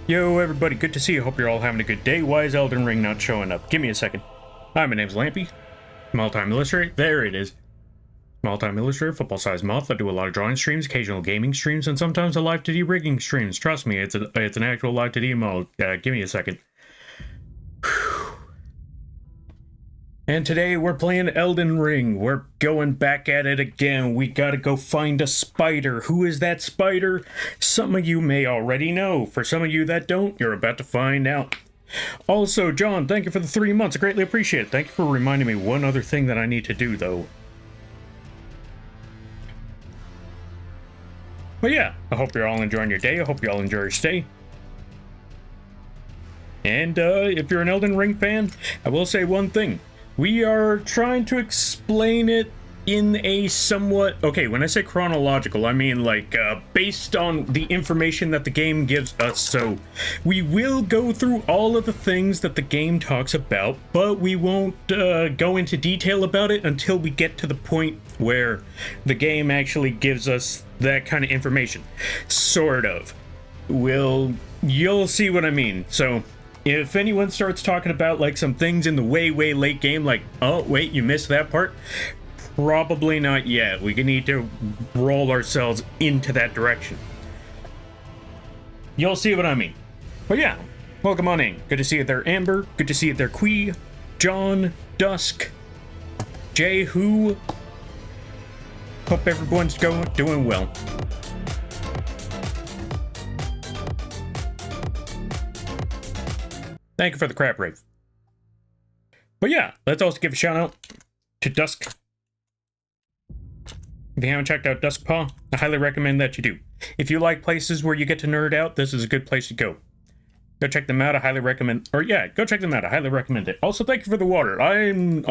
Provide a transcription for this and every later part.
Yo, everybody, good to see you. Hope you're all having a good day. Why is Elden Ring not showing up? Give me a second. Hi, my name's Lampy. Small-time illustrator. There it is. Small-time illustrator, football-sized moth. I do a lot of drawing streams, occasional gaming streams, and sometimes a live-to-D rigging streams. Trust me, it's an actual live-to-D mode. Give me a second. And today we're playing Elden Ring. We're going back at it again. We gotta go find a spider. Who is that spider? Some of you may already know. For some of you that don't, you're about to find out. Also, John, thank you for the 3 months. I greatly appreciate it. Thank you for reminding me one other thing that I need to do, though. But yeah, I hope you're all enjoying your day. I hope you all enjoy your stay. And if you're an Elden Ring fan, I will say one thing. We are trying to explain it in a somewhat... Okay, when I say chronological, I mean like based on the information that the game gives us. So we will go through all of the things that the game talks about, but we won't go into detail about it until we get to the point where the game actually gives us that kind of information. Sort of. You'll see what I mean. So... if anyone starts talking about like some things in the way late game, like, oh wait, you missed that part, probably not yet. We need to roll ourselves into that direction. You'll see what I mean. But yeah, welcome on in. Good to see you there, Amber. Good to see you there, Quee, John, Dusk, Jay, Who. Hope everyone's doing well. Thank you for the crap rave. But yeah, let's also give a shout out to Dusk. If you haven't checked out Dusk Paw, I highly recommend that you do. If you like places where you get to nerd out, this is a good place to go. Go check them out. I highly recommend, go check them out. I highly recommend it. Also, thank you for the water. I'm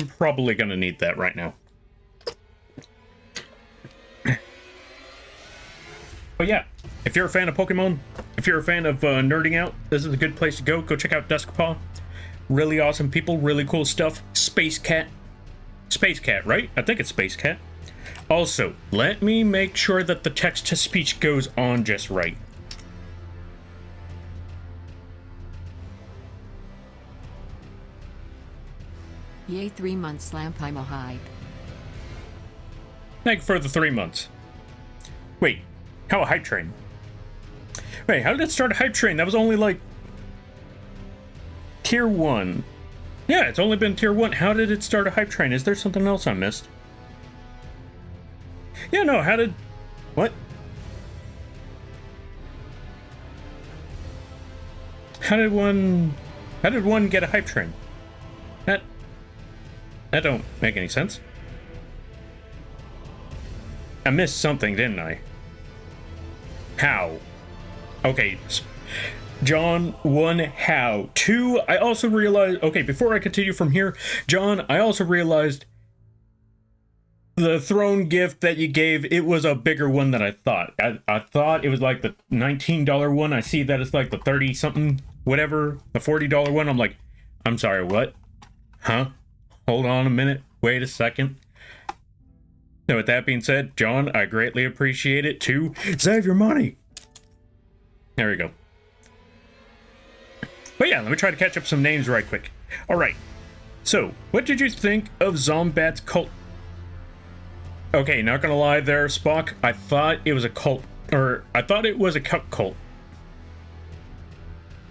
probably gonna need that right now. But yeah, if you're a fan of Pokemon, if you're a fan of nerding out, this is a good place to go. Go check out Duskpaw. Really awesome people, really cool stuff. Space Cat, right? I think it's Space Cat. Also, let me make sure that the text-to-speech goes on just right. Yay, 3 months, Slampimo hype. Thank you for the 3 months. Wait. How a hype train? Wait, how did it start a hype train? That was only like tier 1. Yeah, it's only been tier 1. How did it start a hype train? Is there something else I missed? Yeah, no, how did... What? How did one get a hype train? That don't make any sense. I missed something, didn't I? How? Okay, John, 1, how? 2, I also realized... Okay, before I continue from here, John, I also realized the throne gift that you gave, it was a bigger one than I thought. I thought it was like the $19 one. I see that it's like the 30-something, whatever, the $40 one. I'm like, I'm sorry, what? Huh? Hold on a minute. Wait a second. So with that being said, John, I greatly appreciate it too. Save your money. There we go. But yeah, let me try to catch up some names right quick. All right. So, what did you think of Zombat's cult? Okay, not gonna lie there, Spock. I thought it was a cult, or I thought it was a cuck cult.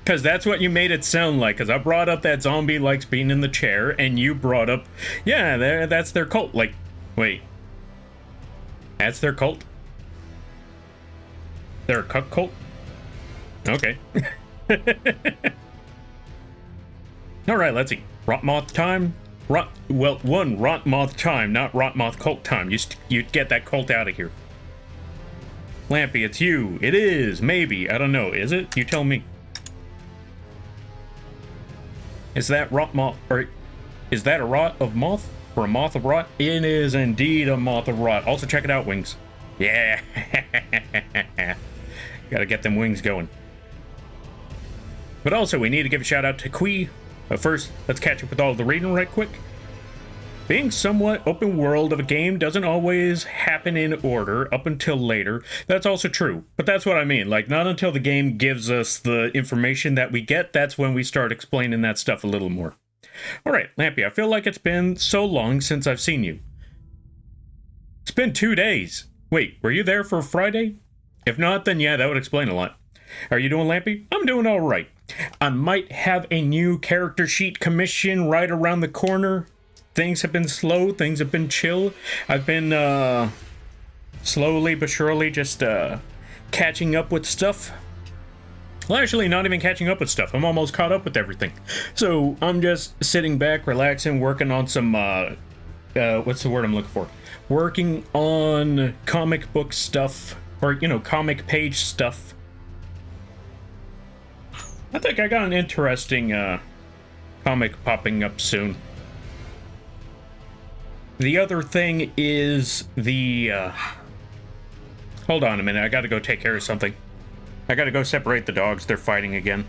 Because that's what you made it sound like, because I brought up that zombie likes being in the chair, and you brought up, yeah, that's their cult. Like, wait. That's their cult? They're a cuck cult? Okay. Alright, let's see. Rot Moth time? Rot Moth time, not Rot Moth cult time. You get that cult out of here. Lampy, it's you. It is, maybe. I don't know. Is it? You tell me. Is that Rot Moth, or is that a Rot of Moth? Or a Moth of Rot? It is indeed a Moth of Rot. Also, check it out, wings. Yeah. Gotta get them wings going. But also, we need to give a shout out to Quee. But first, let's catch up with all the reading right quick. Being somewhat open world of a game doesn't always happen in order up until later. That's also true, but that's what I mean. Like, not until the game gives us the information that we get, that's when we start explaining that stuff a little more. Alright, Lampy, I feel like it's been so long since I've seen you. It's been 2 days. Wait, were you there for Friday? If not, then yeah, that would explain a lot. Are you doing, Lampy? I'm doing alright. I might have a new character sheet commission right around the corner. Things have been slow, things have been chill. I've been, slowly but surely just, catching up with stuff. Well, actually, not even catching up with stuff. I'm almost caught up with everything. So, I'm just sitting back, relaxing, working on some, what's the word I'm looking for? Working on comic book stuff, or, you know, comic page stuff. I think I got an interesting, comic popping up soon. The other thing is the, hold on a minute, I gotta go take care of something. I gotta go separate the dogs, they're fighting again.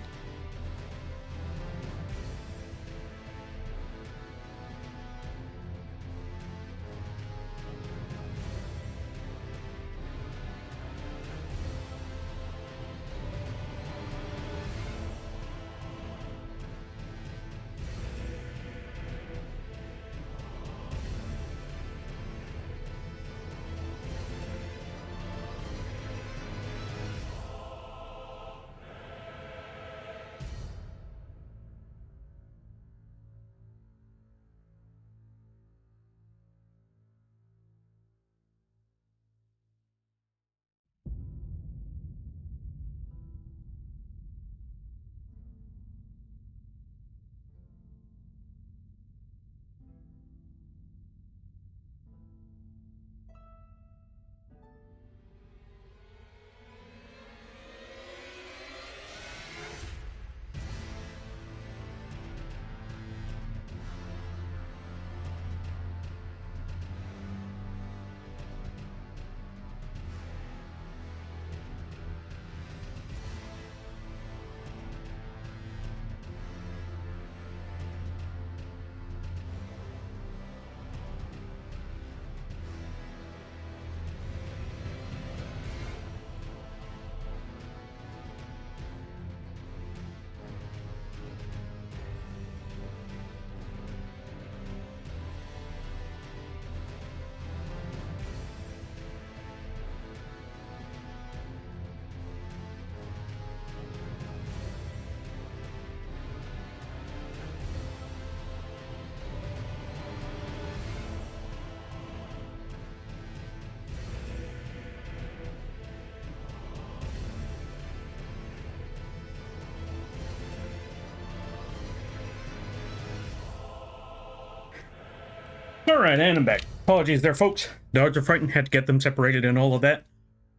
Alright, and I'm back. Apologies there, folks. Dogs are frightened, had to get them separated and all of that.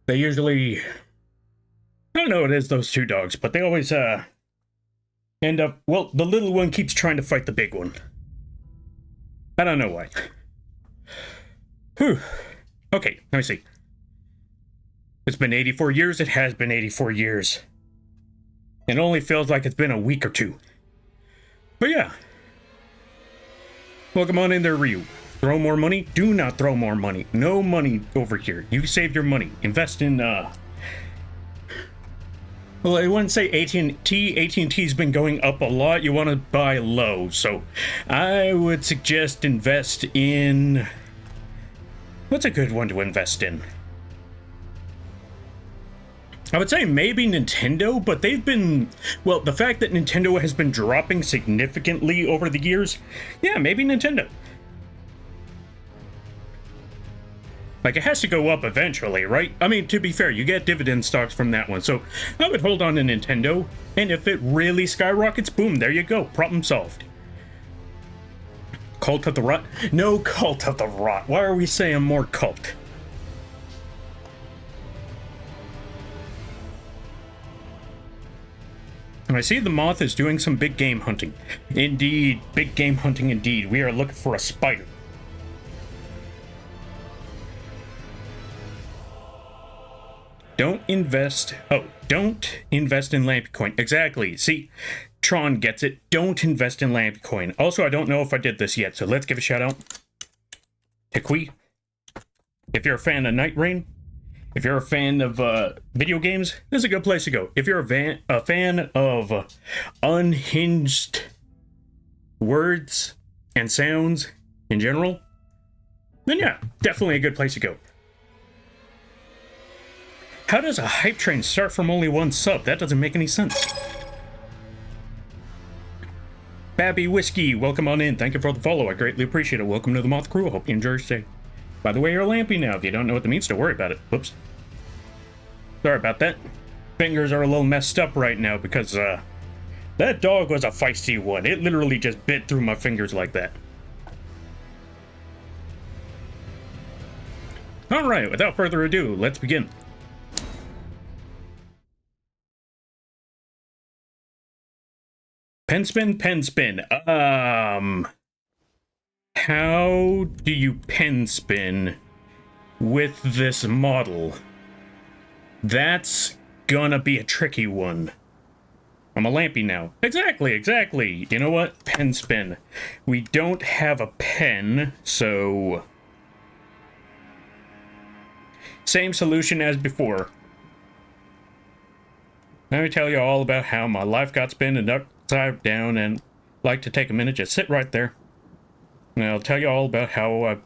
They usually... I don't know what it is, those two dogs, but they always, end up... Well, the little one keeps trying to fight the big one. I don't know why. Whew. Okay, let me see. It's been 84 years, it has been 84 years. It only feels like it's been a week or two. But yeah. Welcome on in there, Ryu. Throw more money? Do not throw more money. No money over here. You saved your money. Invest in, well, I wouldn't say AT&T. AT&T's been going up a lot. You want to buy low. So I would suggest invest in... What's a good one to invest in? I would say maybe Nintendo, but they've been... Well, the fact that Nintendo has been dropping significantly over the years, yeah, maybe Nintendo. Like, it has to go up eventually, right? I mean, to be fair, you get dividend stocks from that one, so I would hold on to Nintendo, and if it really skyrockets, boom, there you go, problem solved. Cult of the Rot? No Cult of the Rot. Why are we saying more cult? And I see the Moth is doing some big game hunting. Indeed, big game hunting indeed. We are looking for a spider. Don't invest... Oh, don't invest in Lampcoin. Exactly. See, Tron gets it. Don't invest in Lampcoin. Also, I don't know if I did this yet, so let's give a shout out. Hiqui. If you're a fan of Night Rain, if you're a fan of video games, this is a good place to go. If you're a fan of unhinged words and sounds in general, then yeah, definitely a good place to go. How does a hype train start from only one sub? That doesn't make any sense. Babby Whiskey, welcome on in. Thank you for the follow. I greatly appreciate it. Welcome to the Moth Crew. I hope you enjoy your stay. By the way, you're lampy now. If you don't know what that means, don't worry about it. Whoops. Sorry about that. Fingers are a little messed up right now because that dog was a feisty one. It literally just bit through my fingers like that. Alright, without further ado, let's begin. Pen spin, pen spin. How do you pen spin with this model? That's gonna be a tricky one. I'm a lampy now. Exactly. You know what? Pen spin. We don't have a pen, so... same solution as before. Let me tell you all about how my life got spun upside down, and like to take a minute, just sit right there. And I'll tell you all about how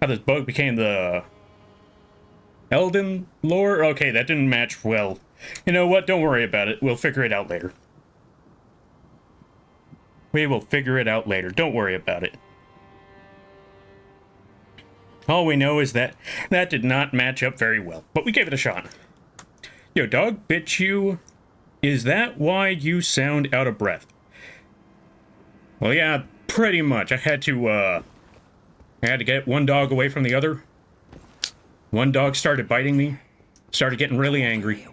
this bug became the Elden lore. Okay, that didn't match well. You know what? Don't worry about it. We'll figure it out later. We will figure it out later. Don't worry about it. All we know is that that did not match up very well, but we gave it a shot. Yo, dog bit you? Is that why you sound out of breath? Well, yeah, pretty much. I had to get one dog away from the other. One dog started biting me. Started getting really angry.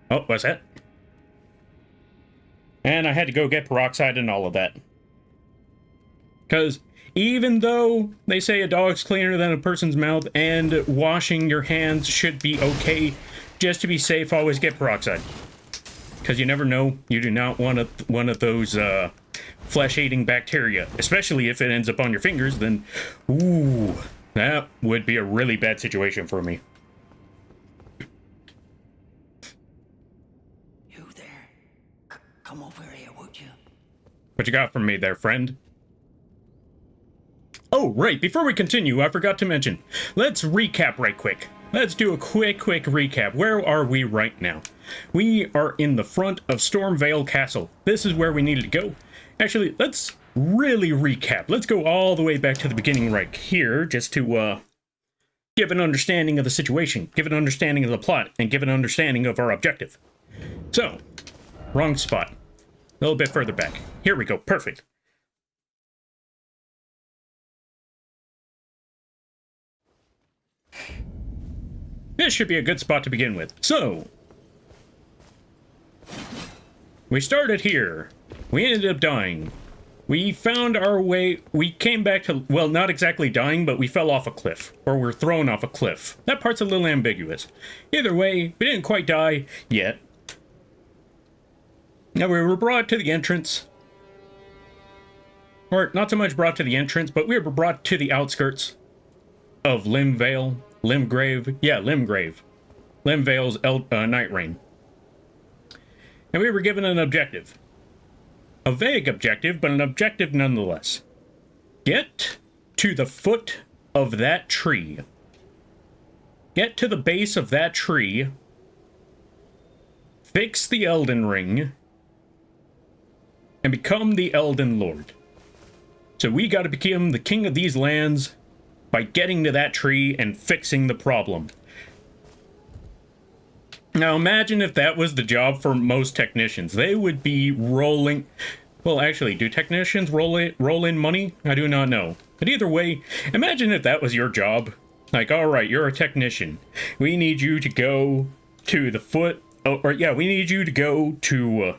Oh, what's that? And I had to go get peroxide and all of that. Because even though they say a dog's cleaner than a person's mouth and washing your hands should be okay, just to be safe, always get peroxide. Because you never know, you do not want one of those flesh-eating bacteria. Especially if it ends up on your fingers, then, ooh, that would be a really bad situation for me. You there? Come over here, would you? What you got from me there, friend? Oh, right, before we continue, I forgot to mention. Let's recap right quick. Let's do a quick recap. Where are we right now? We are in the front of Stormvale Castle. This is where we needed to go. Actually, let's really recap. Let's go all the way back to the beginning right here, just to give an understanding of the situation, give an understanding of the plot, and give an understanding of our objective. So, wrong spot. A little bit further back. Here we go, perfect. This should be a good spot to begin with. So, we started here. We ended up dying. We found our way. We came back to, well, not exactly dying, but we fell off a cliff. Or were thrown off a cliff. That part's a little ambiguous. Either way, we didn't quite die yet. Now we were brought to the entrance. Or, not so much brought to the entrance, but we were brought to the outskirts of Limgrave. Yeah, Limgrave. Limvale's Night Rain. And we were given an objective. A vague objective, but an objective nonetheless. Get to the foot of that tree. Get to the base of that tree. Fix the Elden Ring. And become the Elden Lord. So we gotta become the king of these lands by getting to that tree and fixing the problem. Now imagine if that was the job for most technicians. They would be rolling... Well, actually, do technicians roll in money? I do not know. But either way, imagine if that was your job. Like, alright, you're a technician. We need you to go to the foot... we need you to go to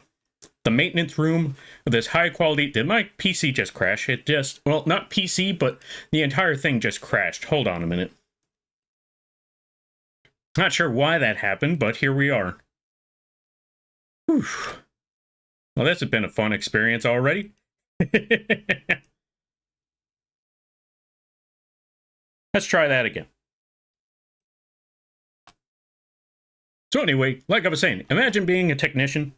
the maintenance room of this high quality... Did my PC just crash? It just... Well, not PC, but the entire thing just crashed. Hold on a minute. Not sure why that happened, but here we are. Whew. Well, this has been a fun experience already. Let's try that again. So anyway, like I was saying, imagine being a technician,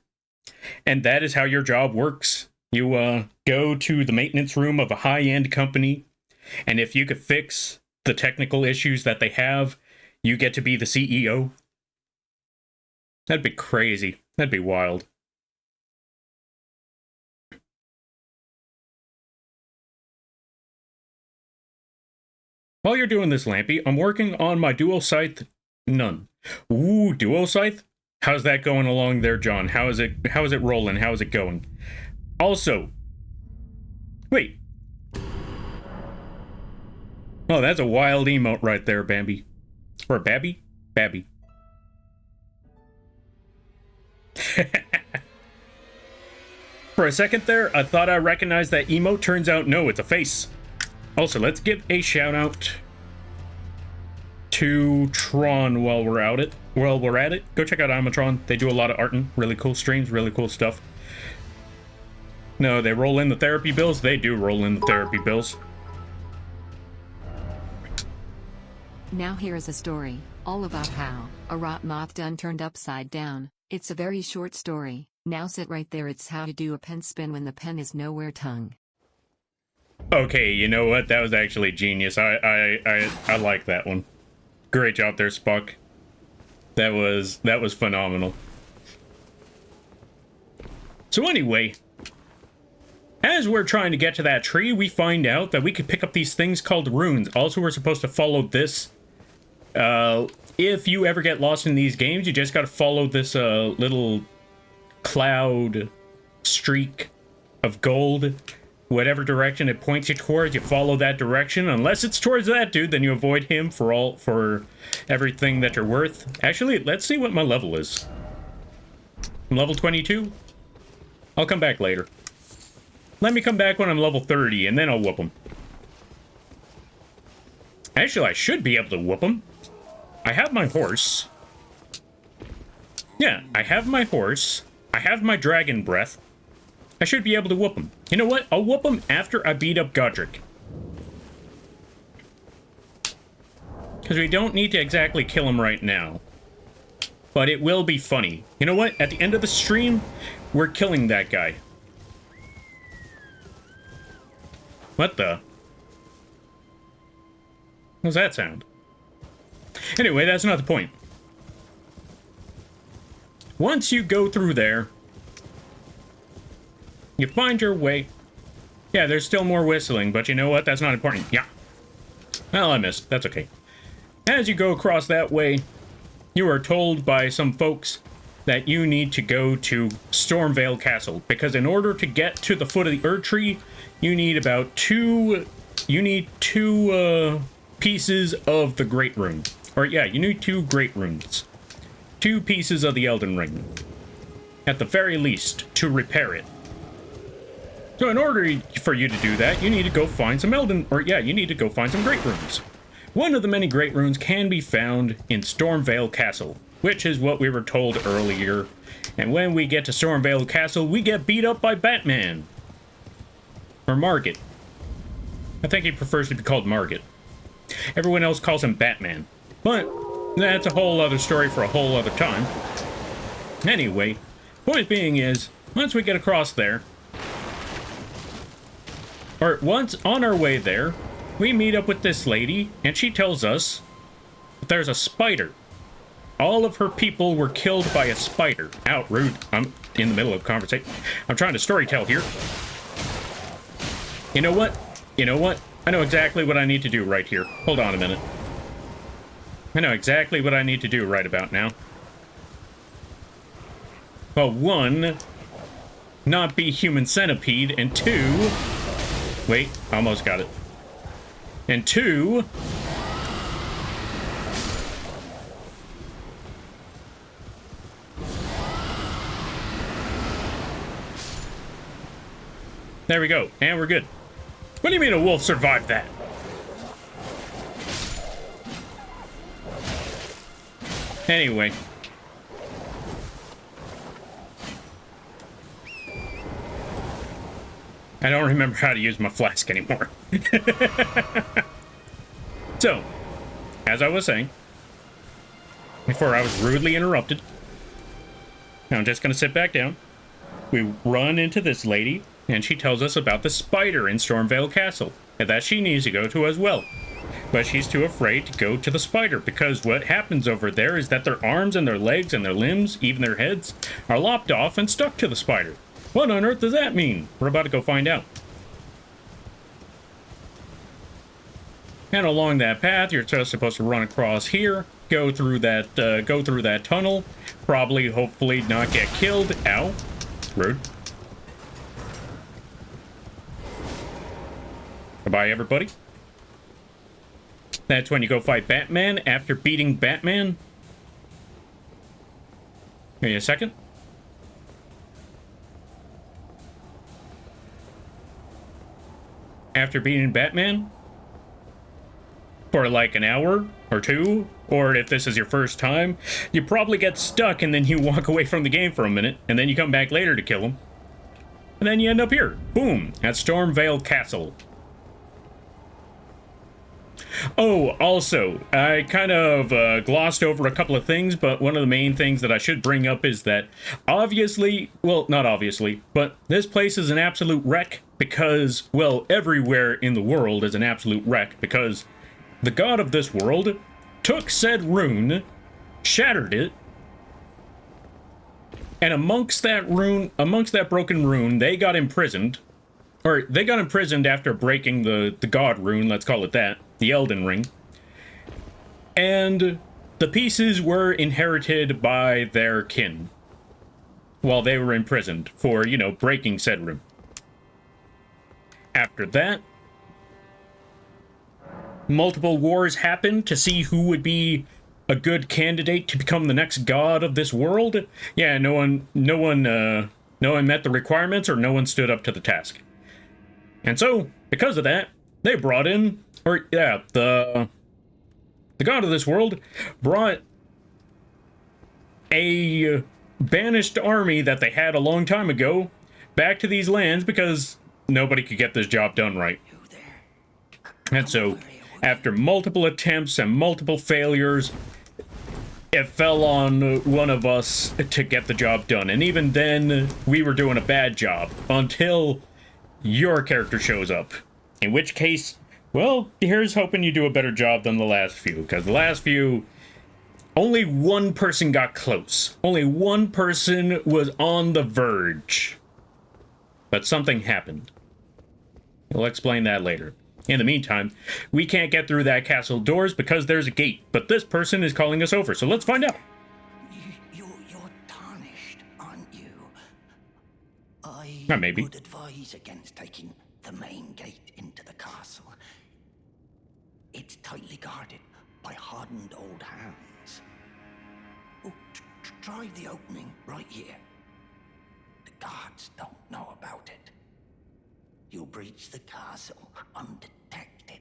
and that is how your job works. You go to the maintenance room of a high-end company, and if you could fix the technical issues that they have, you get to be the CEO. That'd be crazy. That'd be wild. While you're doing this, Lampy, I'm working on my dual scythe none. Ooh, dual scythe? How's that going along there, John? How is it rolling? How is it going? Also, wait. Oh, that's a wild emote right there, Bambi. Or Babby? Babby. For a second there, I thought I recognized that emote. Turns out, no, it's a face. Also, let's give a shout out to Tron while we're at it. Go check out Amatron. They do a lot of art and really cool streams, really cool stuff. No, they roll in the therapy bills. They do roll in the therapy bills. Now here is a story, all about how a rot moth done turned upside down. It's a very short story. Now sit right there. It's how to do a pen spin when the pen is nowhere tongue. Okay, you know what? That was actually genius. I like that one. Great job there, Spock. That was phenomenal. So anyway, as we're trying to get to that tree, we find out that we could pick up these things called runes. Also, we're supposed to follow this. If you ever get lost in these games, you just gotta follow this little cloud streak of gold. Whatever direction it points you towards, you follow that direction. Unless it's towards that dude, then you avoid him for everything that you're worth. Actually, let's see what my level is. I'm level 22. I'll come back later. Let me come back when I'm level 30, and then I'll whoop him. Actually, I should be able to whoop him. I have my horse. Yeah, I have my horse. I have my dragon breath. I should be able to whoop him. You know what? I'll whoop him after I beat up Godric. Because we don't need to exactly kill him right now. But it will be funny. You know what? At the end of the stream, we're killing that guy. What the? How's that sound? Anyway, that's not the point. Once you go through there, you find your way. Yeah, there's still more whistling, but you know what? That's not important. Yeah. Well, I missed. That's okay. As you go across that way, you are told by some folks that you need to go to Stormvale Castle, because in order to get to the foot of the Erdtree, you need about two pieces of the Great Rune. Or yeah, you need 2 Great Runes. 2 pieces of the Elden Ring. At the very least, to repair it. So in order for you to do that, you need to go find some you need to go find some Great Runes. One of the many Great Runes can be found in Stormvale Castle, which is what we were told earlier. And when we get to Stormvale Castle, we get beat up by Batman. Or Margit. I think he prefers to be called Margit. Everyone else calls him Batman. But that's a whole other story for a whole other time. Anyway, point being is, once we get across there, or once on our way there, we meet up with this lady, and she tells us that there's a spider. All of her people were killed by a spider. Ow, rude. I'm in the middle of a conversation. I'm trying to storytell here. You know what? You know what? I know exactly what I need to do right here. Hold on a minute. I know exactly what I need to do right about now. Well, 1, not be human centipede, and 2... Wait, almost got it. And 2... There we go, and we're good. What do you mean a wolf survived that? Anyway. I don't remember how to use my flask anymore. So, as I was saying, before I was rudely interrupted, I'm just going to sit back down. We run into this lady, and she tells us about the spider in Stormvale Castle, and that she needs to go to as well. But she's too afraid to go to the spider, because what happens over there is that their arms and their legs and their limbs, even their heads, are lopped off and stuck to the spider. What on earth does that mean? We're about to go find out. And along that path, you're just supposed to run across here, go through that tunnel, probably, hopefully, not get killed. Ow. Rude. Goodbye, everybody. That's when you go fight Batman after beating Batman. Give me a second. After beating Batman for like an hour or two, or if this is your first time, you probably get stuck and then you walk away from the game for a minute, and then you come back later to kill him. And then you end up here. Boom. At Stormvale Castle. Oh, also, I kind of glossed over a couple of things, but one of the main things that I should bring up is that obviously, well, not obviously, but this place is an absolute wreck because, well, everywhere in the world is an absolute wreck because the god of this world took said rune, shattered it, and amongst that broken rune, they got imprisoned. Or, they got imprisoned after breaking the god rune, let's call it that, the Elden Ring. And the pieces were inherited by their kin while they were imprisoned for, you know, breaking said rune. After that, multiple wars happened to see who would be a good candidate to become the next god of this world. Yeah, no one met the requirements, or no one stood up to the task. And so, because of that, they brought in, or yeah, the god of this world brought a banished army that they had a long time ago back to these lands because nobody could get this job done right. And so, after multiple attempts and multiple failures, it fell on one of us to get the job done. And even then, we were doing a bad job until your character shows up. In which case, well, here's hoping you do a better job than the last few. Because the last few, only one person got close. Only one person was on the verge. But something happened. We'll explain that later. In the meantime, we can't get through that castle doors because there's a gate. But this person is calling us over, so let's find out. You're tarnished, aren't you? Maybe. Would advise against taking the main gate into the castle. It's tightly guarded by hardened old hands. Oh, try the opening right here. The guards don't know about it. You'll breach the castle undetected.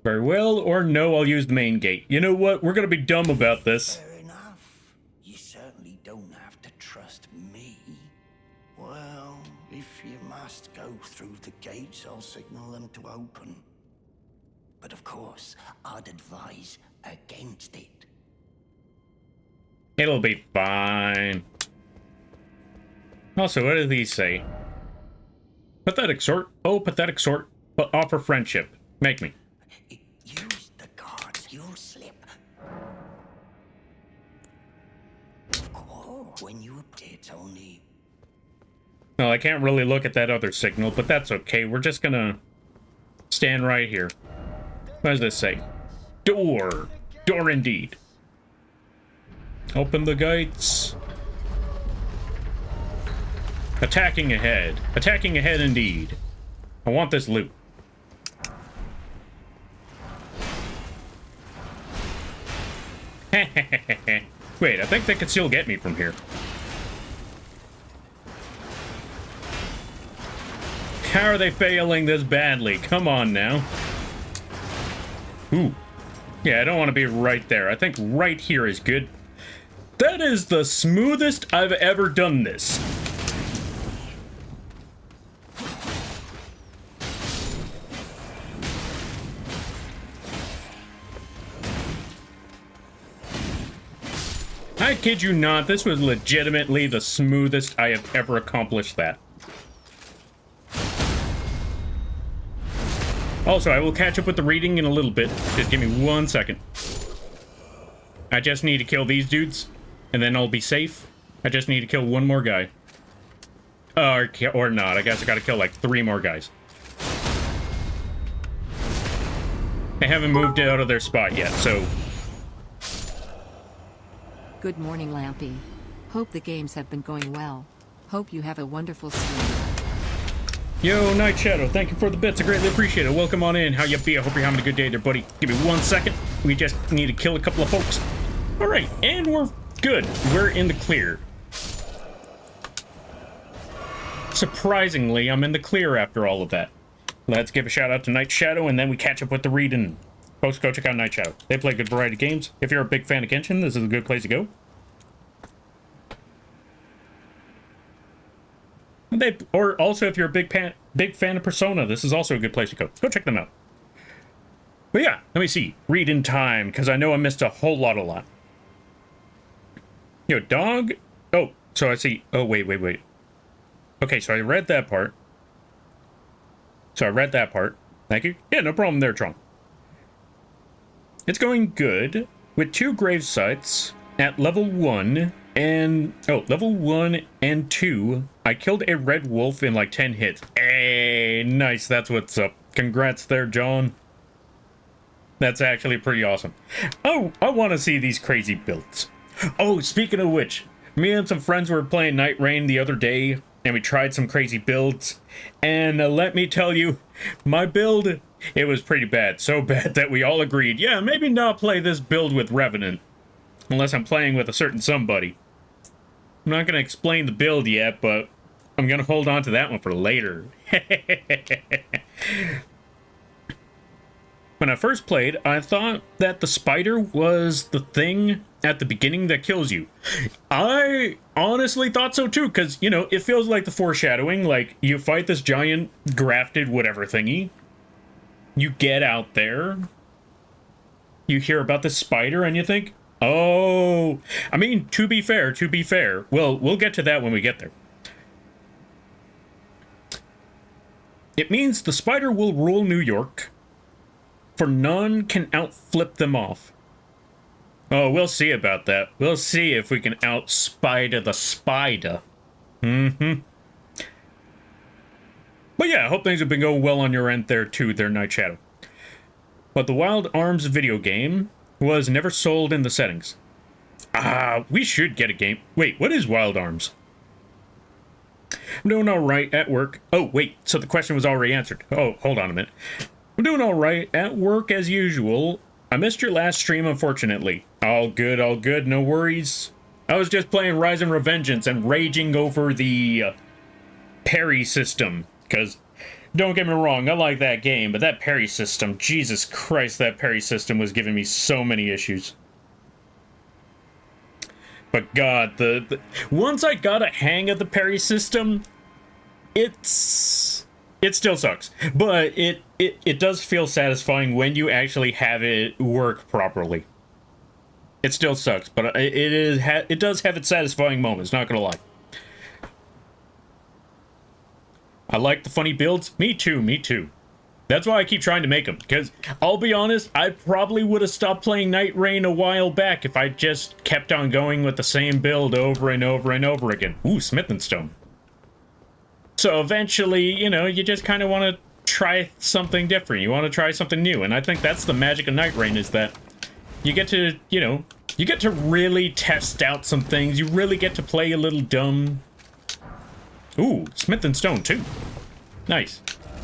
Very well, or no, I'll use the main gate. You know what? We're gonna be dumb about this. Fair enough. You certainly don't have to trust me. Well, if you must go through the gates, I'll signal them to open. But of course, I'd advise against it. It'll be fine. Also, what do these say? Pathetic sort. Oh, pathetic sort. But offer friendship. Make me. Use the guards, you'll slip. Of course, when you appear, it's only... Well, I can't really look at that other signal, but that's okay. We're just gonna stand right here. What does this say? Door. Door indeed. Open the gates. Attacking ahead. Attacking ahead indeed. I want this loot. Wait, I think they could still get me from here. How are they failing this badly? Come on now. Ooh. Yeah, I don't want to be right there. I think right here is good. That is the smoothest I've ever done this. I kid you not, this was legitimately the smoothest I have ever accomplished that. Also, I will catch up with the reading in a little bit. Just give me 1 second. I just need to kill these dudes, and then I'll be safe. I just need to kill one more guy. Or not. I guess I gotta kill like 3 more guys. They haven't moved out of their spot yet, so... Good morning, Lampy. Hope the games have been going well. Hope you have a wonderful stream. Yo, Night Shadow, thank you for the bits. I greatly appreciate it. Welcome on in. How you be? I hope you're having a good day there, buddy. Give me 1 second. We just need to kill a couple of folks. All right, and we're good. We're in the clear. Surprisingly, I'm in the clear after all of that. Let's give a shout out to Night Shadow, and then we catch up with the reading. Folks, go check out Night Shadow. They play a good variety of games. If you're a big fan of Genshin, this is a good place to go. Or also, if you're a big fan of Persona, this is also a good place to go. Go check them out. But yeah, let me see. Read in time, because I know I missed a whole lot. Yo, dog. Oh, so I see. Oh, wait. Okay, so I read that part. Thank you. Yeah, no problem there, Tron. It's going good with 2 grave sites at level 1 and... Oh, level 1 and 2. I killed a red wolf in like 10 hits. Hey, nice. That's what's up. Congrats there, John. That's actually pretty awesome. Oh, I want to see these crazy builds. Oh, speaking of which, me and some friends were playing Night Rain the other day, and we tried some crazy builds. And let me tell you, my build, it was pretty bad. So bad that we all agreed, yeah, maybe not play this build with Revenant. Unless I'm playing with a certain somebody. I'm not going to explain the build yet, but I'm going to hold on to that one for later. When I first played, I thought that the spider was the thing at the beginning that kills you. I honestly thought so too, because, you know, it feels like the foreshadowing. Like, you fight this giant grafted whatever thingy. You get out there. You hear about this spider and you think, oh, I mean, to be fair, well, we'll get to that when we get there. It means the spider will rule New York, for none can outflip them off. Oh, we'll see about that. We'll see if we can outspider the spider. But yeah, I hope things have been going well on your end there too, there, Night Shadow. But the Wild Arms video game was never sold in the settings. We should get a game. Wait, what is Wild Arms? I'm doing alright at work. Oh, wait, so the question was already answered. Oh, hold on a minute. I'm doing alright at work as usual. I missed your last stream, unfortunately. All good, no worries. I was just playing Rise and Revengeance and raging over the parry system. Because, don't get me wrong, I like that game, but that parry system, Jesus Christ, that parry system was giving me so many issues. But God, once I got a hang of the parry system, it still sucks. But it does feel satisfying when you actually have it work properly. It still sucks, but it does have its satisfying moments, not gonna lie. I like the funny builds. Me too. That's why I keep trying to make them, because I'll be honest, I probably would have stopped playing Night Rain a while back if I just kept on going with the same build over and over and over again. Ooh, Smith and Stone. So eventually, you know, you just kind of want to try something different. You want to try something new, and I think that's the magic of Night Rain, is that you get to, you know, you get to really test out some things. You really get to play a little dumb. Ooh, Smith and Stone too. Nice.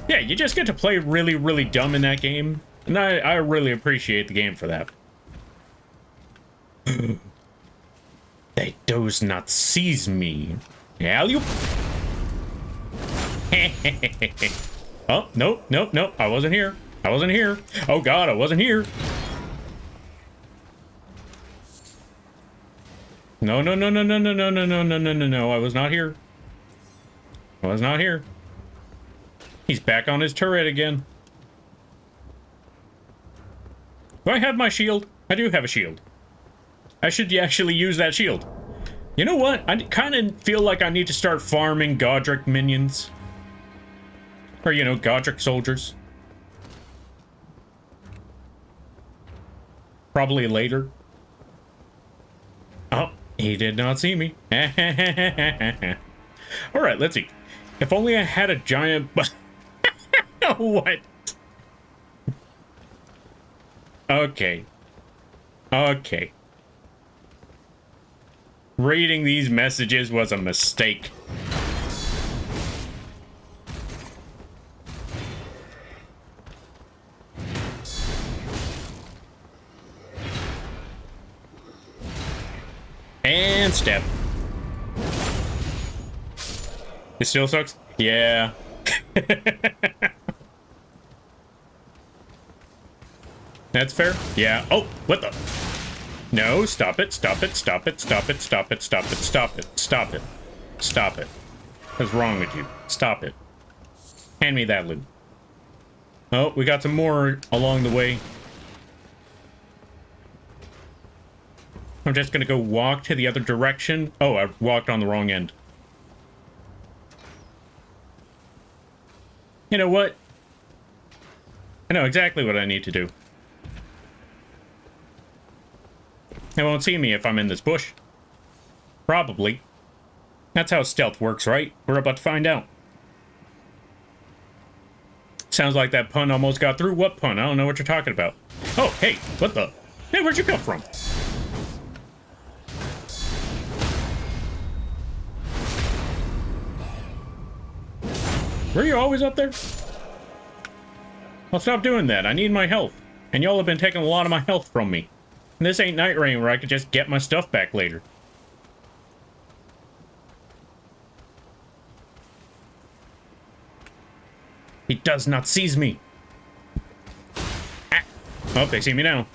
Yeah, you just get to play really, really dumb in that game. And I really appreciate the game for that. They does not seize me. Alley-oop. Oh, nope. I wasn't here. Oh God, I wasn't here. No. I was not here. He's back on his turret again. Do I have my shield? I do have a shield. I should actually use that shield. You know what? I kind of feel like I need to start farming Godric minions. Or, you know, Godric soldiers. Probably later. Oh, he did not see me. Alright, let's see. If only I had a giant... What? Okay. Okay. Reading these messages was a mistake. And step. It still sucks? Yeah. That's fair? Yeah. Oh, what the? No, stop it, stop it, stop it, stop it, stop it, stop it, stop it, stop it. Stop it. What's wrong with you? Stop it. Hand me that loot. Oh, we got some more along the way. I'm just gonna go walk to the other direction. Oh, I walked on the wrong end. You know what? I know exactly what I need to do. They won't see me if I'm in this bush. Probably. That's how stealth works, right? We're about to find out. Sounds like that pun almost got through. What pun? I don't know what you're talking about. Oh, hey, what the? Hey, where'd you come from? Were you always up there? Well, stop doing that. I need my health. And y'all have been taking a lot of my health from me. And this ain't Night Rain where I could just get my stuff back later. He does not seize me. Ah. Oh, they see me now.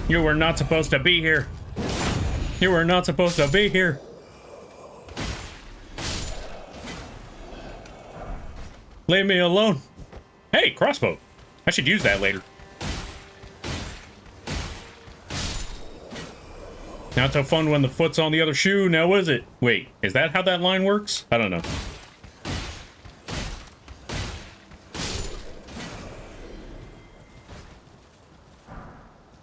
You were not supposed to be here. You were not supposed to be here. Leave me alone. Hey, crossbow. I should use that later. Not so fun when the foot's on the other shoe, now is it? Wait, is that how that line works? I don't know.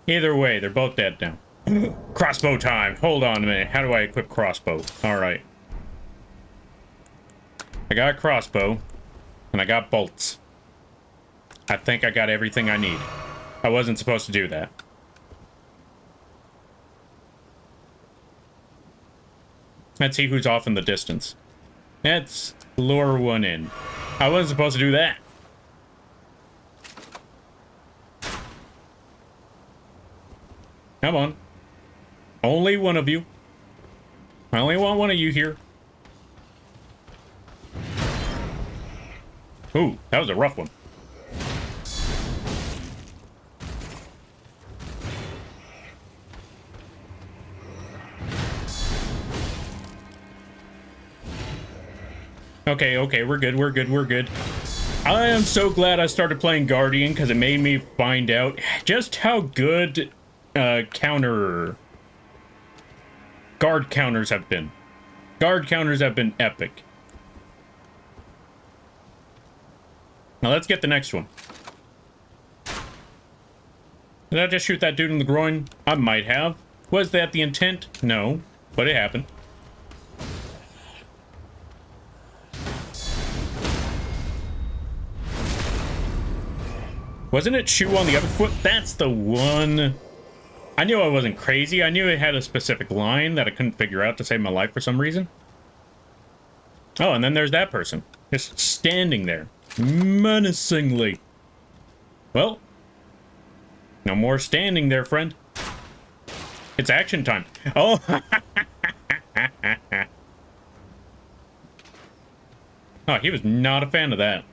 Either way, they're both dead now. Crossbow time. Hold on a minute. How do I equip crossbow? Alright. I got a crossbow. And I got bolts. I think I got everything I need. I wasn't supposed to do that. Let's see who's off in the distance. Let's lure one in. I wasn't supposed to do that. Come on. Only one of you. I only want one of you here. Ooh, that was a rough one. Okay, okay, we're good, we're good, we're good. I am so glad I started playing Guardian because it made me find out just how good guard counters have been. Guard counters have been epic. Now let's get the next one. Did I just shoot that dude in the groin? I might have. Was that the intent? No, but it happened. Wasn't it shoe on the other foot? That's the one. I knew I wasn't crazy. I knew it had a specific line that I couldn't figure out to save my life for some reason. Oh, and then there's that person. Just standing there. Menacingly. Well. No more standing there, friend. It's action time. Oh. Oh, he was not a fan of that.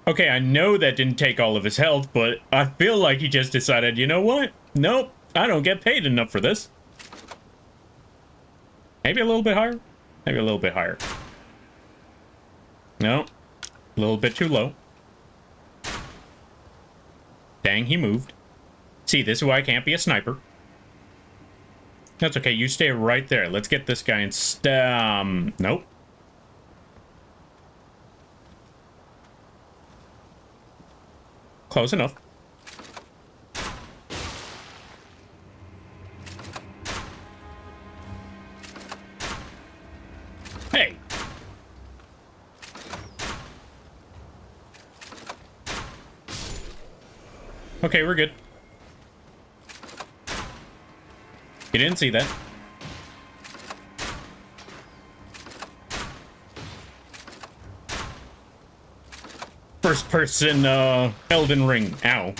Okay, I know that didn't take all of his health, but I feel like he just decided, you know what? Nope, I don't get paid enough for this. Maybe a little bit higher? Maybe a little bit higher. No. A little bit too low. Dang, he moved. See, this is why I can't be a sniper. That's okay, you stay right there. Let's get this guy in nope. Close enough. Hey! Okay, we're good. You didn't see that. First person, Elden Ring. Ow.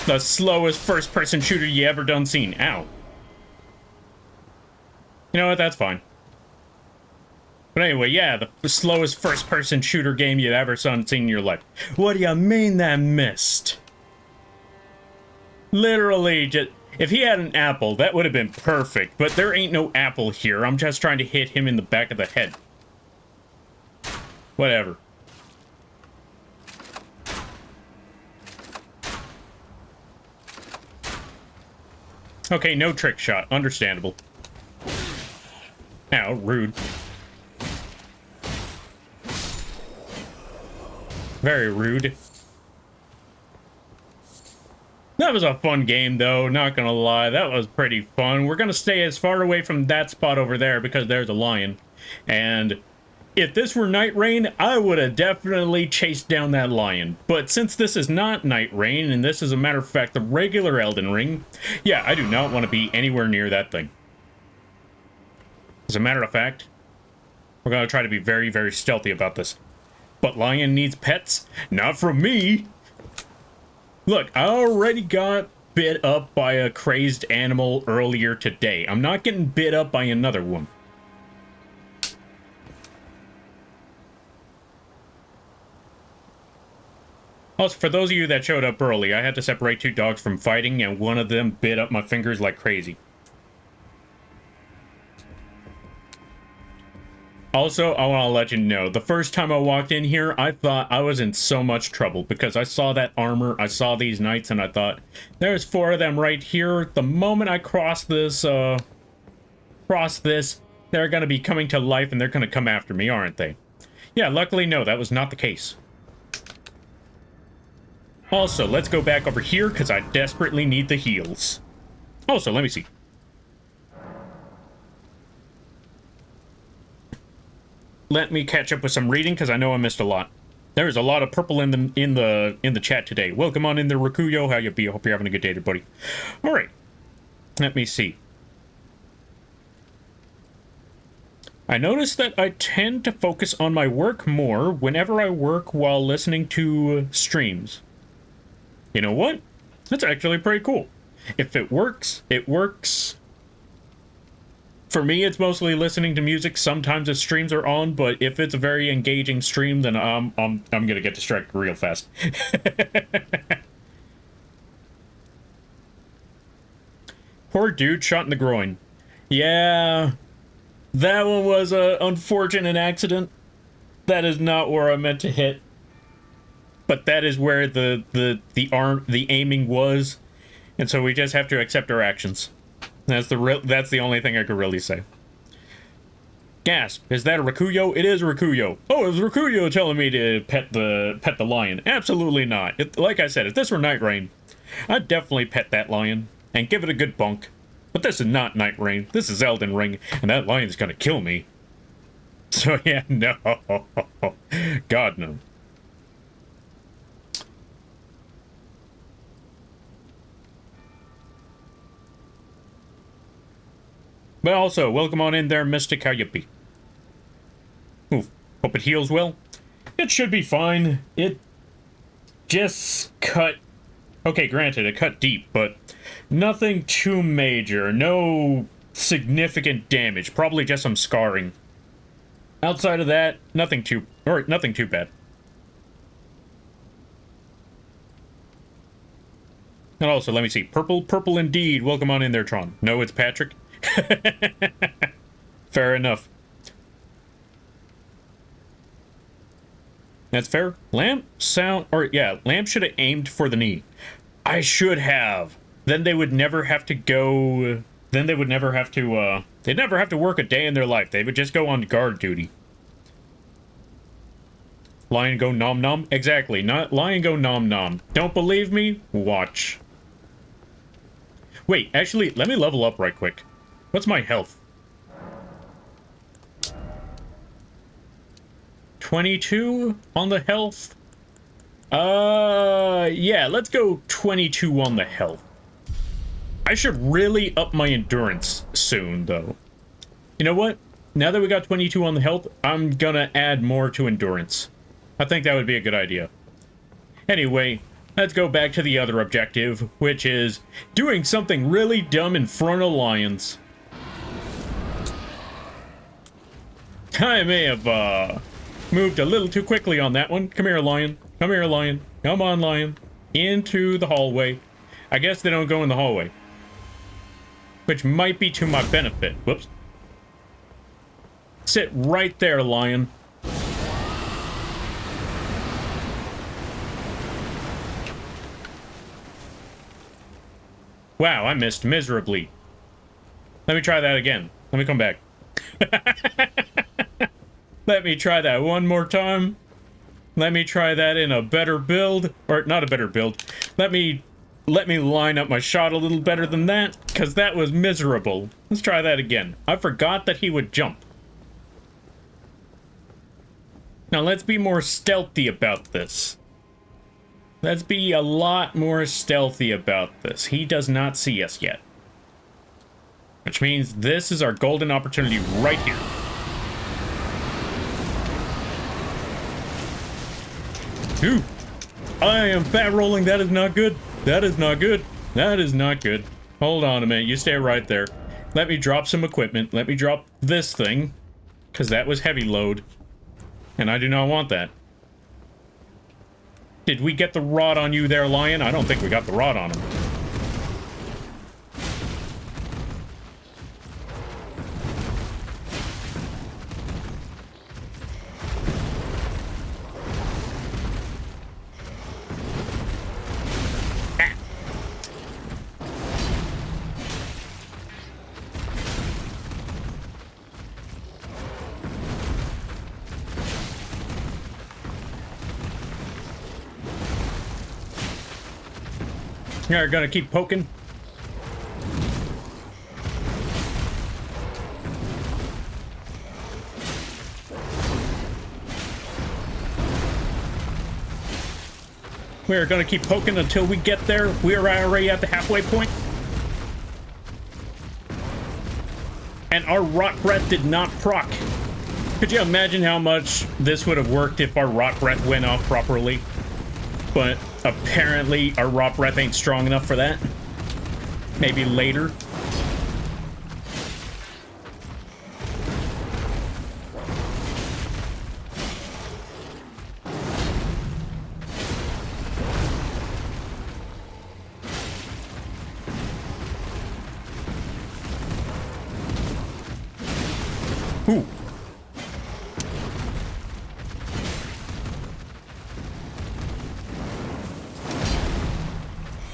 The slowest first person shooter you ever done seen. Ow. You know what? That's fine. But anyway, yeah, the slowest first person shooter game you've ever seen in your life. What do you mean that missed? Literally just... If he had an apple, that would have been perfect, but there ain't no apple here. I'm just trying to hit him in the back of the head. Whatever. Okay, no trick shot. Understandable. Ow, rude. Very rude. That was a fun game, though, not gonna lie. That was pretty fun. We're gonna stay as far away from that spot over there because there's a lion. And if this were Night Rain, I would have definitely chased down that lion. But since this is not Night Rain, and this is a matter of fact the regular Elden Ring, yeah, I do not want to be anywhere near that thing. As a matter of fact, we're gonna try to be very, very stealthy about this. But lion needs pets? Not from me! Look, I already got bit up by a crazed animal earlier today. I'm not getting bit up by another one. Also, for those of you that showed up early, I had to separate two dogs from fighting, and one of them bit up my fingers like crazy. Also, I want to let you know, the first time I walked in here, I thought I was in so much trouble because I saw that armor, I saw these knights, and I thought, there's 4 of them right here. The moment I cross this, they're going to be coming to life and they're going to come after me, aren't they? Yeah, luckily, no, that was not the case. Also, let's go back over here because I desperately need the heals. Also, let me see. Let me catch up with some reading because I know I missed a lot. There's a lot of purple in the chat today. Welcome on in there, Rakuyo. How you be? I hope you're having a good day, buddy. All right. Let me see. I notice that I tend to focus on my work more whenever I work while listening to streams. You know what? That's actually pretty cool. If it works, it works. For me, it's mostly listening to music. Sometimes the streams are on, but if it's a very engaging stream, then I'm gonna get distracted real fast. Poor dude shot in the groin. Yeah, that one was an unfortunate accident. That is not where I meant to hit. But that is where the aiming was, and so we just have to accept our actions. That's the only thing I could really say. Gasp! Is that a Rakuyo? It is a Rakuyo. Oh, it was Rakuyo telling me to pet the lion. Absolutely not. Like I said, if this were Night Rain, I'd definitely pet that lion and give it a good bunk. But this is not Night Rain. This is Elden Ring, and that lion's gonna kill me. So yeah, no. God no. But also, welcome on in there, Mystic. How you be? Oof. Hope it heals well. It should be fine. It just cut... Okay, granted, it cut deep, but nothing too major. No significant damage. Probably just some scarring. Outside of that, nothing too bad. And also, let me see. Purple indeed. Welcome on in there, Tron. No, it's Patrick. Fair enough. That's fair. Lamp sound, or yeah, Lamp should have aimed for the knee. I should have. Then they would never have to go. Then they would never have to. They'd never have to work a day in their life. They would just go on guard duty. Lion go nom nom. Exactly. Not lion go nom nom. Don't believe me? Watch. Wait, actually, let me level up right quick. What's my health? 22 on the health? Yeah, let's go 22 on the health. I should really up my endurance soon, though. You know what? Now that we got 22 on the health, I'm gonna add more to endurance. I think that would be a good idea. Anyway, let's go back to the other objective, which is doing something really dumb in front of lions. I may have, moved a little too quickly on that one. Come here, lion. Come here, lion. Come on, lion. Into the hallway. I guess they don't go in the hallway. Which might be to my benefit. Whoops. Sit right there, lion. Wow, I missed miserably. Let me try that again. Let me come back. Let me try that one more time. Let me try that in a better build. Or, not a better build. Let me line up my shot a little better than that, because that was miserable. Let's try that again. I forgot that he would jump. Now, let's be more stealthy about this. Let's be a lot more stealthy about this. He does not see us yet. Which means this is our golden opportunity right here. Ooh, I am fat rolling. That is not good. That is not good. That is not good. Hold on a minute. You stay right there. Let me drop some equipment. Let me drop this thing, because that was heavy load. And I do not want that. Did we get the rod on you there, lion? I don't think we got the rod on him. You're gonna keep poking? We're gonna keep poking until we get there. We're already at the halfway point. And our rot breath did not proc. Could you imagine how much this would have worked if our rot breath went off properly? But apparently our rot breath ain't strong enough for that. Maybe later. Ooh.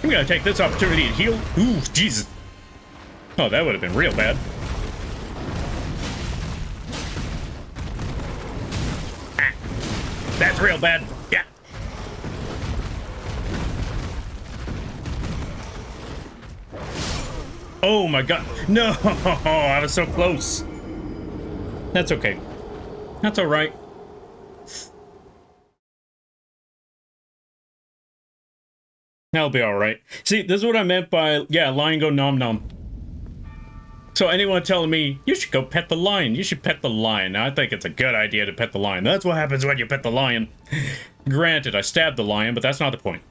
I'm gonna take this opportunity to heal. Ooh, Jesus. Oh, that would have been real bad. Ah, that's real bad. Yeah. Oh my god. No, I was so close. That's okay. That's all right. That'll be all right. See, this is what I meant by, yeah, lion go nom nom. So anyone telling me, you should go pet the lion, you should pet the lion. I think it's a good idea to pet the lion. That's what happens when you pet the lion. Granted, I stabbed the lion, but that's not the point.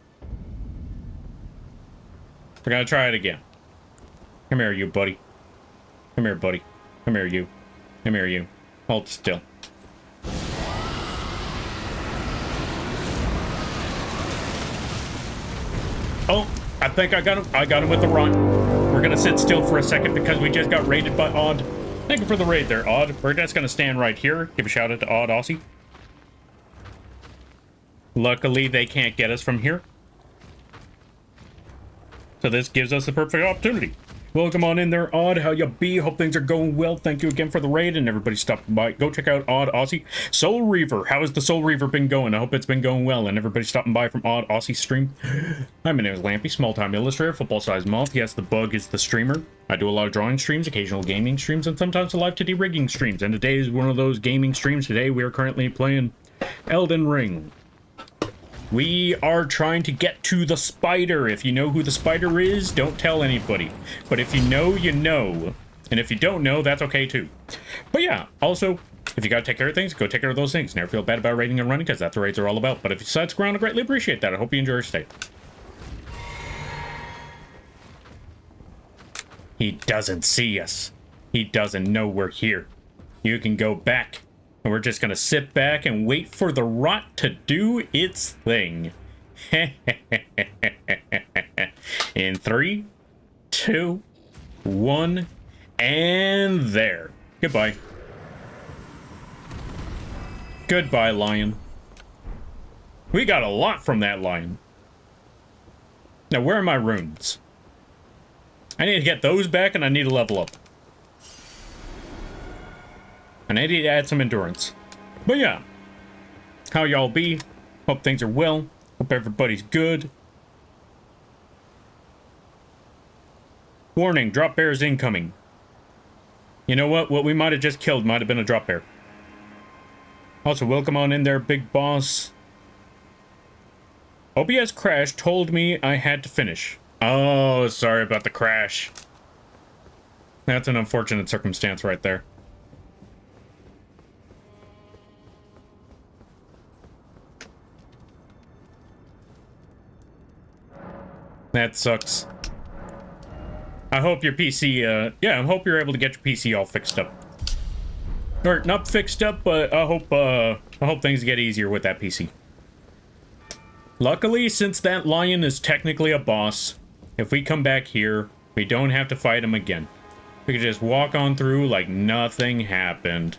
We're gonna try it again. Come here, you buddy. Come here, buddy. Come here, you. Come here, you. Hold still. Oh, I think I got him. I got him with the run. We're gonna sit still for a second because we just got raided by Odd. Thank you for the raid there, Odd. We're just gonna stand right here. Give a shout out to Odd Aussie. Luckily, they can't get us from here. So this gives us the perfect opportunity. Welcome on in there, Odd. How ya be? Hope things are going well. Thank you again for the raid and everybody stopping by. Go check out Odd Aussie. Soul Reaver. How has the Soul Reaver been going? I hope it's been going well. And everybody stopping by from Odd Aussie stream. Hi, my name is Lampy, small-time illustrator, football-sized moth. Yes, the bug is the streamer. I do a lot of drawing streams, occasional gaming streams, and sometimes live to rigging streams. And today is one of those gaming streams. Today we are currently playing Elden Ring. We are trying to get to the spider. If you know who the spider is, don't tell anybody. But if you know, you know. And if you don't know, that's okay too. But yeah, also, if you gotta take care of things, go take care of those things. Never feel bad about raiding and running, because that's what raids are all about. But if you decide to ground, I greatly appreciate that. I hope you enjoy your stay. He doesn't see us. He doesn't know we're here. You can go back. And we're just gonna sit back and wait for the rot to do its thing. In 3, 2, 1, and there. Goodbye. Goodbye, lion. We got a lot from that lion. Now, where are my runes? I need to get those back, and I need to level up. And I need to add some endurance. But yeah. How y'all be? Hope things are well. Hope everybody's good. Warning, drop bears incoming. You know what? What we might have just killed might have been a drop bear. Also, welcome on in there, big boss. OBS crash told me I had to finish. Oh, sorry about the crash. That's an unfortunate circumstance right there. That sucks. I hope your PC, yeah, I hope you're able to get your PC all fixed up. Or, not fixed up, but I hope things get easier with that PC. Luckily, since that lion is technically a boss, if we come back here, we don't have to fight him again. We can just walk on through like nothing happened.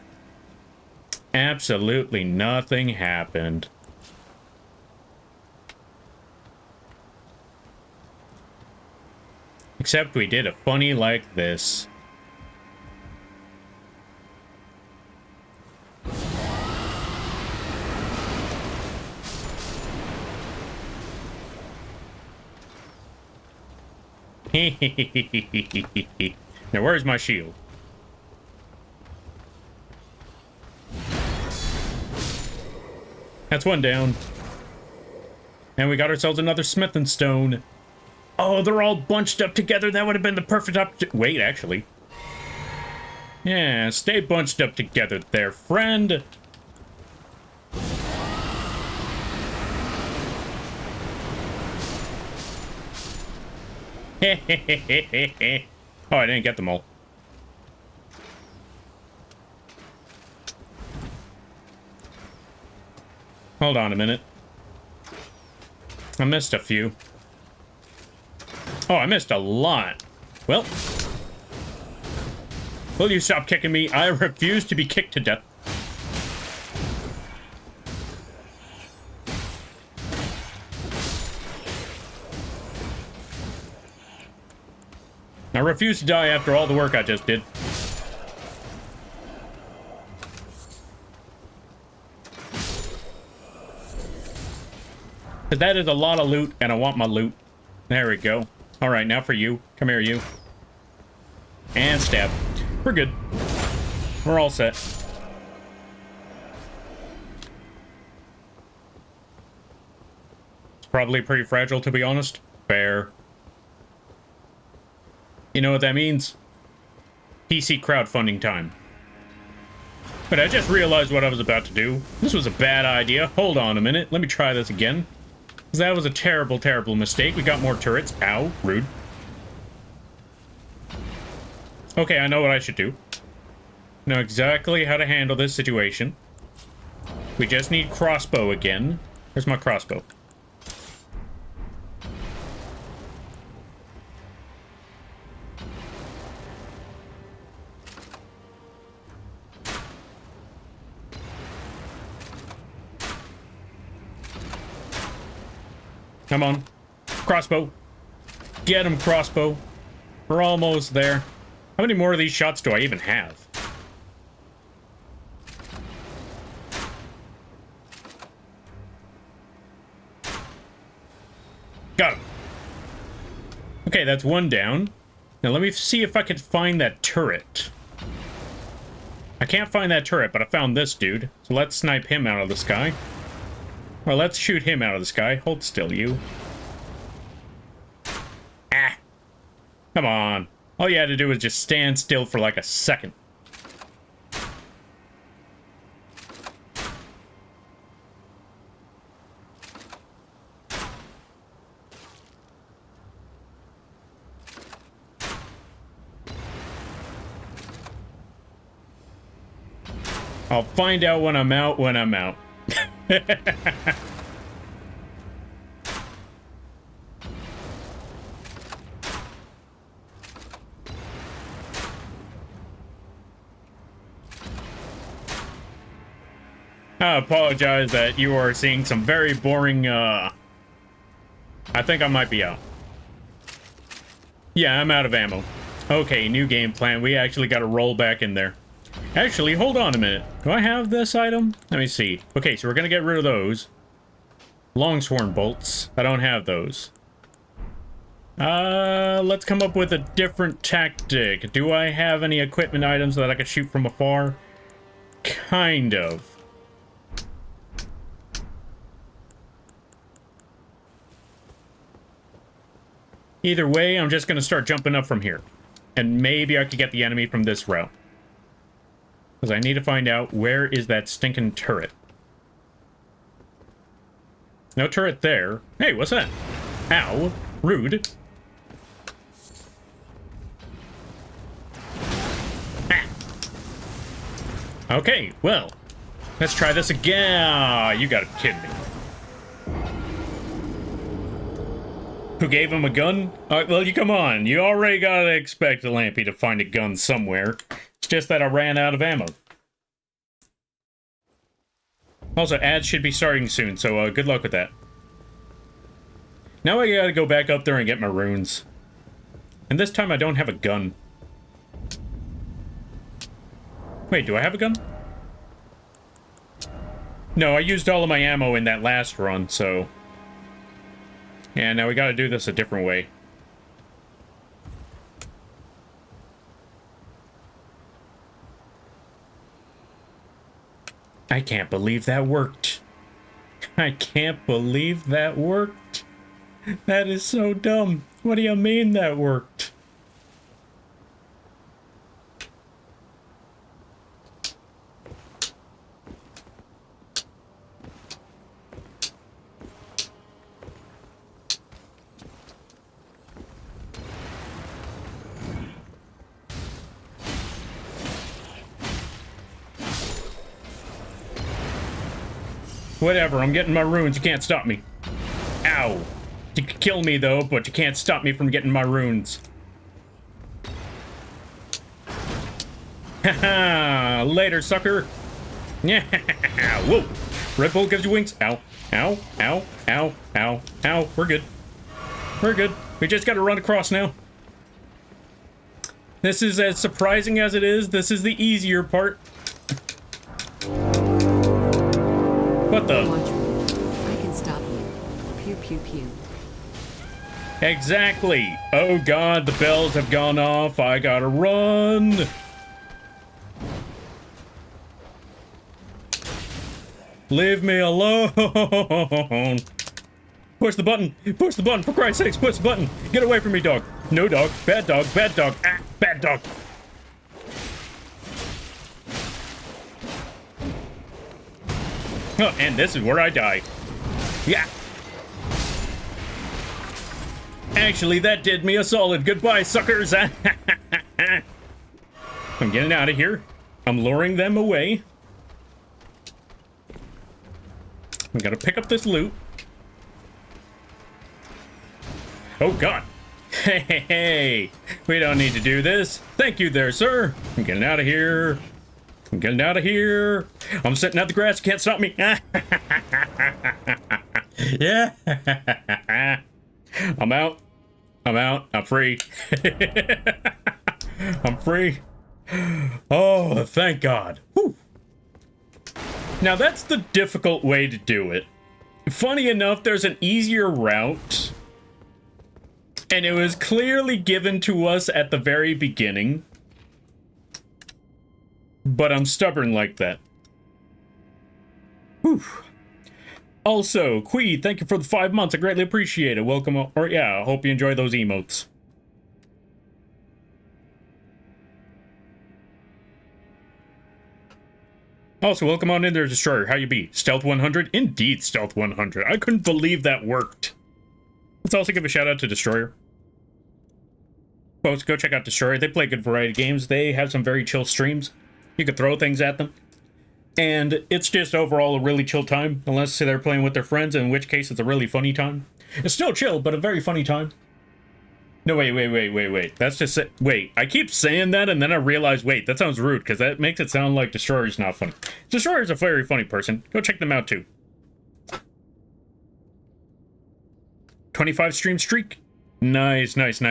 Absolutely nothing happened. Except we did a funny like this. Now where's my shield? That's one down. And we got ourselves another smithing stone. Oh, they're all bunched up together. That would have been the perfect opportunity. Wait, actually. Yeah, stay bunched up together there, friend. Oh, I didn't get them all. Hold on a minute. I missed a few. Oh, I missed a lot. Well. Will you stop kicking me? I refuse to be kicked to death. I refuse to die after all the work I just did. Because that is a lot of loot, and I want my loot. There we go. Alright, now for you. Come here, you. And stab. We're good. We're all set. It's probably pretty fragile, to be honest. Fair. You know what that means? PC crowdfunding time. But I just realized what I was about to do. This was a bad idea. Hold on a minute. Let me try this again. Because that was a terrible, terrible mistake. We got more turrets. Ow. Rude. Okay, I know what I should do. Know exactly how to handle this situation. We just need crossbow again. Where's my crossbow? Come on. Crossbow. Get him, crossbow. We're almost there. How many more of these shots do I even have? Got him. Okay, that's one down. Now let me see if I can find that turret. I can't find that turret, but I found this dude. So let's snipe him out of the sky. Well, let's shoot him out of the sky. Hold still, you. Ah. Come on. All you had to do was just stand still for like a second. I'll find out when I'm out when I'm out. I apologize that you are seeing some very boring, I think I might be out. Yeah, I'm out of ammo. Okay, new game plan. We actually got to roll back in there. Actually, hold on a minute. Do I have this item? Let me see. Okay, so we're gonna get rid of those. Longsworn bolts. I don't have those. Let's come up with a different tactic. Do I have any equipment items that I could shoot from afar? Kind of. Either way, I'm just gonna start jumping up from here. And maybe I could get the enemy from this route. Because I need to find out where is that stinking turret. No turret there. Hey, what's that? Ow. Rude. Ah. Okay, well. Let's try this again. Ah, you gotta be kidding me. Who gave him a gun? Well, you come on. You already gotta expect a Lampy to find a gun somewhere. It's just that I ran out of ammo. Also, ads should be starting soon, so good luck with that. Now I gotta go back up there and get my runes. And this time I don't have a gun. Wait, do I have a gun? No, I used all of my ammo in that last run, so... Yeah, now we gotta do this a different way. I can't believe that worked. I can't believe that worked. That is so dumb. What do you mean that worked? Whatever, I'm getting my runes. You can't stop me. Ow. You can kill me, though, but you can't stop me from getting my runes. Haha, later, sucker. Yeah, whoa. Red Bull gives you wings. Ow, ow, ow, ow, ow, ow. We're good. We're good. We just gotta run across now. This is as surprising as it is. This is the easier part. What the? I can stop you. Pew pew pew. Exactly. Oh god, the bells have gone off. I gotta run. Leave me alone. Push the button. Push the button. For Christ's sakes, push the button. Get away from me, dog. No dog. Bad dog. Bad dog. Ah, bad dog. Oh, and this is where I die. Yeah. Actually, that did me a solid. Goodbye, suckers. I'm getting out of here. I'm luring them away. We gotta pick up this loot. Oh, God. Hey, we don't need to do this. Thank you there, sir. I'm getting out of here. I'm getting out of here. I'm sitting out the grass. You can't stop me. Yeah. I'm out. I'm out. I'm free. I'm free. Oh, thank God. Whew. Now, that's the difficult way to do it. Funny enough, there's an easier route. And it was clearly given to us at the very beginning. But I'm stubborn like that. Whew. Also, Quee, thank you for the 5 months. I greatly appreciate it. Welcome. Or yeah, I hope you enjoy those emotes. Also, welcome on in there, Destroyer. How you be? Stealth 100? Indeed, Stealth 100. I couldn't believe that worked. Let's also give a shout out to Destroyer. Folks, go check out Destroyer. They play good variety games. They have some very chill streams. You could throw things at them. And it's just overall a really chill time, unless they're playing with their friends, in which case it's a really funny time. It's still chill, but a very funny time. No, wait. That's just it. Wait, I keep saying that, and then I realize, wait, that sounds rude, because that makes it sound like Destroyer's not funny. Destroyer's a very funny person. Go check them out, too. 25 stream streak. Nice. Thank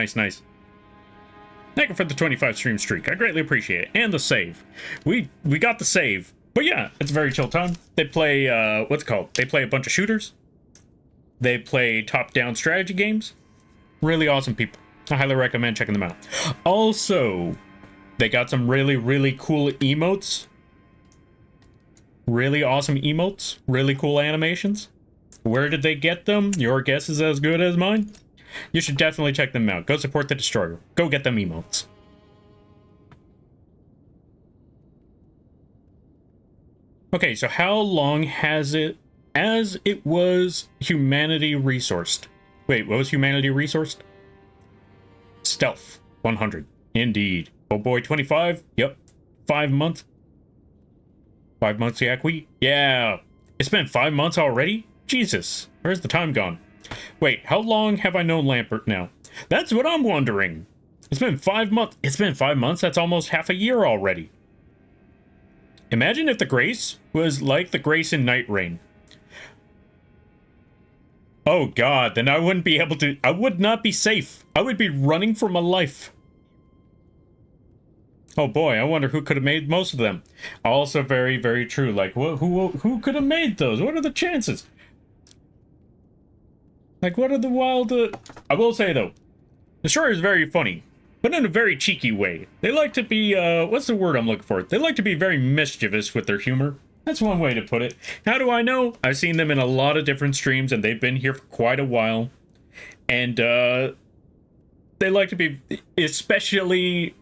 you for the 25 stream streak. I greatly appreciate it. And the save. We got the save. But yeah, it's a very chill time. They play, what's it called? They play a bunch of shooters. They play top-down strategy games. Really awesome people. I highly recommend checking them out. Also, they got some really cool emotes. Really awesome emotes. Really cool animations. Where did they get them? Your guess is as good as mine. You should definitely check them out. Go support the Destroyer. Go get them emotes. Okay, so how long has it as it was humanity resourced? Wait, what was humanity resourced? Stealth 100. Indeed. Oh boy, 25. Yep. 5 months. 5 months, Yakwe. Yeah. It's been 5 months already? Jesus. Where's the time gone? Wait, how long have I known Lambert now? That's what I'm wondering. It's been 5 months. It's been 5 months? That's almost half a year already. Imagine if the Grace was like the Grace in Night Rain. Oh God, then I wouldn't be able to... I would not be safe. I would be running for my life. Oh boy, I wonder who could have made most of them. Also very true. Like, who could have made those? What are the chances? Like, what are the wild... I will say, though, the story is very funny, but in a very cheeky way. They like to be, what's the word I'm looking for? They like to be very mischievous with their humor. That's one way to put it. How do I know? I've seen them in a lot of different streams, and they've been here for quite a while. And, they like to be, especially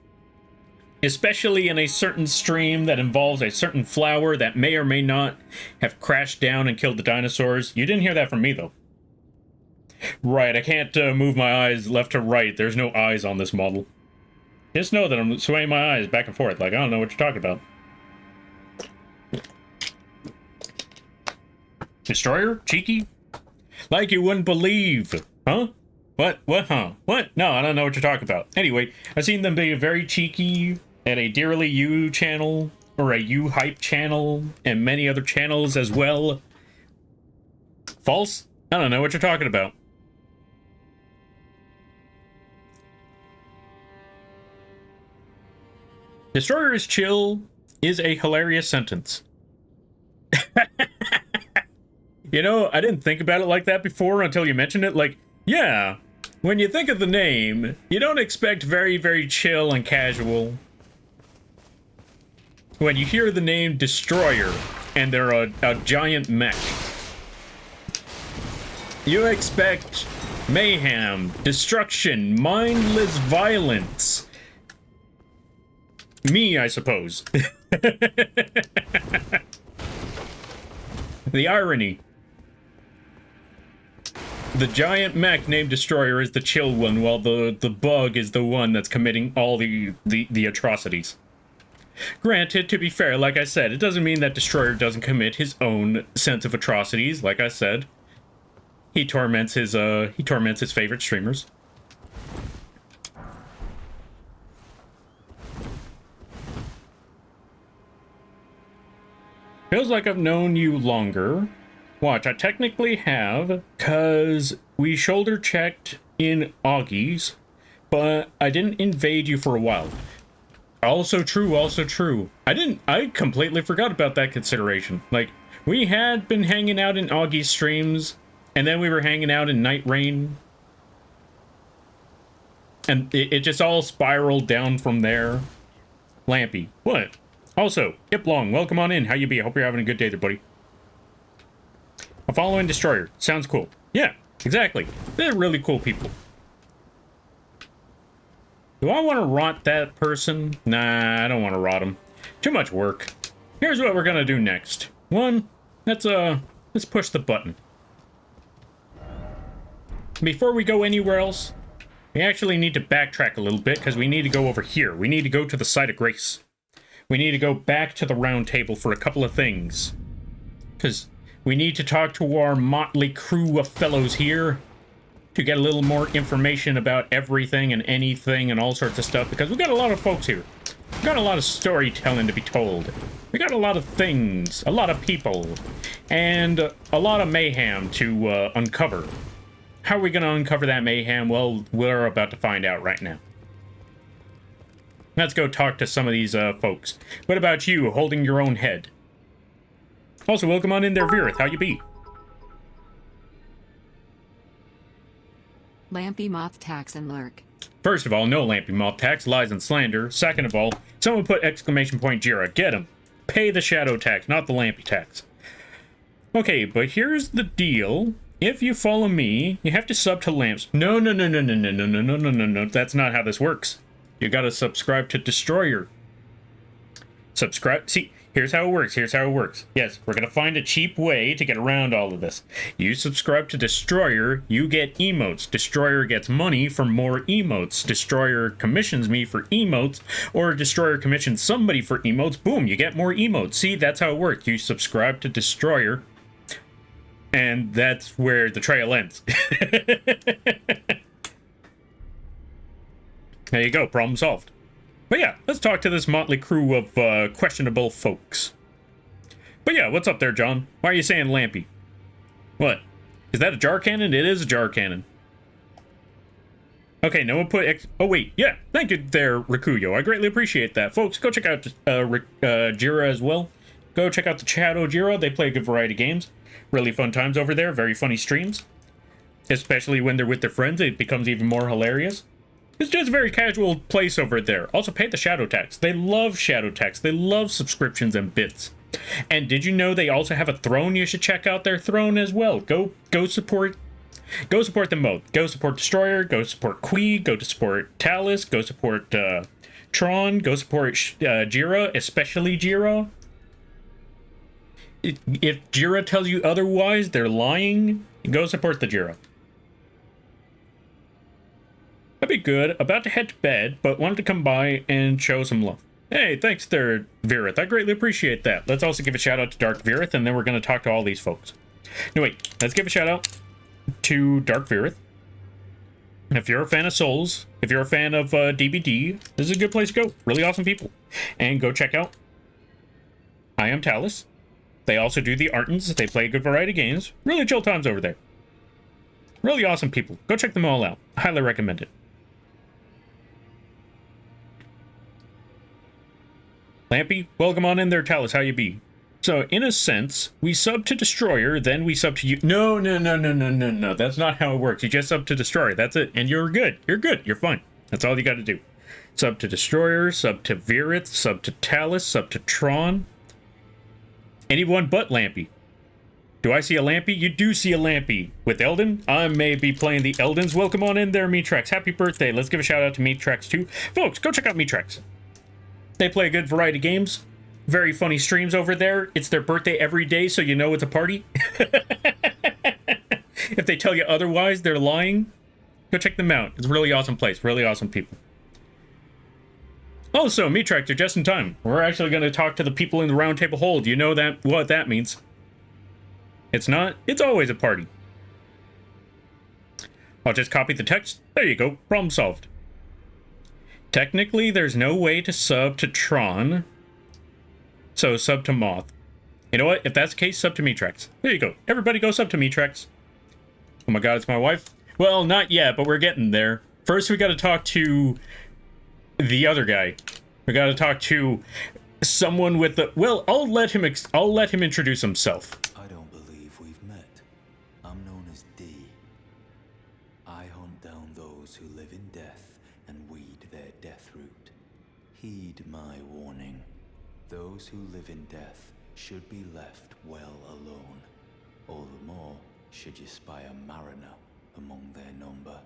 in a certain stream that involves a certain flower that may or may not have crashed down and killed the dinosaurs. You didn't hear that from me, though. Right, I can't move my eyes left to right. There's no eyes on this model. Just know that I'm swaying my eyes back and forth. Like, I don't know what you're talking about. Destroyer? Cheeky? Like you wouldn't believe. Huh? What? Huh? What? No, I don't know what you're talking about. Anyway, I've seen them be very cheeky at a Dearly You channel, or a You Hype channel, and many other channels as well. False? I don't know what you're talking about. Destroyer is chill is a hilarious sentence. You know, I didn't think about it like that before until you mentioned it. Like, yeah, when you think of the name, you don't expect very chill and casual. When you hear the name Destroyer and they're a giant mech, you expect mayhem, destruction, mindless violence. Me, I suppose. The irony. The giant mech named Destroyer is the chill one, while the bug is the one that's committing all the atrocities. Granted, to be fair, like I said, it doesn't mean that Destroyer doesn't commit his own sense of atrocities. Like I said, he torments his favorite streamers. Feels like I've known you longer. Watch, I technically have, because we shoulder checked in Augie's, but I didn't invade you for a while. Also true, also true. I completely forgot about that consideration. Like, we had been hanging out in Augie's streams, and then we were hanging out in Night Rain. And it just all spiraled down from there. Lampy, what? Also, Hiplong, welcome on in. How you be? I hope you're having a good day there, buddy. A following Destroyer. Sounds cool. Yeah, exactly. They're really cool people. Do I want to rot that person? Nah, I don't want to rot him. Too much work. Here's what we're gonna do next. One, let's push the button. Before we go anywhere else, we actually need to backtrack a little bit because we need to go over here. We need to go to the site of grace. We need to go back to the round table for a couple of things. Because we need to talk to our motley crew of fellows here to get a little more information about everything and anything and all sorts of stuff, because we got a lot of folks here. We got a lot of storytelling to be told. We got a lot of things, a lot of people, and a lot of mayhem to uncover. How are we going to uncover that mayhem? Well, we're about to find out right now. Let's go talk to some of these folks. What about you, holding your own head? Also, welcome on in there, Virith. How you be? Lampy, Moth, Tax, and Lurk. First of all, no Lampy, Moth, Tax, lies, and slander. Second of all, someone put exclamation point Jira. Get him. Pay the shadow tax, not the Lampy tax. Okay, but here's the deal. If you follow me, you have to sub to Lamps. No. That's not how this works. You gotta subscribe to Destroyer. Subscribe. See, here's how it works. Here's how it works. Yes, we're gonna find a cheap way to get around all of this. You subscribe to Destroyer, you get emotes. Destroyer gets money for more emotes. Destroyer commissions me for emotes, or Destroyer commissions somebody for emotes. Boom, you get more emotes. See, that's how it works. You subscribe to Destroyer, and that's where the trail ends. There you go, problem solved. But yeah, let's talk to this motley crew of questionable folks. But yeah, what's up there, John? Why are you saying Lampy? What? Is that a jar cannon? It is a jar cannon. Okay, no one put X... Oh, wait. Yeah, thank you there, Rikuyo. I greatly appreciate that. Folks, go check out Jira as well. Go check out the Shadow Jira. They play a good variety of games. Really fun times over there. Very funny streams. Especially when they're with their friends. It becomes even more hilarious. It's just a very casual place over there. Also, pay the shadow tax. They love shadow tax. They love subscriptions and bits. And did you know they also have a throne? You should check out their throne as well. Go support them both. Go support Destroyer. Go support Qui. Go to support Talus. Go support Tron. Go support Jira, especially Jira. If Jira tells you otherwise, they're lying. Go support the Jira. That'd be good. About to head to bed, but wanted to come by and show some love. Hey, thanks there, Virith. I greatly appreciate that. Let's also give a shout out to Dark Virith, and then we're going to talk to all these folks. No, wait. Let's give a shout out to Dark Virith. If you're a fan of Souls, if you're a fan of DBD, this is a good place to go. Really awesome people. And go check out I Am Talus. They also do the Artons. They play a good variety of games. Really chill times over there. Really awesome people. Go check them all out. Highly recommend it. Lampy, welcome on in there, Talus. How you be? So, in a sense, we sub to Destroyer, then we sub to you. No. That's not how it works. You just sub to Destroyer. That's it. And you're good. You're good. You're fine. That's all you got to do. Sub to Destroyer, sub to Virith, sub to Talus, sub to Tron. Anyone but Lampy. Do I see a Lampy? You do see a Lampy. With Elden, I may be playing the Eldens. Welcome on in there, Meatrex. Happy birthday. Let's give a shout out to Meatrex too. Folks, go check out Meatrex. They play a good variety of games. Very funny streams over there. It's their birthday every day, so you know it's a party. If they tell you otherwise, they're lying. Go check them out. It's a really awesome place. Really awesome people. Also, Meatrex, you're just in time. We're actually going to talk to the people in the round table hold. You know that what that means. It's not. It's always a party. I'll just copy the text. There you go. Problem solved. Technically, there's no way to sub to Tron. So sub to Moth. You know what? If that's the case, sub to Metrex. There you go. Everybody go sub to Metrex. Oh my god, it's my wife. Well, not yet, but we're getting there. First, we got to talk to the other guy. We got to talk to someone with the... Well, I'll let him introduce himself. I don't believe we've met. I'm known as D. I hunt down those who live in death and weed their death root. Heed my warning. Those who live in death should be left well alone. All the more should you spy a mariner among their number,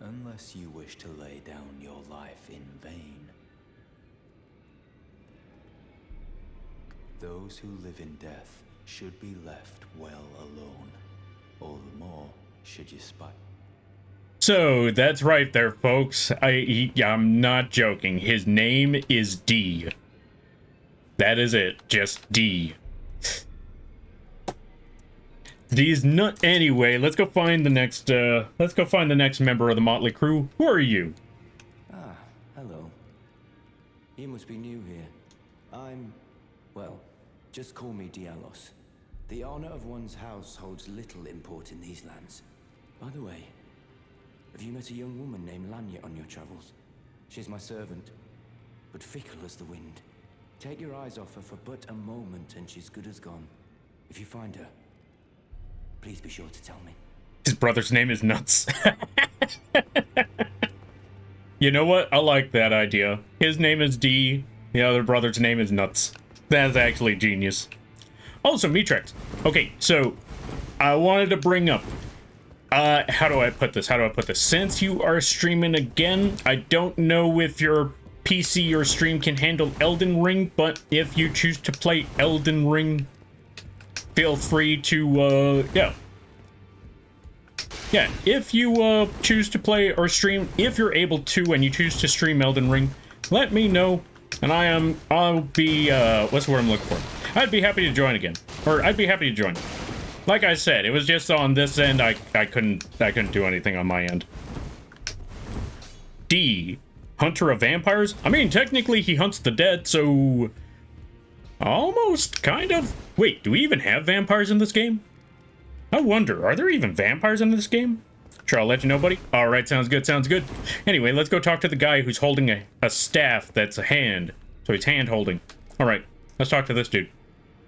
unless you wish to lay down your life in vain. Those who live in death should be left well alone. All the more should you spy. So, that's right there, folks. I'm not joking. His name is D. That is it. Just D. D's not... Anyway, let's go find the next, member of the Motley Crew. Who are you? Ah, hello. You must be new here. I'm... well, just call me Dialos. The honor of one's house holds little import in these lands. By the way, have you met a young woman named Lanya on your travels? She's my servant, but fickle as the wind. Take your eyes off her for but a moment and she's good as gone. If you find her, please be sure to tell me. His brother's name is Nuts. You know what? I like that idea. His name is D. The other brother's name is Nuts. That's actually genius. Also, Metrex. Okay, so I wanted to bring up... how do I put this? Since you are streaming again, I don't know if your PC or stream can handle Elden Ring, but if you choose to play Elden Ring, feel free to, yeah, if you, choose to play or stream, if you're able to and you choose to stream Elden Ring, let me know, and I'll be, what's the word I'm looking for? I'd be happy to join again, or I'd be happy to join. Like I said, it was just on this end, I couldn't do anything on my end. D. Hunter of vampires? I mean, technically he hunts the dead, so... Almost, kind of. Wait, do we even have vampires in this game? I wonder, are there even vampires in this game? Sure, I'll let you know, buddy. Alright, sounds good, sounds good. Anyway, let's go talk to the guy who's holding a staff that's a hand. So he's hand-holding. Alright, let's talk to this dude.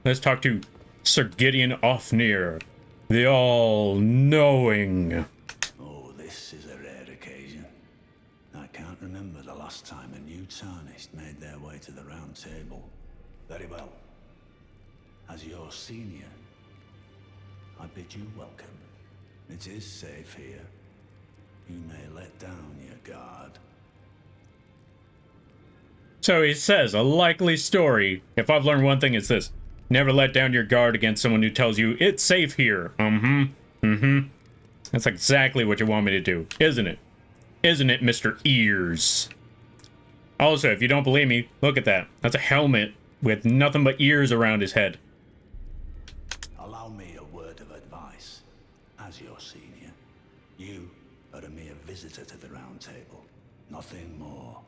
Let's talk to Sir Gideon Ofnir, the all-knowing. Oh, this is a rare occasion. I can't remember the last time a new tarnished made their way to the round table. Very well. As your senior, I bid you welcome. It is safe here. You may let down your guard. So he says, a likely story. If I've learned one thing, it's this. Never let down your guard against someone who tells you, it's safe here. That's exactly what you want me to do, isn't it? Isn't it, Mr. Ears? Also, if you don't believe me, look at that. That's a helmet with nothing but ears around his head. Allow me a word of advice. As your senior, you are a mere visitor to the round table. Nothing more.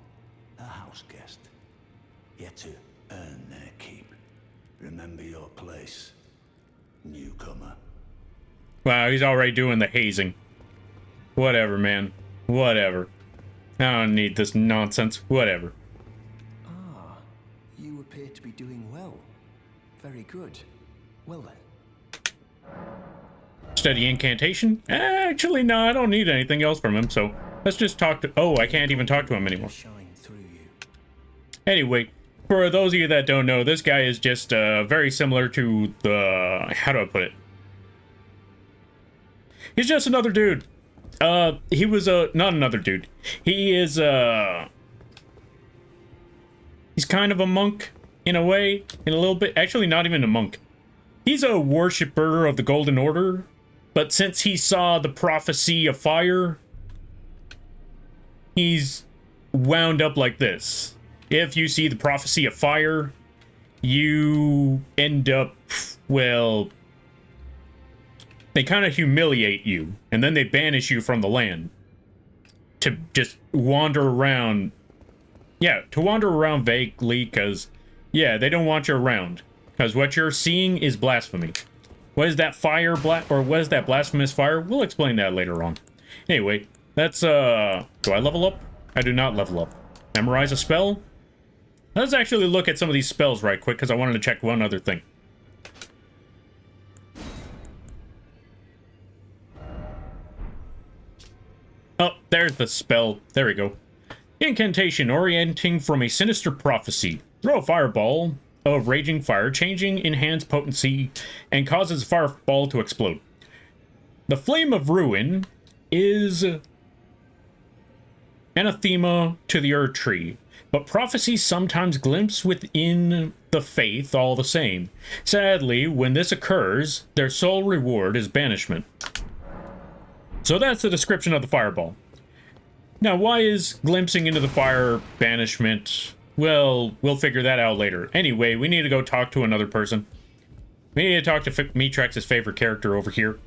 A house guest. Yet to earn their keep. Remember your place, newcomer. Wow, he's already doing the hazing. Whatever, man. Whatever. I don't need this nonsense. Whatever. Ah, you appear to be doing well. Very good. Well then. Study incantation? Actually, no, I don't need anything else from him, so let's just talk to... Oh, I can't even talk to him anymore. Shine through you. Anyway, for those of you that don't know, this guy is just very similar to the... How do I put it? He's just another dude. He was not another dude. He is he's kind of a monk in a way, in a little bit. Actually, not even a monk. He's a worshiper of the Golden Order, but since he saw the prophecy of fire, he's wound up like this. If you see the prophecy of fire, you end up, well, they kind of humiliate you, and then they banish you from the land to just wander around. Yeah, to wander around vaguely, because, yeah, they don't want you around. Because what you're seeing is blasphemy. What is that fire what is that blasphemous fire? We'll explain that later on. Anyway, that's do I level up? I do not level up. Memorize a spell? Let's actually look at some of these spells right quick, because I wanted to check one other thing. Oh, there's the spell. There we go. Incantation orienting from a sinister prophecy. Throw a fireball of raging fire, changing enhanced potency, and causes a fireball to explode. The flame of ruin is anathema to the Earth Tree, but prophecies sometimes glimpse within the faith all the same. Sadly, when this occurs, their sole reward is banishment. So that's the description of the fireball. Now, why is glimpsing into the fire banishment? Well, we'll figure that out later. Anyway, we need to go talk to another person. We need to talk to Mitrex's favorite character over here.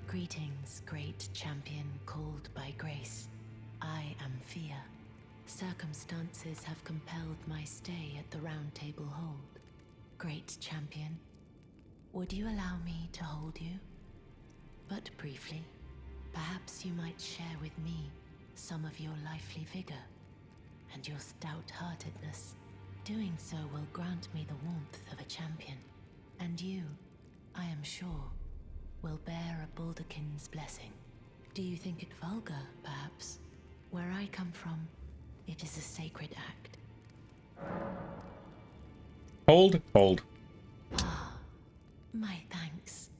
Greetings, great champion called by grace. I am Fia. Circumstances have compelled my stay at the Round Table Hold. Great champion, would you allow me to hold you? But briefly, perhaps you might share with me some of your lively vigor and your stout-heartedness. Doing so will grant me the warmth of a champion, and you, I am sure, will bear a Balderkin's blessing. Do you think it vulgar, perhaps? Where I come from, it is a sacred act. Hold. My thanks.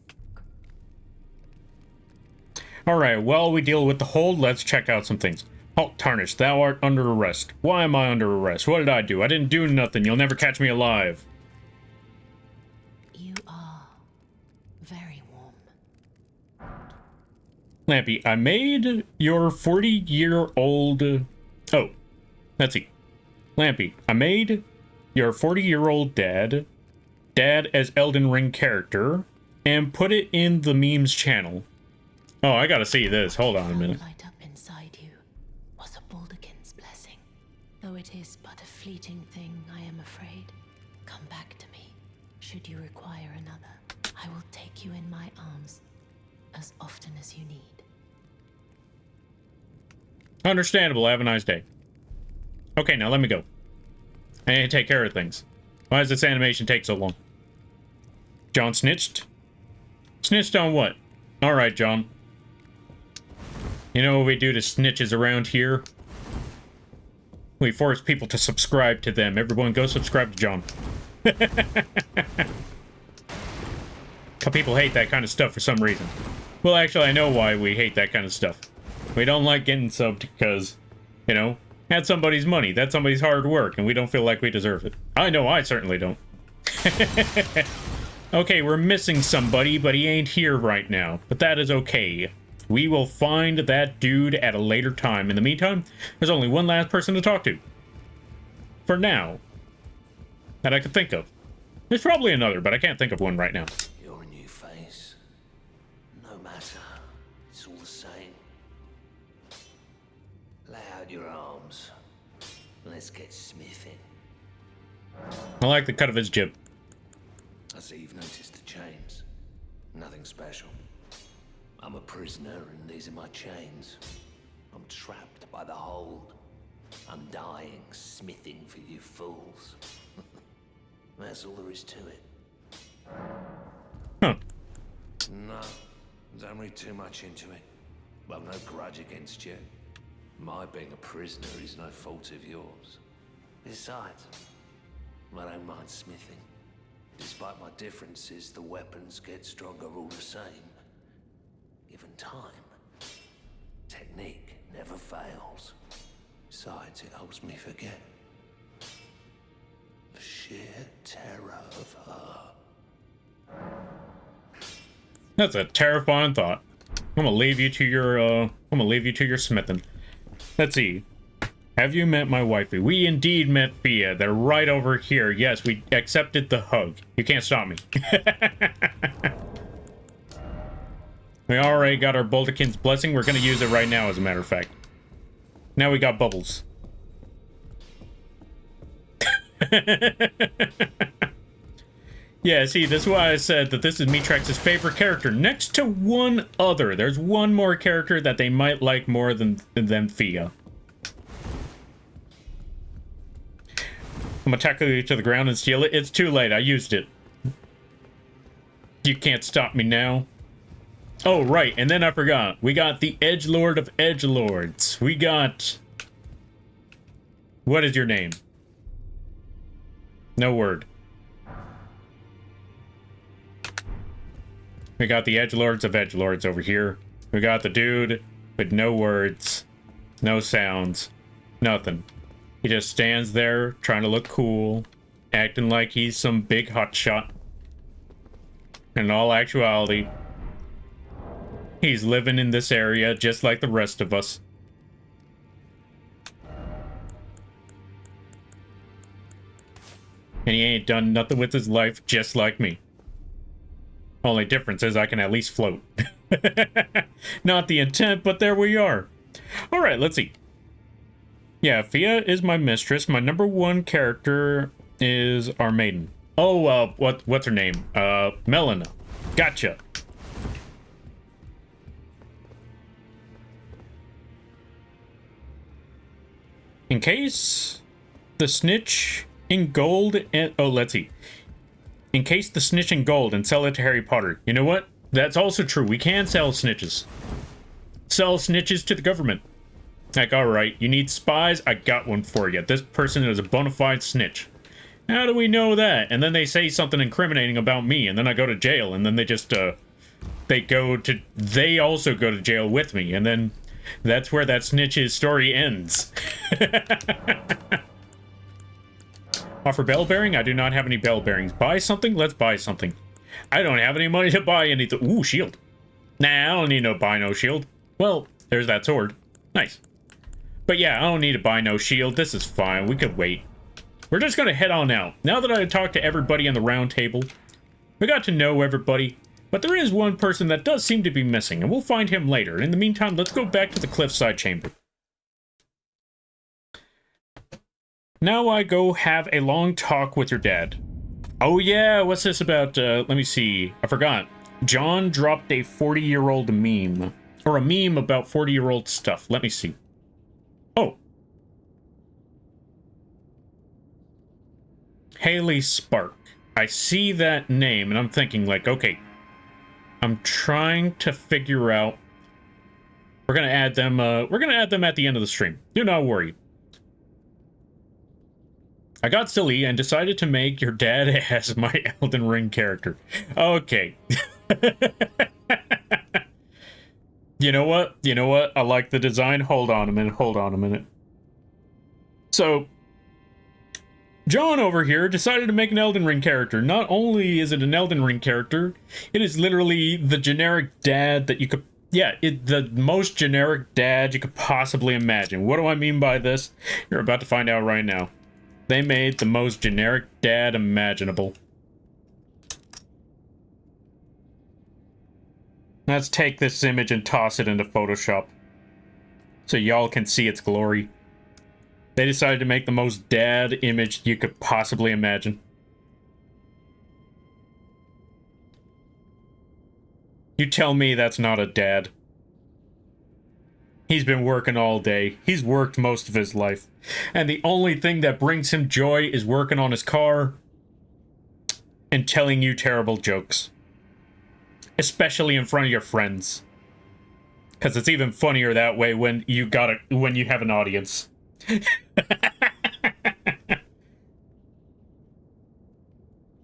Alright, while we deal with the hold, let's check out some things. Oh, Tarnish, thou art under arrest. Why am I under arrest? What did I do? I didn't do nothing. You'll never catch me alive. You are very warm. Lampy, I made your 40-year-old... Oh, let's see. Lampy, I made your 40-year-old dad as Elden Ring character and put it in the memes channel. Oh, I gotta see this. Hold on a minute. Light up inside you was a Balderkin's blessing. Though it is but a fleeting thing, I am afraid. Come back to me, should you require another. I will take you in my arms as often as you need. Understandable. Have a nice day. Okay, now let me go. I need to take care of things. Why does this animation take so long? John snitched? Snitched on what? Alright, John. You know what we do to snitches around here? We force people to subscribe to them. Everyone go subscribe to John. People hate that kind of stuff for some reason. Well, actually, I know why we hate that kind of stuff. We don't like getting subbed because, you know, that's somebody's money. That's somebody's hard work, and we don't feel like we deserve it. I know I certainly don't. Okay, we're missing somebody, but he ain't here right now. But that is okay. We will find that dude at a later time. In the meantime, there's only one last person to talk to. For now. That I could think of. There's probably another, but I can't think of one right now. You're a new face. No matter. It's all the same. Lay out your arms. Let's get smithing. I like the cut of his jib. I see you've noticed the chains. Nothing special. I'm a prisoner and these are my chains. I'm trapped by the hold. I'm dying, smithing for you fools. That's all there is to it. Huh. No, don't read too much into it. I've no grudge against you. My being a prisoner is no fault of yours. Besides, I don't mind smithing. Despite my differences, the weapons get stronger all the same. Given time, technique never fails. Besides, it helps me forget the sheer terror of her. That's a terrifying thought. I'm gonna leave you to your smithing. Let's see. Have you met my wifey? We indeed met Fia. They're right over here. Yes, we accepted the hug. You can't stop me. We already got our Balderkin's blessing. We're gonna use it right now, as a matter of fact. Now we got bubbles. Yeah, see, that's why I said that this is Mitrax's favorite character. Next to one other. There's one more character that they might like more than Fia. I'm gonna tackle you to the ground and steal it. It's too late. I used it. You can't stop me now. Oh, right. And then I forgot. We got the Edgelord of Edgelords. We got... What is your name? No word. We got the Edgelords of Edgelords over here. We got the dude with no words, no sounds, nothing. He just stands there trying to look cool, acting like he's some big hotshot. In all actuality, he's living in this area just like the rest of us. And he ain't done nothing with his life just like me. Only difference is I can at least float. Not the intent, but there we are. Alright, let's see. Yeah, Fia is my mistress. My number one character is our maiden. Oh, what's her name? Melina. Gotcha. In case the snitch in gold and... Oh, let's see. In case the snitch in gold and sell it to Harry Potter. You know what? That's also true. We can sell snitches. Sell snitches to the government. Like, alright, you need spies? I got one for you. This person is a bona fide snitch. How do we know that? And then they say something incriminating about me, and then I go to jail, and then they just, they also go to jail with me, and then that's where that snitch's story ends. Offer bell bearing? I do not have any bell bearings. Buy something? Let's buy something. I don't have any money to buy anything. Ooh, shield. Nah, I don't need to buy no shield. Well, there's that sword. Nice. But yeah, I don't need to buy no shield. This is fine. We could wait. We're just going to head on out. Now that I talked to everybody on the round table, we got to know everybody. But there is one person that does seem to be missing, and we'll find him later. In the meantime, let's go back to the cliffside chamber. Now I go have a long talk with your dad. Oh yeah, what's this about? Let me see. I forgot. John dropped a 40-year-old meme. Or a meme about 40-year-old stuff. Let me see. Oh. Haley Spark. I see that name, and I'm thinking, like, okay. I'm trying to figure out... We're gonna add them at the end of the stream. Do not worry. I got silly and decided to make your dad as my Elden Ring character. Okay. You know what? You know what? I like the design. Hold on a minute. Hold on a minute. So, John over here decided to make an Elden Ring character. Not only is it an Elden Ring character, it is literally the generic dad that you could... Yeah, the most generic dad you could possibly imagine. What do I mean by this? You're about to find out right now. They made the most generic dad imaginable. Let's take this image and toss it into Photoshop, so y'all can see its glory. They decided to make the most dad image you could possibly imagine. You tell me that's not a dad. He's been working all day. He's worked most of his life. And the only thing that brings him joy is working on his car and telling you terrible jokes. Especially in front of your friends. Because it's even funnier that way when you have an audience.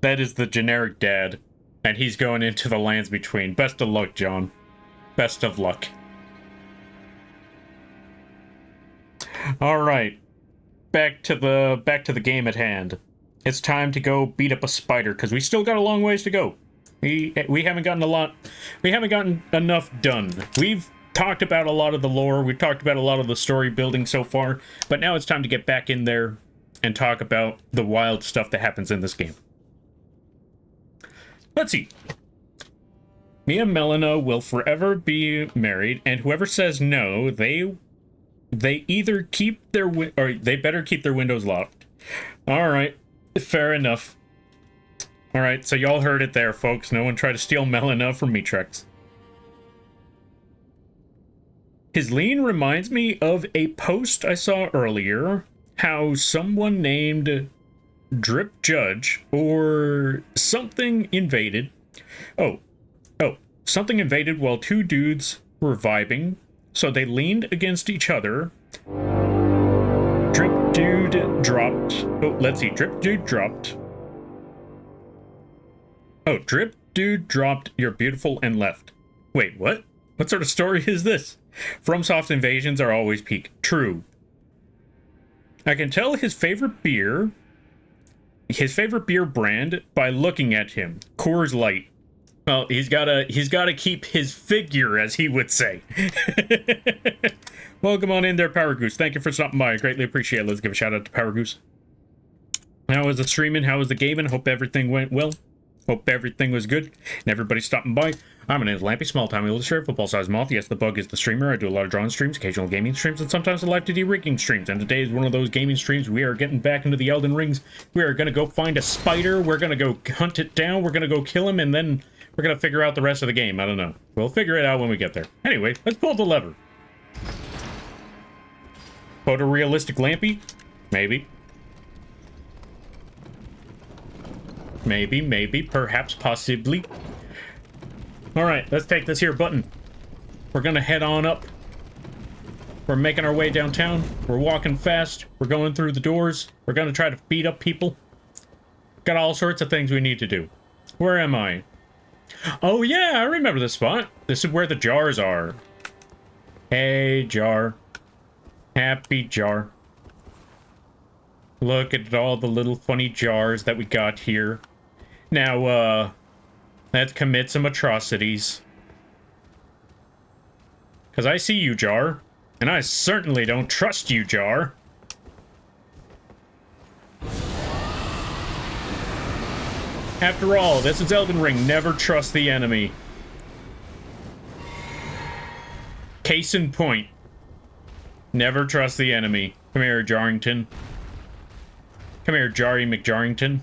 That is the generic dad. And he's going into the lands between. Best of luck, John. Best of luck. Alright. Back to the game at hand. It's time to go beat up a spider, because we still got a long ways to go. We haven't gotten enough done. We've talked about a lot of the lore, we've talked about a lot of the story building so far, but now it's time to get back in there and talk about the wild stuff that happens in this game. Let's see. Me and Melina will forever be married, and whoever says no, they either keep their they better keep their windows locked. All right, Fair enough. Alright, so y'all heard it there, folks. No one tried to steal Melina from me, Trex. His lean reminds me of a post I saw earlier, how someone named Drip Judge or something invaded. Something invaded while two dudes were vibing, so they leaned against each other. Drip Dude dropped. Oh, let's see. Drip Dude dropped. Oh, Drip Dude dropped "You're beautiful" and left. Wait, what? What sort of story is this? FromSoft's invasions are always peak. True. I can tell his favorite beer brand by looking at him. Coors Light. Well, he's gotta keep his figure, as he would say. Welcome on in there, Power Goose. Thank you for stopping by. I greatly appreciate it. Let's give a shout out to Power Goose. How was the streaming? How was the gaming? Hope everything went well. Hope everything was good. And everybody stopping by. My name is Lampy, small time illustrator, football size moth. Yes, the bug is the streamer. I do a lot of drawing streams, occasional gaming streams, and sometimes the live 2D rigging streams. And today is one of those gaming streams. We are getting back into the Elden Rings. We are going to go find a spider. We're going to go hunt it down. We're going to go kill him, and then we're going to figure out the rest of the game. I don't know. We'll figure it out when we get there. Anyway, let's pull the lever. Photorealistic Lampy? Maybe. Maybe, perhaps, possibly. Alright, let's take this here button. We're gonna head on up. We're making our way downtown. We're walking fast. We're going through the doors. We're gonna try to beat up people. Got all sorts of things we need to do. Where am I? Oh yeah, I remember this spot. This is where the jars are. Hey, jar. Happy jar. Look at all the little funny jars that we got here. Now, let's commit some atrocities. Because I see you, Jar. And I certainly don't trust you, Jar. After all, this is Elden Ring. Never trust the enemy. Case in point. Never trust the enemy. Come here, Jarrington. Come here, Jarry McJarrington.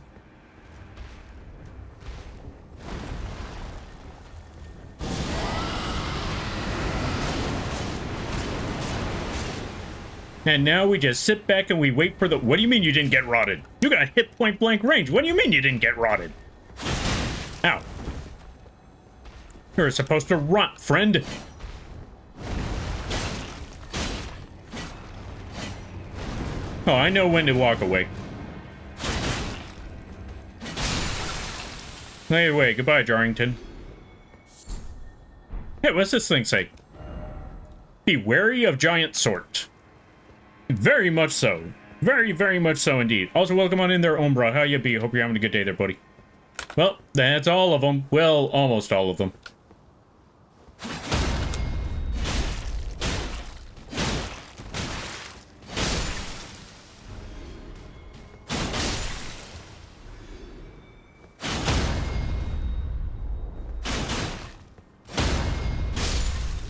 And now we just sit back and we wait for the... What do you mean you didn't get rotted? You got hit point blank range. What do you mean you didn't get rotted? Ow. You're supposed to rot, friend. Oh, I know when to walk away. Anyway, goodbye, Jarrington. Hey, what's this thing say? Be wary of giant sort. Very much so. Very, very much so indeed. Also, welcome on in there, Umbra. How you be? Hope you're having a good day there, buddy. Well, that's all of them. Well, almost all of them.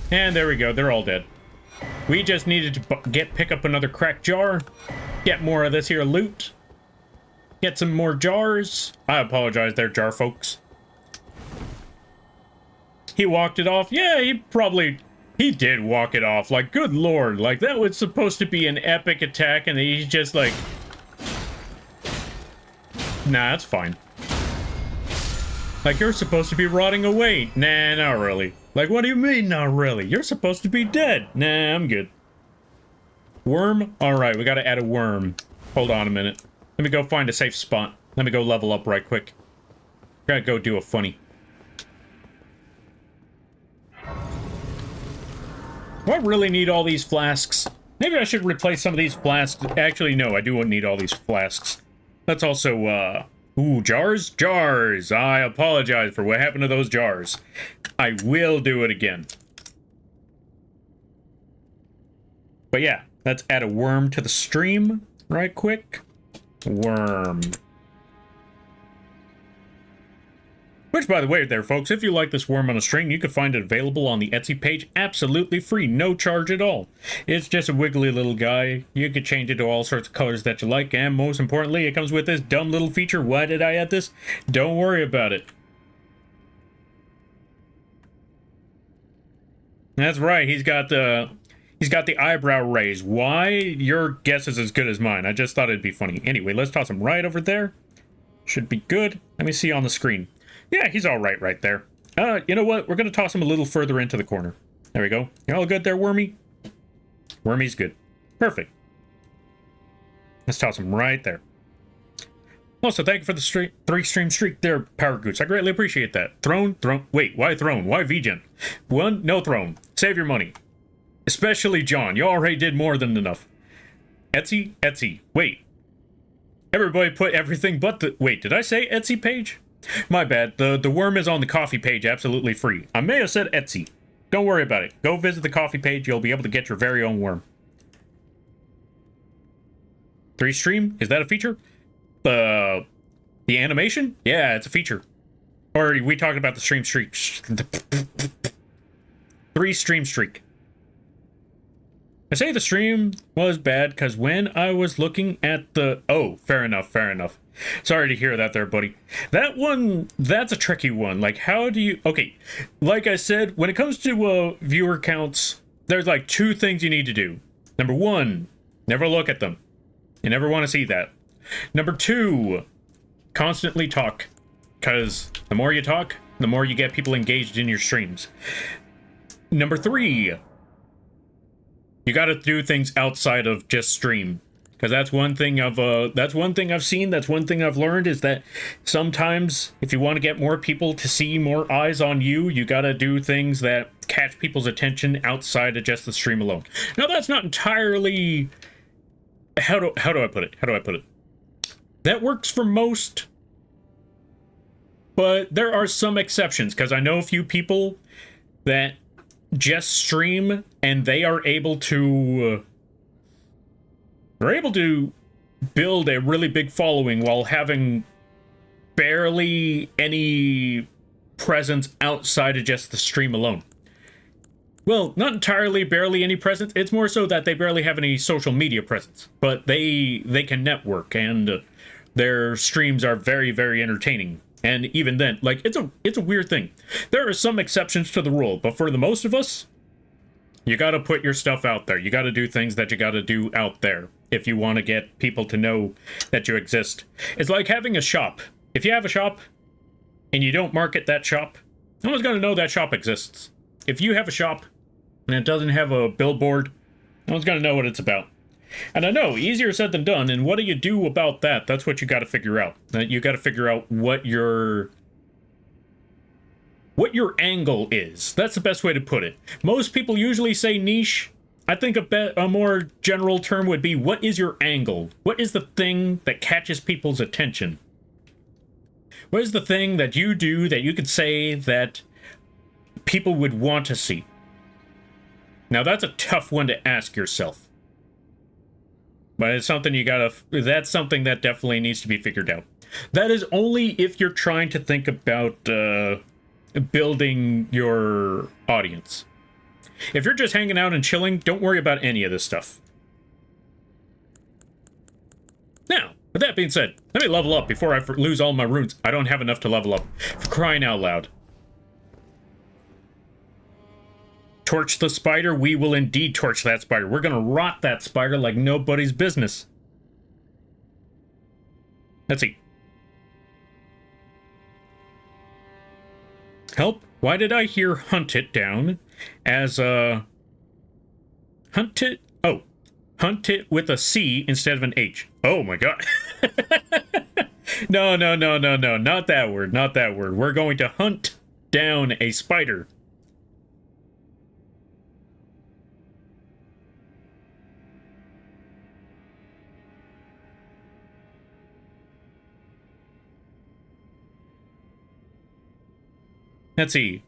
And there we go. They're all dead. We just needed to pick up another cracked jar, get more of this here loot, get some more jars. I apologize there, jar folks. He walked it off. Yeah, he did walk it off. Like, good lord. Like, that was supposed to be an epic attack, and he's just like... Nah, that's fine. Like, you're supposed to be rotting away. Nah, not really. Like, what do you mean, not really? You're supposed to be dead. Nah, I'm good. Worm? Alright, we gotta add a worm. Hold on a minute. Let me go find a safe spot. Let me go level up right quick. Gotta go do a funny. Do I really need all these flasks? Maybe I should replace some of these flasks. Actually, no, I do need all these flasks. Let's also, Ooh, jars? Jars! I apologize for what happened to those jars. I will do it again. But yeah, let's add a worm to the stream right quick. Worm. Which, by the way, there, folks, if you like this worm on a string, you can find it available on the Etsy page absolutely free, no charge at all. It's just a wiggly little guy. You can change it to all sorts of colors that you like, and most importantly, it comes with this dumb little feature. Why did I add this? Don't worry about it. That's right, he's got the eyebrow raise. Why? Your guess is as good as mine. I just thought it'd be funny. Anyway, let's toss him right over there. Should be good. Let me see on the screen. Yeah, he's all right there. You know what? We're going to toss him a little further into the corner. There we go. You all good there, Wormy? Wormy's good. Perfect. Let's toss him right there. Also, thank you for the 3-stream streak there, Power Goots. I greatly appreciate that. Throne? Wait, why throne? Why vgen? One, no throne. Save your money. Especially John. You already did more than enough. Etsy. Wait. Everybody put everything but the... Wait, did I say Etsy page? My bad. The worm is on the coffee page absolutely free. I may have said Etsy. Don't worry about it. Go visit the coffee page. You'll be able to get your very own worm. 3-stream? Is that a feature? The animation? Yeah, it's a feature. Or are we talking about the stream streak? 3-stream streak. I say the stream was bad because when I was looking at the... Oh, fair enough. Sorry to hear that there, buddy. That one, that's a tricky one. Like, how do you... Okay, like I said, when it comes to viewer counts, there's like 2 things you need to do. Number 1, never look at them. You never want to see that. Number 2, constantly talk. Because the more you talk, the more you get people engaged in your streams. Number 3... You got to do things outside of just stream, because that's one thing I've seen. That's one thing I've learned is that sometimes if you want to get more people to see more eyes on you, you got to do things that catch people's attention outside of just the stream alone. Now that's not entirely how do I put it? That works for most, but there are some exceptions because I know a few people that just stream and they are able to build a really big following while having barely any presence outside of just the stream alone. Well, not entirely barely any presence. It's more so that they barely have any social media presence, but they can network, and their streams are very, very entertaining. And even then, like, it's a weird thing. There are some exceptions to the rule, but for the most of us, you gotta put your stuff out there. You gotta do things that you gotta do out there if you want to get people to know that you exist. It's like having a shop. If you have a shop and you don't market that shop, no one's gonna know that shop exists. If you have a shop and it doesn't have a billboard, no one's gonna know what it's about. And I know, easier said than done, and what do you do about that? That's what you gotta figure out. You gotta figure out what your angle is. That's the best way to put it. Most people usually say niche. I think a more general term would be, what is your angle? What is the thing that catches people's attention? What is the thing that you do that you could say that people would want to see? Now that's a tough one to ask yourself. But it's something that's something that definitely needs to be figured out. That is only if you're trying to think about building your audience. If you're just hanging out and chilling, don't worry about any of this stuff. Now, with that being said, let me level up before I lose all my runes. I don't have enough to level up. For crying out loud. Torch the spider? We will indeed torch that spider. We're gonna rot that spider like nobody's business. Let's see. Help? Why did I hear hunt it down as hunt it? Oh, hunt it with a C instead of an H. Oh my god. No, not that word, not that word. We're going to hunt down a spider. Let's see.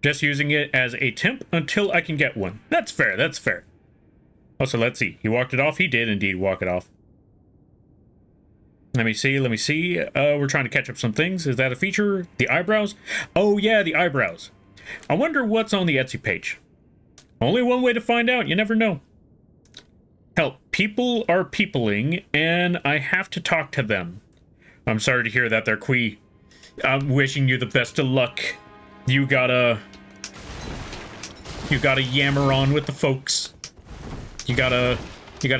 Just using it as a temp until I can get one. That's fair, that's fair. Also, let's see. He walked it off? He did indeed walk it off. Let me see, let me see. We're trying to catch up some things. Is that a feature? The eyebrows? Oh yeah, the eyebrows. I wonder what's on the Etsy page. Only one way to find out, you never know. Hell, people are peopling, and I have to talk to them. I'm sorry to hear that there, Quee. I'm wishing you the best of luck. You gotta yammer on with the folks. You gotta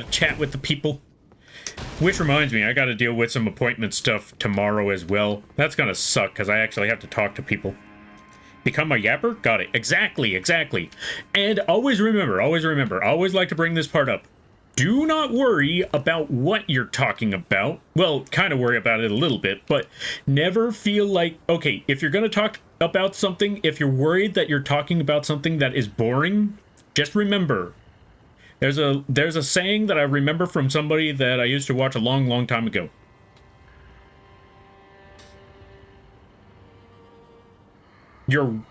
chat with the people. Which reminds me, I gotta deal with some appointment stuff tomorrow as well. That's gonna suck, because I actually have to talk to people. Become a yapper? Got it. Exactly, exactly. And always remember, I always like to bring this part up. Do not worry about what you're talking about. Well, kind of worry about it a little bit, but never feel like, okay, if you're gonna talk about something, if you're worried that you're talking about something that is boring, just remember, there's a saying that I remember from somebody that I used to watch a long, long time ago.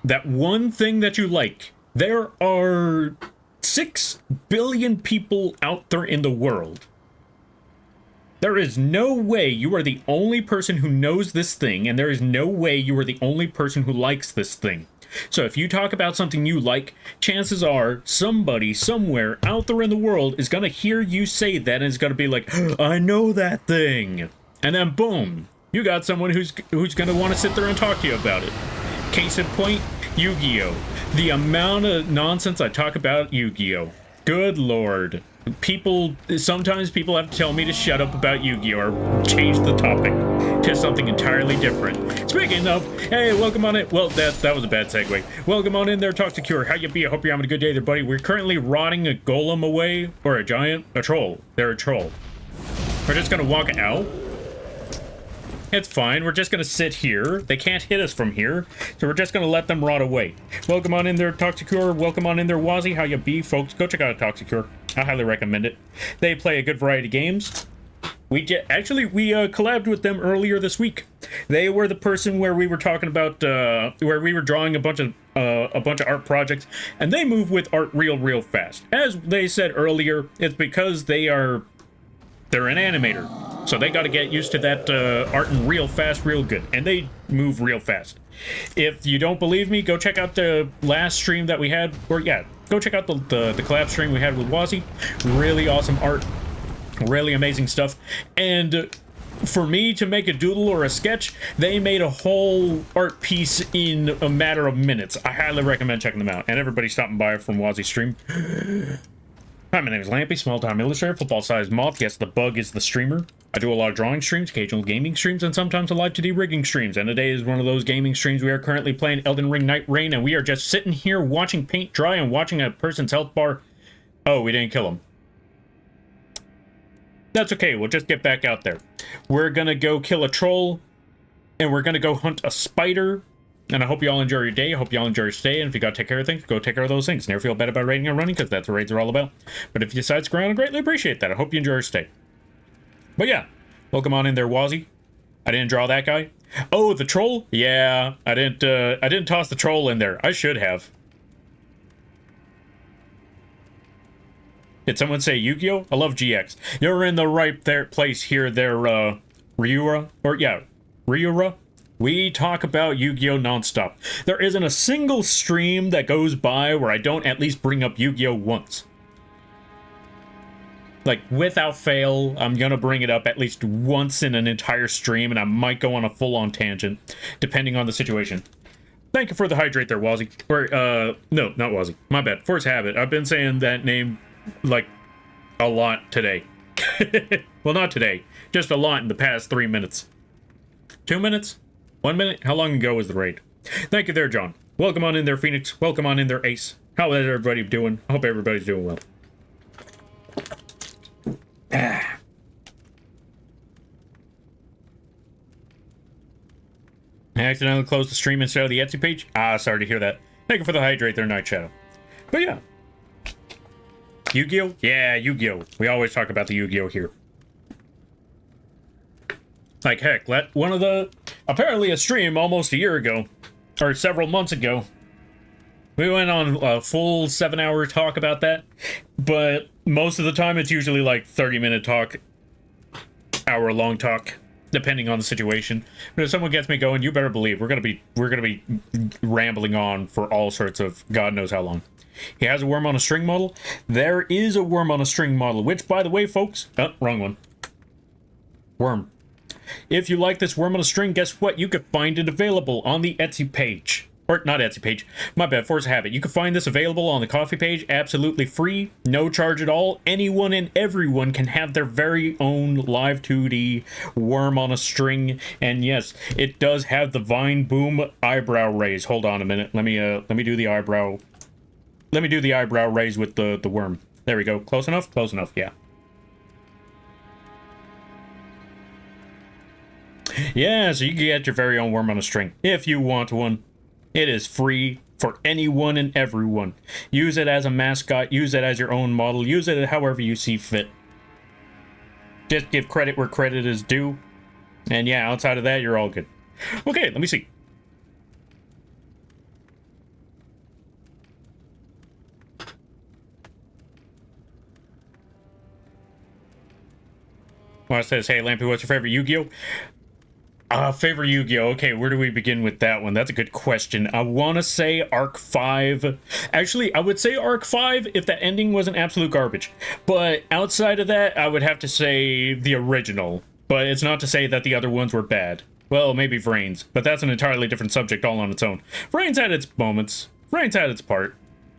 That one thing that you like. There are 6 billion people out there in the world. There is no way you are the only person who knows this thing, and there is no way you are the only person who likes this thing. So if you talk about something you like, chances are somebody somewhere out there in the world is going to hear you say that and is going to be like, I know that thing. And then boom, you got someone who's going to want to sit there and talk to you about it. Case in point, Yu-Gi-Oh! The amount of nonsense I talk about Yu-Gi-Oh! Good lord. Sometimes people have to tell me to shut up about Yu-Gi-Oh! Or change the topic to something entirely different. Speaking of, hey, welcome on it. Well, that was a bad segue. Welcome on in there, Talk Secure. How you be? I hope you're having a good day there, buddy. We're currently rotting a golem away, or a giant, a troll. They're a troll. We're just gonna walk out. It's fine. We're just going to sit here. They can't hit us from here, so we're just going to let them rot away. Welcome on in there, Toxicure. Welcome on in there, Wazzy. How you be, folks? Go check out Toxicure. I highly recommend it. They play a good variety of games. We collabed with them earlier this week. They were the person where we were talking about, where we were drawing a bunch of art projects, and they move with art real fast. As they said earlier, it's because they're an animator. So they got to get used to that arting real fast, real good. And they move real fast. If you don't believe me, go check out the last stream that we had. Or yeah, go check out the collab stream we had with Wazzy. Really awesome art. Really amazing stuff. And for me to make a doodle or a sketch, they made a whole art piece in a matter of minutes. I highly recommend checking them out. And everybody stopping by from Wazzy's stream. Hi, my name is Lampy, small-time illustrator, football-sized moth. Yes, the bug is the streamer. I do a lot of drawing streams, occasional gaming streams, and sometimes a live 2D rigging streams. And today is one of those gaming streams. We are currently playing Elden Ring Night Rain, and we are just sitting here watching paint dry and watching a person's health bar. Oh, we didn't kill him. That's okay, we'll just get back out there. We're gonna go kill a troll, and we're gonna go hunt a spider. And I hope you all enjoy your day. I hope you all enjoy your stay. And if you gotta take care of things, go take care of those things. Never feel bad about raiding or running, because that's what raids are all about. But if you decide to go around, I greatly appreciate that. I hope you enjoy your stay. But yeah, welcome on in there, Wazzy. I didn't draw that guy. Oh, the troll? Yeah, I didn't toss the troll in there. I should have. Did someone say Yu-Gi-Oh? I love GX. You're in the right place here there, Ryura. Or yeah, Ryura. We talk about Yu-Gi-Oh! Nonstop. There isn't a single stream that goes by where I don't at least bring up Yu-Gi-Oh! Once. Like, without fail, I'm gonna bring it up at least once in an entire stream, and I might go on a full-on tangent, depending on the situation. Thank you for the hydrate there, Wazzy. Or, no, not Wazzy. My bad. Force Habit. I've been saying that name, like, a lot today. Well, not today. Just a lot in the past 3 minutes. 2 minutes? 1 minute? How long ago was the raid? Thank you there, John. Welcome on in there, Phoenix. Welcome on in there, Ace. How is everybody doing? I hope everybody's doing well. I accidentally closed the stream instead of the Etsy page. Ah, sorry to hear that. Thank you for the hydrate there, Night Shadow. But yeah. Yu-Gi-Oh? Yeah, Yu-Gi-Oh. We always talk about the Yu-Gi-Oh here. Like, heck, apparently a stream almost a year ago, or several months ago, we went on a full 7-hour talk about that, but most of the time it's usually like 30-minute talk, hour-long talk. depending on the situation. But if someone gets me going, you better believe we're gonna be rambling on for all sorts of God knows how long. He has a worm on a string model. There is a worm on a string model, which, by the way, folks, oh, wrong one. Worm. If you like this worm on a string, guess what? You could find it available on the Etsy page. Or, not Etsy page. My bad, Force of Habit. You can find this available on the coffee page, absolutely free, no charge at all. Anyone and everyone can have their very own live 2D worm on a string. And yes, it does have the Vine Boom eyebrow raise. Hold on a minute. Let me do the eyebrow. Let me do the eyebrow raise with the worm. There we go. Close enough? Close enough, yeah. Yeah, so you can get your very own worm on a string if you want one. It is free for anyone and everyone. Use it as a mascot, use it as your own model, use it however you see fit. Just give credit where credit is due. And yeah, outside of that, you're all good. Okay, let me see. Well, it says, hey, Lampy, what's your favorite Yu-Gi-Oh? Favorite Yu-Gi-Oh! Okay, where do we begin with that one? That's a good question. I want to say Arc 5. Actually, I would say Arc 5 if that ending wasn't absolute garbage. But outside of that, I would have to say the original. But it's not to say that the other ones were bad. Well, maybe Vrains, but that's an entirely different subject all on its own. Vrains had its moments. Vrains had its part.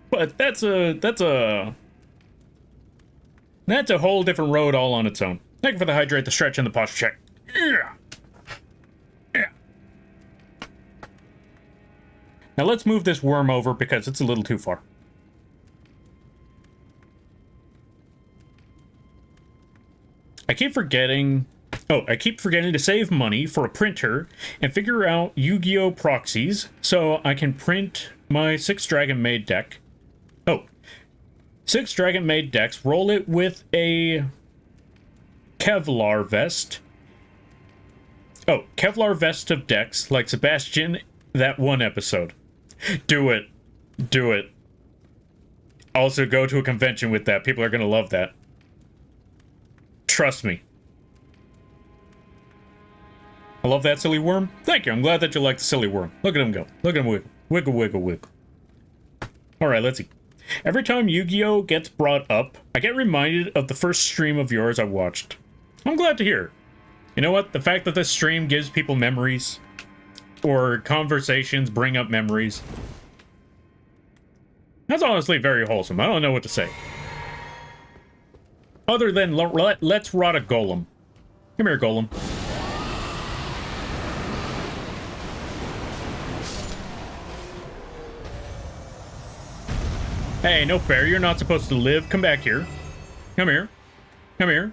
But that's a whole different road all on its own. Thank you for the hydrate, the stretch, and the posture check. Yeah. Now let's move this worm over because it's a little too far. I keep forgetting to save money for a printer and figure out Yu-Gi-Oh! Proxies so I can print my 6 Dragon Maid deck. Oh, 6 Dragon Maid decks, roll it with a Kevlar vest. Oh, Kevlar vest of decks like Sebastian, that one episode. Do it. Do it. Also, go to a convention with that. People are going to love that. Trust me. I love that silly worm. Thank you. I'm glad that you like the silly worm. Look at him go. Look at him wiggle. Wiggle, wiggle, wiggle. Alright, let's see. Every time Yu-Gi-Oh! Gets brought up, I get reminded of the first stream of yours I watched. I'm glad to hear. You know what? The fact that this stream gives people memories, or conversations bring up memories, that's honestly very wholesome. I don't know what to say. Other than let's rot a golem. Come here, golem. Hey, no fair. You're not supposed to live. Come back here. Come here. Come here.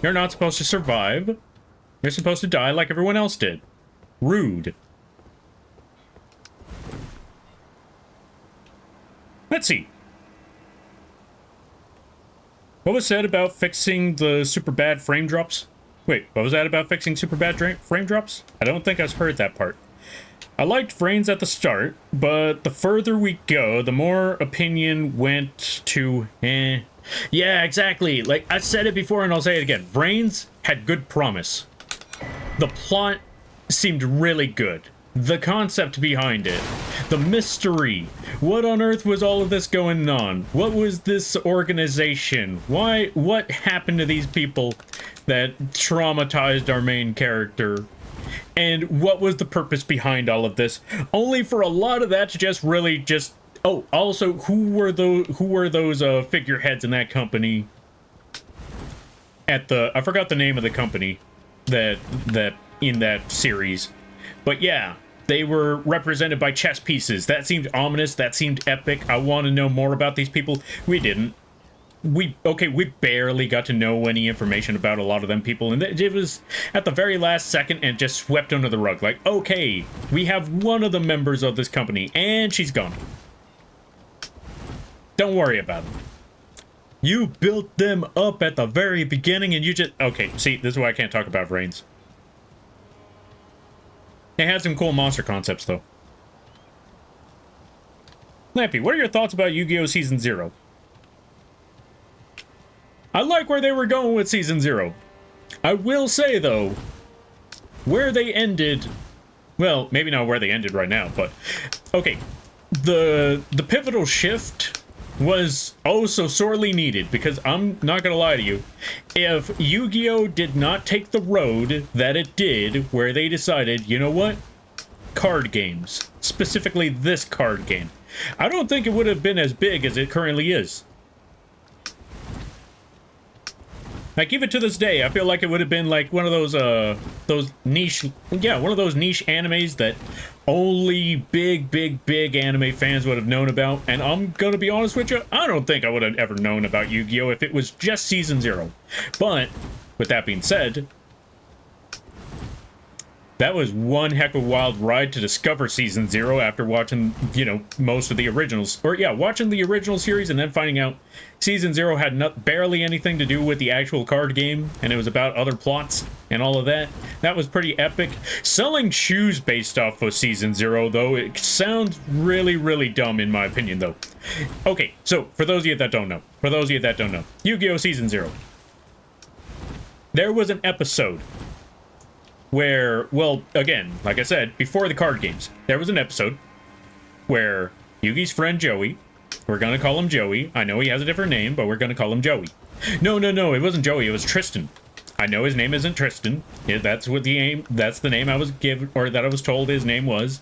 You're not supposed to survive. You're supposed to die like everyone else did. Rude. Let's see. What was said about fixing the super bad frame drops? Wait, what was that about fixing super bad frame drops? I don't think I've heard that part. I liked Vrains at the start, but the further we go, the more opinion went to eh. Yeah, exactly. Like, I said it before and I'll say it again. Vrains had good promise. The plot seemed really good. The concept behind it. The mystery. What on earth was all of this going on? What was this organization? Why? What happened to these people that traumatized our main character? And what was the purpose behind all of this? Only for a lot of that to just really just... Oh, also, who were those figureheads in that company? At the... I forgot the name of the company that in that series. But yeah, they were represented by chess pieces. That seemed ominous. That seemed epic. I want to know more about these people. We didn't. We barely got to know any information about a lot of them people, and it was at the very last second and just swept under the rug. Like, okay, we have one of the members of this company, and she's gone. Don't worry about it. You built them up at the very beginning, and you just... Okay, see, this is why I can't talk about Vrains. They had some cool monster concepts, though. Lampy, what are your thoughts about Yu-Gi-Oh! Season 0? I like where they were going with Season 0. I will say, though, where they ended... Well, maybe not where they ended right now, but... Okay, the pivotal shift was oh so sorely needed, because I'm not gonna lie to you, if Yu-Gi-Oh! Did not take the road that it did, where they decided, you know what? Card games. Specifically this card game. I don't think it would have been as big as it currently is. Like, even to this day, I feel like it would have been like one of those niche, yeah, one of those niche animes that only big anime fans would have known about. And I'm gonna be honest with you, I don't think I would have ever known about Yu-Gi-Oh! If it was just Season 0. But, with that being said, that was one heck of a wild ride to discover Season 0 after watching, you know, most of the originals. Or, yeah, watching the original series and then finding out Season 0 had barely anything to do with the actual card game, and it was about other plots and all of that. That was pretty epic. Selling shoes based off of Season 0, though, it sounds really dumb in my opinion, though. Okay, so, for those of you that don't know, Yu-Gi-Oh! Season 0. There was an episode where, well, again, like I said, before the card games, there was an episode where Yugi's friend Joey, we're gonna call him Joey, I know he has a different name, but we're gonna call him Joey. No, it wasn't Joey, it was Tristan. I know his name isn't Tristan, that's the name I was given, or that I was told his name was.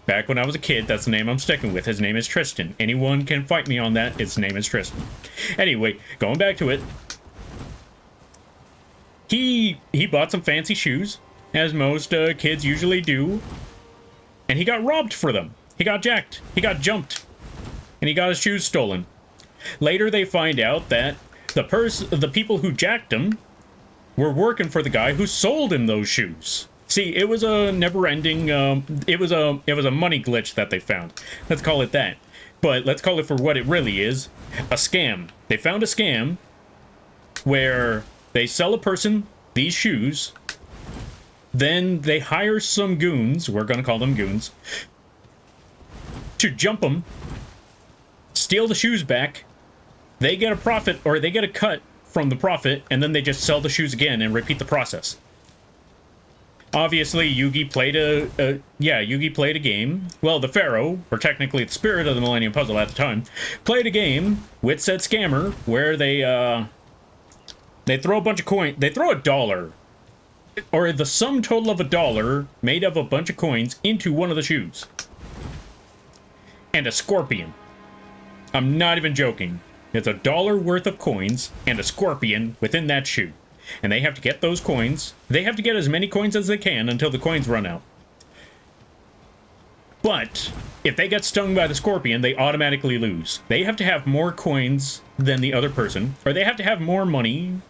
Back when I was a kid, that's the name I'm sticking with, his name is Tristan. Anyone can fight me on that, his name is Tristan. Anyway, going back to it, he bought some fancy shoes, as most kids usually do, and he got robbed for them. He got jacked, he got jumped, and he got his shoes stolen. Later they find out that the people who jacked him were working for the guy who sold him those shoes. See, it was a never-ending, it was a money glitch that they found. Let's call it that. But let's call it for what it really is, a scam. They found a scam where they sell a person these shoes. Then they hire some goons, we're gonna call them goons, to jump them, steal the shoes back, they get a profit, or they get a cut from the profit, and then they just sell the shoes again and repeat the process. Obviously, Yugi played a game. Well, the Pharaoh, or technically the Spirit of the Millennium Puzzle at the time, played a game with said scammer where they throw a bunch of coins, they throw $1, or the sum total of $1 made of a bunch of coins into one of the shoes. And a scorpion. I'm not even joking. It's $1 worth of coins and a scorpion within that shoe. And they have to get those coins. They have to get as many coins as they can until the coins run out. But if they get stung by the scorpion, they automatically lose. They have to have more coins than the other person, or they have to have more money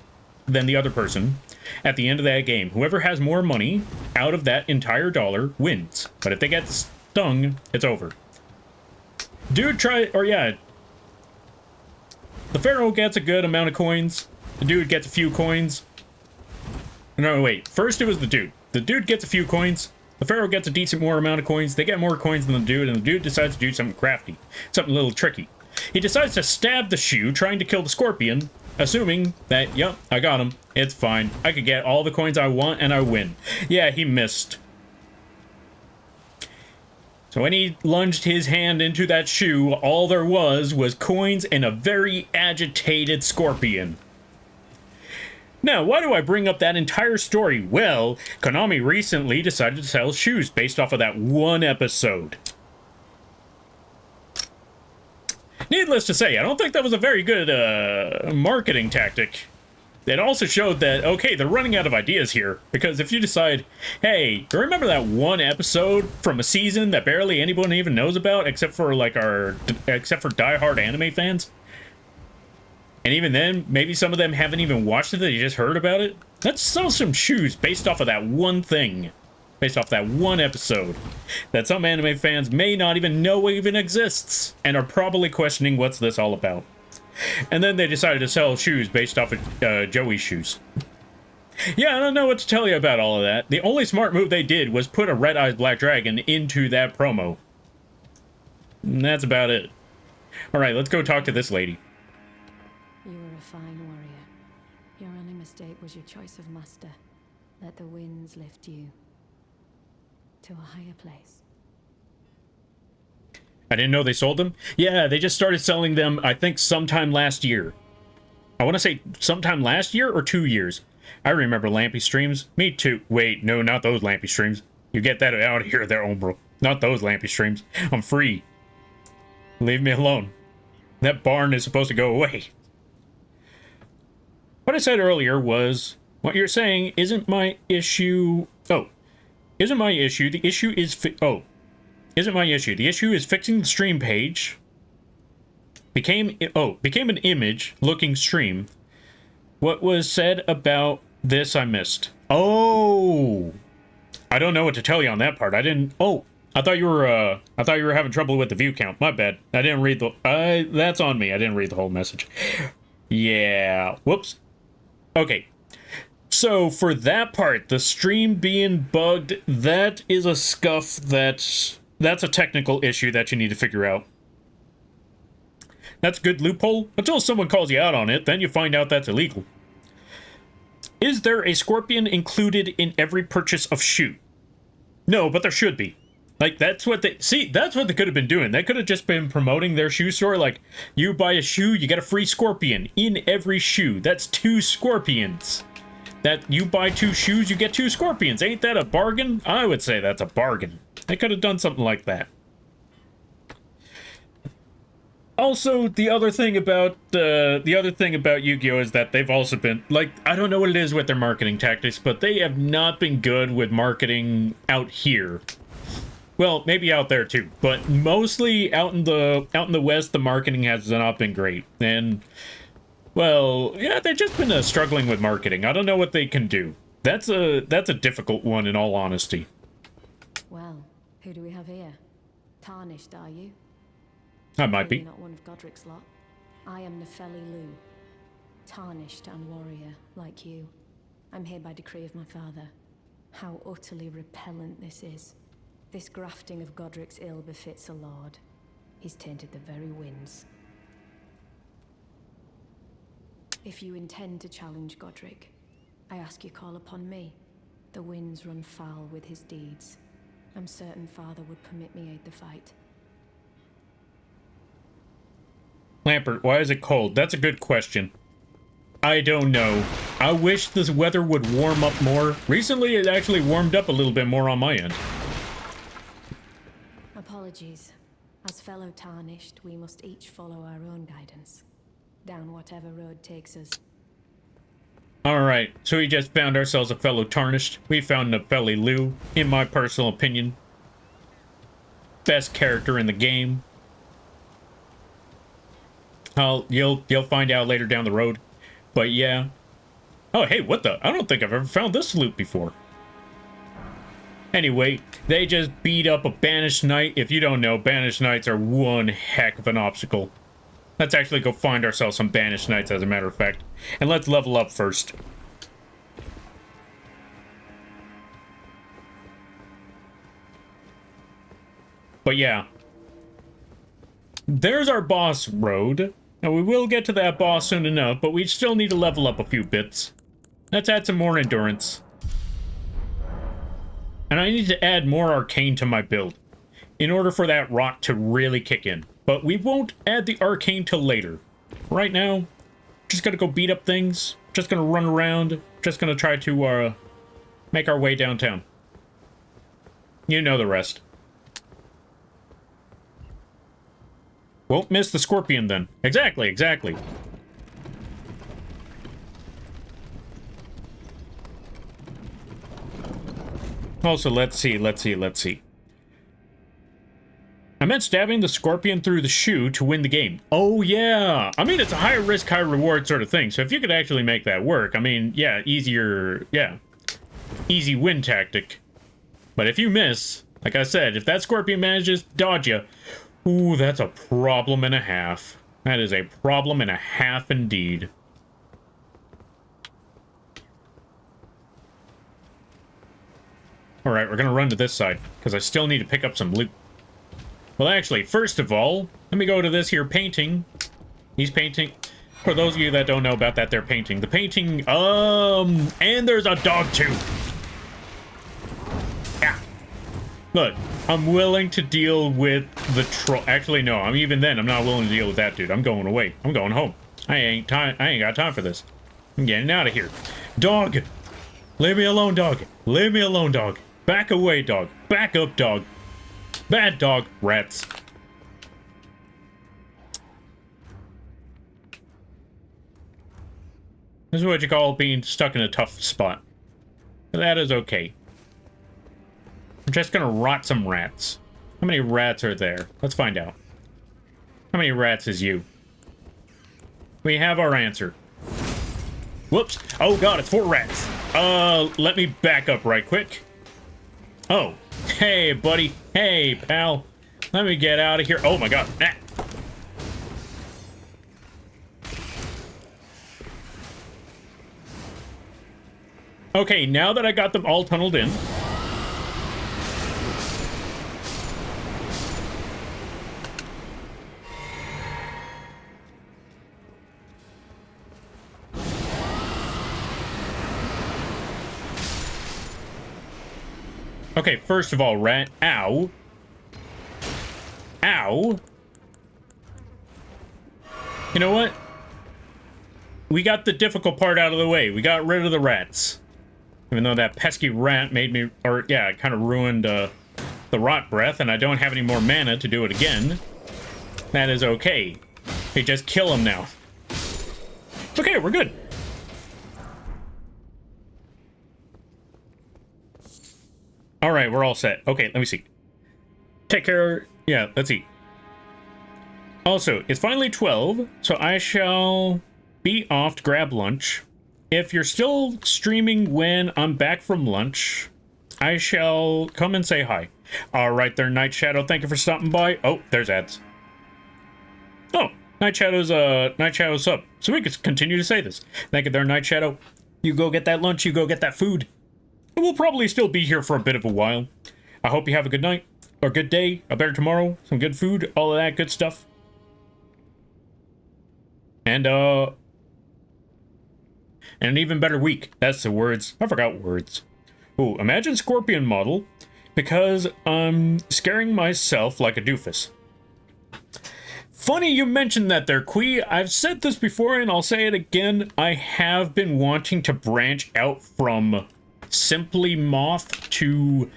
than the other person at the end of that game. Whoever has more money out of that entire $1 wins. But if they get stung, it's over. The Pharaoh gets a good amount of coins. The dude gets a few coins. No, wait. First it was the dude. The dude gets a few coins. The Pharaoh gets a decent more amount of coins. They get more coins than the dude, and the dude decides to do something crafty. Something a little tricky. He decides to stab the shoe, trying to kill the scorpion, assuming that, yep, I got him. It's fine. I could get all the coins I want, and I win. Yeah, he missed. So when he lunged his hand into that shoe, all there was coins and a very agitated scorpion. Now, why do I bring up that entire story? Well, Konami recently decided to sell shoes based off of that one episode. Needless to say, I don't think that was a very good marketing tactic. It also showed that, okay, they're running out of ideas here. Because if you decide, hey, do you remember that one episode from a season that barely anyone even knows about, except for diehard anime fans? And even then, maybe some of them haven't even watched it, they just heard about it. Let's sell some shoes based off of that one thing. Based off that one episode. That some anime fans may not even know even exists. And are probably questioning what's this all about. And then they decided to sell shoes based off of Joey's shoes. Yeah, I don't know what to tell you about all of that. The only smart move they did was put a red-eyed black dragon into that promo. And that's about it. Alright, let's go talk to this lady. You are a fine warrior. mistake was your choice of master. Let the winds lift you to a higher place. I didn't know they sold them. Yeah, they just started selling them, I think, sometime last year. I want to say sometime last year or 2 years. I remember Lampy streams. Me too. Wait, no, not those Lampy streams. You get that out of here there, Umbro. Not those Lampy streams. I'm free. Leave me alone. That barn is supposed to go away. What I said earlier was, what you're saying isn't my issue. Oh, isn't my issue. The issue is isn't my issue. The issue is fixing the stream page. Became an image looking stream. What was said about this I missed. Oh, I don't know what to tell you on that part. I didn't. Oh, I thought you were having trouble with the view count. My bad. I didn't read the. That's on me. I didn't read the whole message. Yeah. Whoops. Okay. So for that part, the stream being bugged, that is a scuff that's a technical issue that you need to figure out. That's a good loophole. Until someone calls you out on it, then you find out that's illegal. Is there a scorpion included in every purchase of shoe? No, but there should be. Like, that's what they could have been doing. They could have just been promoting their shoe store. Like, you buy a shoe, you get a free scorpion in every shoe. That's 2 scorpions. That you buy 2 shoes, you get 2 scorpions. Ain't that a bargain? I would say that's a bargain. They could have done something like that. Also, the other thing about Yu-Gi-Oh! Is that they've also been, like, I don't know what it is with their marketing tactics, but they have not been good with marketing out here. Well, maybe out there too, but mostly out in the West, the marketing has not been great. And, well, yeah, they've just been struggling with marketing. I don't know what they can do. That's a difficult one, in all honesty. Well, who do we have here? Tarnished, are you? I might be. You're not one of Godric's lot. I am Nefeli Lu, tarnished and warrior, like you. I'm here by decree of my father. How utterly repellent this is. This grafting of Godric's ill befits a lord. He's tainted the very winds. If you intend to challenge Godric, I ask you call upon me. The winds run foul with his deeds. I'm certain father would permit me aid the fight. Lampert, why is it cold? That's a good question. I don't know. I wish this weather would warm up more. Recently, it actually warmed up a little bit more on my end. Apologies. As fellow tarnished, we must each follow our own guidance. Down whatever road takes us. Alright, so we just found ourselves a fellow tarnished. We found Nefeli Lu, in my personal opinion. Best character in the game. You'll find out later down the road. But yeah. Oh, hey, what the? I don't think I've ever found this loot before. Anyway, they just beat up a Banished Knight. If you don't know, Banished Knights are one heck of an obstacle. Let's actually go find ourselves some Banished Knights, as a matter of fact. And let's level up first. But yeah. There's our boss road. Now, we will get to that boss soon enough, but we still need to level up a few bits. Let's add some more endurance. And I need to add more arcane to my build in order for that rot to really kick in. But we won't add the arcane till later. Right now, just gonna go beat up things. Just gonna run around. Just gonna try to make our way downtown. You know the rest. Won't miss the scorpion then. Exactly, exactly. Also, let's see. I meant stabbing the scorpion through the shoe to win the game. Oh, yeah. I mean, it's a high risk, high reward sort of thing. So if you could actually make that work, I mean, yeah, easier, yeah. Easy win tactic. But if you miss, like I said, if that scorpion manages to dodge you, ooh, that's a problem and a half. That is a problem and a half indeed. Alright, we're gonna run to this side, because I still need to pick up some loot. Well, actually, first of all, let me go to this here painting. He's painting. For those of you that don't know about that, they're painting. The painting, and there's a dog too. Yeah. Look, I'm willing to deal with the troll. Actually, no, even then, I'm not willing to deal with that dude. I'm going away. I'm going home. I ain't got time for this. I'm getting out of here. Dog! Leave me alone, dog. Leave me alone, dog. Back away, dog. Back up, dog. Bad dog. Rats. This is what you call being stuck in a tough spot. That is okay. I'm just gonna rot some rats. How many rats are there? Let's find out. How many rats is you? We have our answer. Whoops. Oh god, it's 4 rats. Let me back up right quick. Oh. Hey, buddy. Hey, pal. Let me get out of here. Oh my god. Ah. Okay, now that I got them all tunneled in. Okay, first of all, rat. Ow. Ow. You know what? We got the difficult part out of the way. We got rid of the rats. Even though that pesky rat made me, or yeah, it kind of ruined the rot breath, and I don't have any more mana to do it again. That is okay. Hey, just kill him now. Okay, we're good. All right, we're all set. Okay, let me see. Take care. Yeah, let's see. Also, it's finally 12, so I shall be off to grab lunch. If you're still streaming when I'm back from lunch, I shall come and say hi. All right there, Night Shadow. Thank you for stopping by. Oh, there's ads. Oh, Night Shadow's sub. So we can continue to say this. Thank you there, Night Shadow. You go get that lunch. You go get that food. And we'll probably still be here for a bit of a while. I hope you have a good night, or good day, a better tomorrow, some good food, all of that good stuff. And an even better week. That's the words. I forgot words. Ooh, imagine Scorpion model, because I'm scaring myself like a doofus. Funny you mentioned that there, Quee. I've said this before and I'll say it again. I have been wanting to branch out from simply Moth to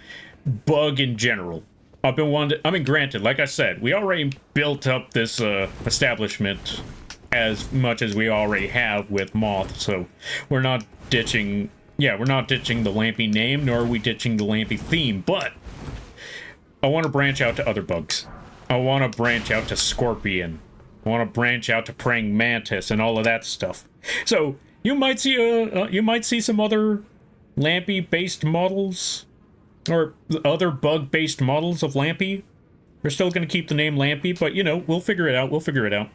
Bug in general. I've been wanting to, I mean, granted, like I said, we already built up this establishment as much as we already have with Moth, so we're not ditching, yeah, we're not ditching the Lampy name, nor are we ditching the Lampy theme, but I want to branch out to other bugs. I want to branch out to Scorpion. I want to branch out to Praying Mantis and all of that stuff. So you might see some other Lampy-based models, or other bug-based models of Lampy. We're still going to keep the name Lampy, but you know, we'll figure it out. We'll figure it out.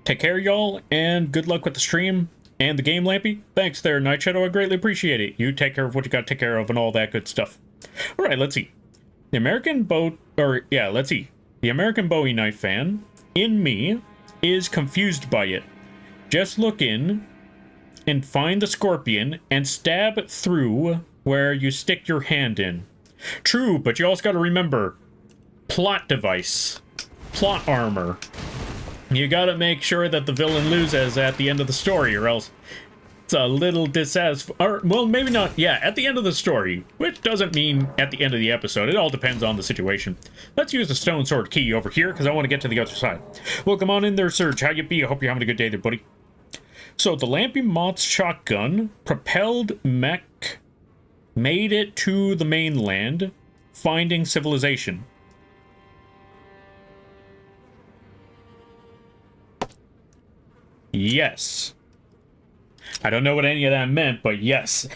Take care, y'all, and good luck with the stream and the game, Lampy. Thanks there, Night Shadow. I greatly appreciate it. You take care of what you got to take care of and all that good stuff. All right, let's see. The American Bowie Knife fan in me is confused by it. Just look in and find the Scorpion and stab through where you stick your hand in. True, but you also got to remember, plot device, plot armor. You gotta make sure that the villain loses at the end of the story, or else it's a little dissatisfying. Or, well, maybe not, yeah, at the end of the story, which doesn't mean at the end of the episode. It all depends on the situation. Let's use the stone sword key over here, because I want to get to the other side. Welcome on in there, Serge. How you be? I hope you're having a good day there, buddy. So, the Lampy Moth's shotgun, propelled mech, made it to the mainland, finding civilization. Yes. I don't know what any of that meant, but yes.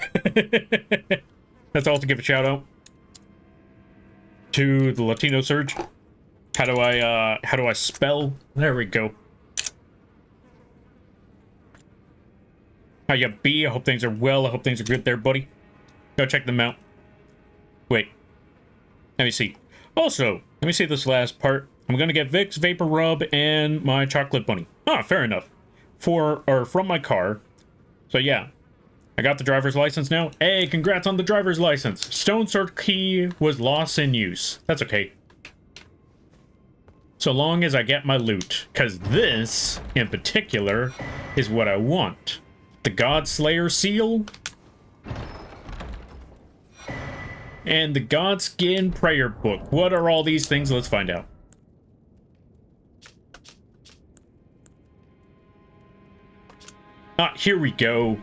That's all to give a shout out to the Latino Surge. How do I spell? There we go. How you be? I hope things are well. I hope things are good there, buddy. Go check them out. Wait. Let me see. Also, let me see this last part. I'm gonna get Vicks Vapor Rub and my chocolate bunny. Ah, fair enough. from my car. So yeah, I got the driver's license now. Hey, congrats on the driver's license. Stone sword key was lost in use. That's okay. So long as I get my loot, because this, in particular, is what I want. The Godslayer seal. And the Godskin prayer book. What are all these things? Let's find out. Ah, here we go.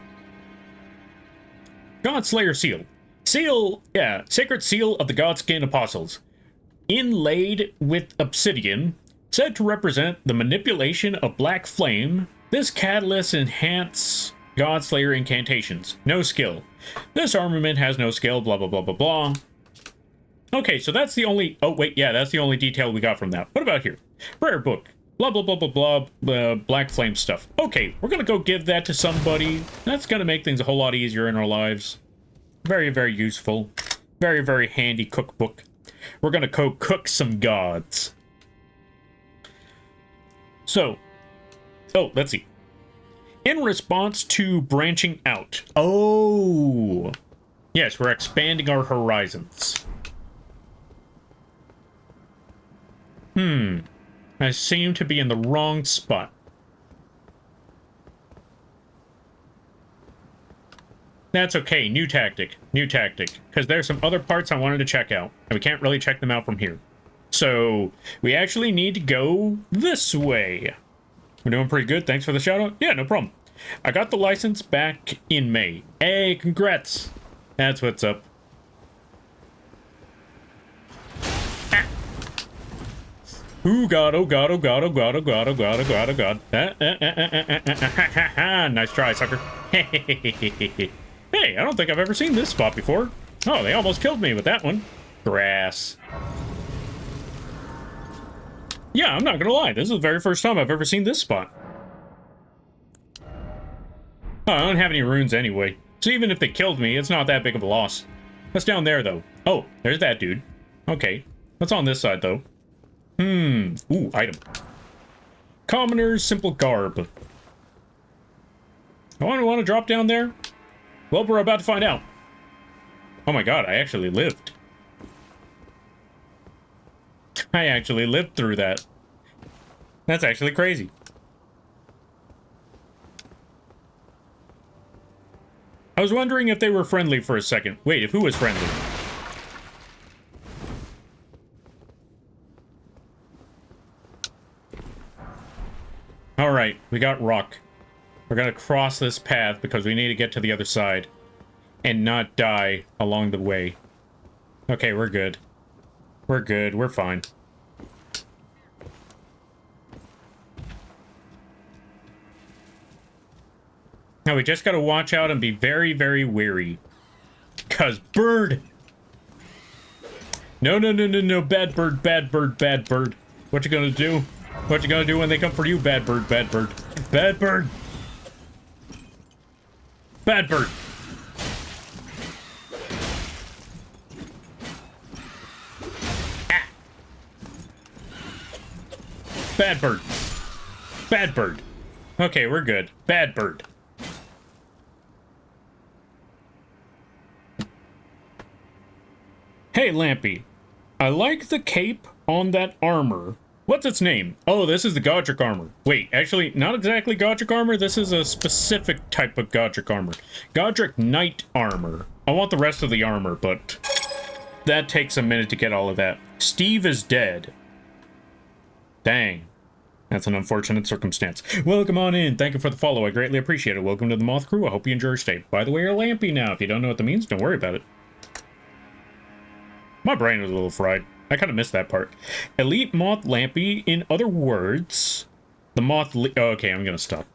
Godslayer seal. Seal, yeah, sacred seal of the Godskin Apostles. Inlaid with obsidian, said to represent the manipulation of black flame. This catalyst enhance Godslayer incantations. No skill. This armament has no skill, blah, blah, blah, blah, blah. Okay, so that's the only... Oh, wait, yeah, that's the only detail we got from that. What about here? Prayer book. Blah, blah, blah, blah, blah, black flame stuff. Okay, we're gonna go give that to somebody. That's gonna make things a whole lot easier in our lives. Very, very useful. Very, very handy cookbook. We're gonna go cook some gods. So, oh, let's see. In response to branching out. Oh, yes, we're expanding our horizons. I seem to be in the wrong spot. That's okay, new tactic, because there's some other parts I wanted to check out, and we can't really check them out from here. So, we actually need to go this way. We're doing pretty good, thanks for the shout out. Yeah, no problem. I got the license back in May. Hey, congrats. That's what's up. Ah. Oh god, oh god, oh god, oh god, oh god, oh god, oh god, oh god. Nice try, sucker. Hey, I don't think I've ever seen this spot before. Oh, they almost killed me with that one. Grass. Yeah, I'm not gonna lie. This is the very first time I've ever seen this spot. Oh, I don't have any runes anyway. So even if they killed me, it's not that big of a loss. What's down there, though? Oh, there's that dude. Okay. What's on this side, though? Ooh, item. Commoner's simple garb. I want to drop down there? Well, we're about to find out. Oh my god, I actually lived. I actually lived through that. That's actually crazy. I was wondering if they were friendly for a second. Wait, if who was friendly? Alright, we got rock. We're gonna cross this path because we need to get to the other side. And not die along the way. Okay, we're good. We're good, we're fine. Now we just gotta watch out and be very, very wary. Cause bird! No, no, no, no, no, bad bird, bad bird, bad bird. What you gonna do? What you gonna do when they come for you, bad bird, bad bird? Bad bird! Bad bird! Ah! Bad bird. Bad bird. Okay, we're good. Bad bird. Hey, Lampy. I like the cape on that armor. What's its name? Oh, this is the Godric armor. Wait, actually, not exactly Godric armor. This is a specific type of Godric armor. Godric Knight armor. I want the rest of the armor, but that takes a minute to get all of that. Steve is dead. Dang. That's an unfortunate circumstance. Welcome on in. Thank you for the follow. I greatly appreciate it. Welcome to the Moth Crew. I hope you enjoy your stay. By the way, you're Lampy now. If you don't know what that means, don't worry about it. My brain was a little fried. I kind of missed that part. Elite Moth Lampy. In other words, the Moth... Oh, okay, I'm going to stop.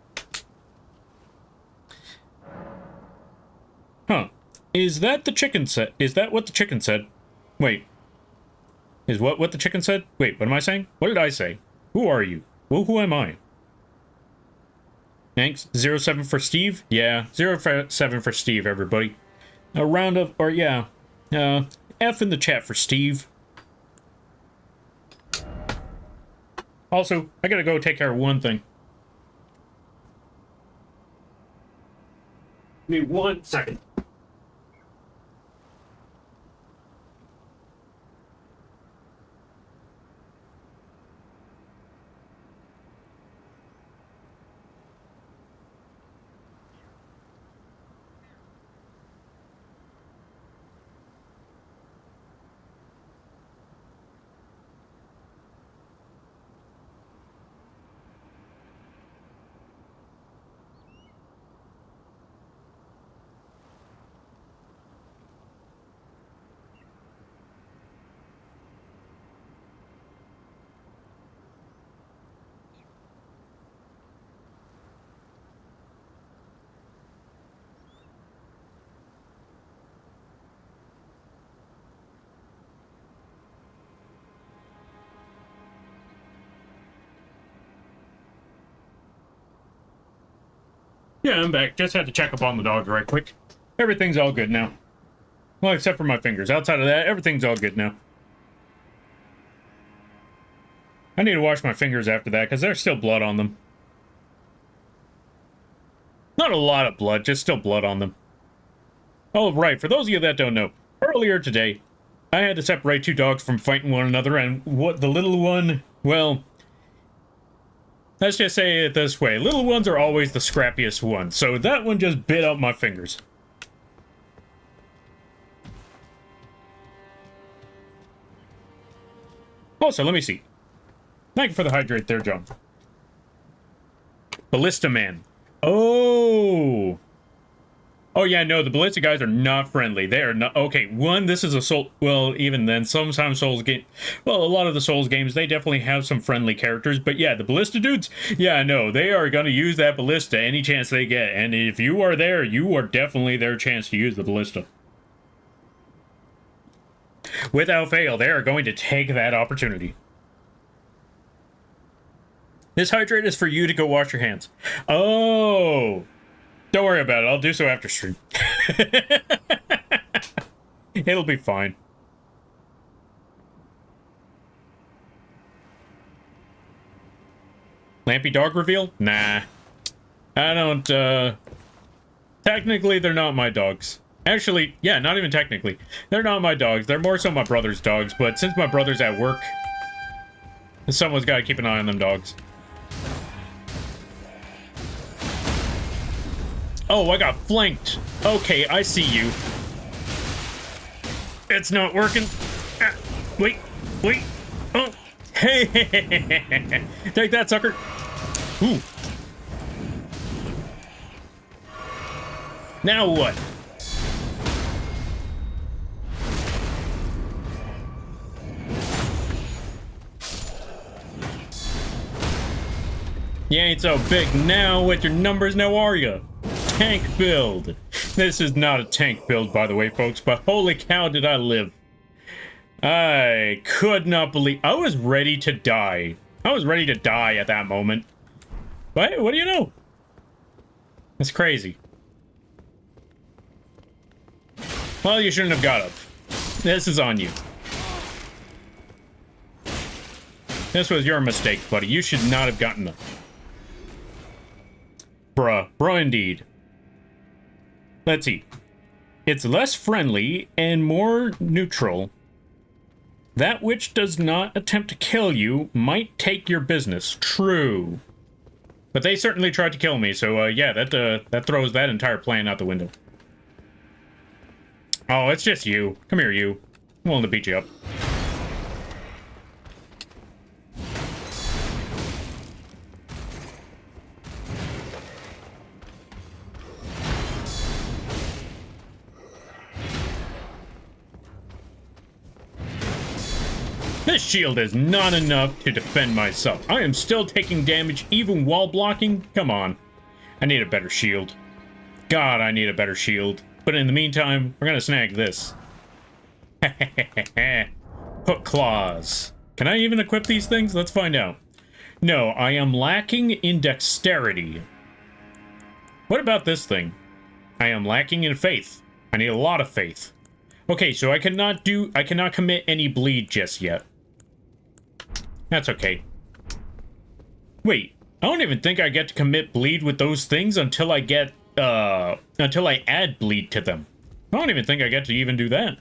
Huh. Is that the chicken said? Is that what the chicken said? Wait. Is what the chicken said? Wait, what am I saying? What did I say? Who are you? Well, who am I? Thanks. 07 for Steve? Yeah, 07 for Steve, everybody. A round of... Or, yeah. F in the chat for Steve. Also, I gotta go take care of one thing. me 1 second. Yeah, I'm back. Just had to check up on the dogs right quick. Everything's all good now. Well, except for my fingers. Outside of that, everything's all good now. I need to wash my fingers after that, because there's still blood on them. Not a lot of blood, just still blood on them. Oh, right, for those of you that don't know, earlier today, I had to separate 2 dogs from fighting one another, and what the little one, well, let's just say it this way. Little ones are always the scrappiest ones, so that one just bit up my fingers. Also, let me see. Thank you for the hydrate there, John. Ballista Man. Oh! Oh, yeah, no, the Ballista guys are not friendly. They are not... Okay, one, this is a Soul... Well, even then, sometimes Souls game... Well, a lot of the Souls games, they definitely have some friendly characters. But yeah, the Ballista dudes, yeah, no, they are going to use that Ballista any chance they get. And if you are there, you are definitely their chance to use the Ballista. Without fail, they are going to take that opportunity. This hydrate is for you to go wash your hands. Oh... Don't worry about it. I'll do so after stream. It'll be fine. Lampy dog reveal? Nah. I don't, Technically, they're not my dogs. Actually, yeah, not even technically. They're not my dogs. They're more so my brother's dogs, but since my brother's at work, someone's got to keep an eye on them dogs. Oh, I got flanked. Okay, I see you. It's not working. Ah, wait. Oh, hey. Take that, sucker. Ooh. Now what? You ain't so big now with your numbers, now are you? Tank build. This is not a tank build, by the way, folks, but holy cow, did I live. I could not believe... I was ready to die. I was ready to die at that moment. But hey, what do you know? That's crazy. Well, you shouldn't have got up. This is on you. This was your mistake, buddy. You should not have gotten up. Bruh indeed. Let's see. It's less friendly and more neutral. That which does not attempt to kill you might take your business. True. But they certainly tried to kill me, so yeah, that throws that entire plan out the window. Oh, it's just you. Come here, you. I'm willing to beat you up. This shield is not enough to defend myself. I am still taking damage even while blocking. Come on. I need a better shield. God, I need a better shield. But in the meantime, we're gonna snag this. Hook claws. Can I even equip these things? Let's find out. No, I am lacking in dexterity. What about this thing? I am lacking in faith. I need a lot of faith. Okay, so I cannot commit any bleed just yet. That's okay. Wait, I don't even think I get to commit bleed with those things until I get until I add bleed to them. I don't even think I get to even do that.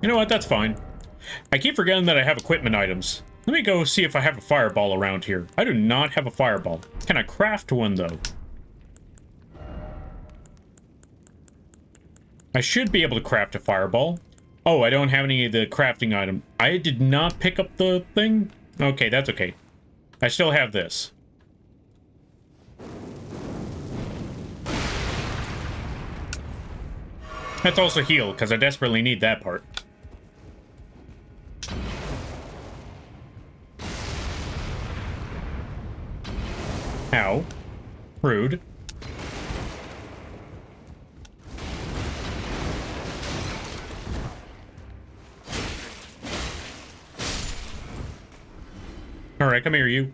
You know what? That's fine. I keep forgetting that I have equipment items. Let me go see if I have a fireball around here. I do not have a fireball. Can I craft one, though? I should be able to craft a fireball. Oh, I don't have any of the crafting item. I did not pick up the thing? Okay, that's okay. I still have this. That's also heal, because I desperately need that part. Ow. Rude. Alright, come here, you.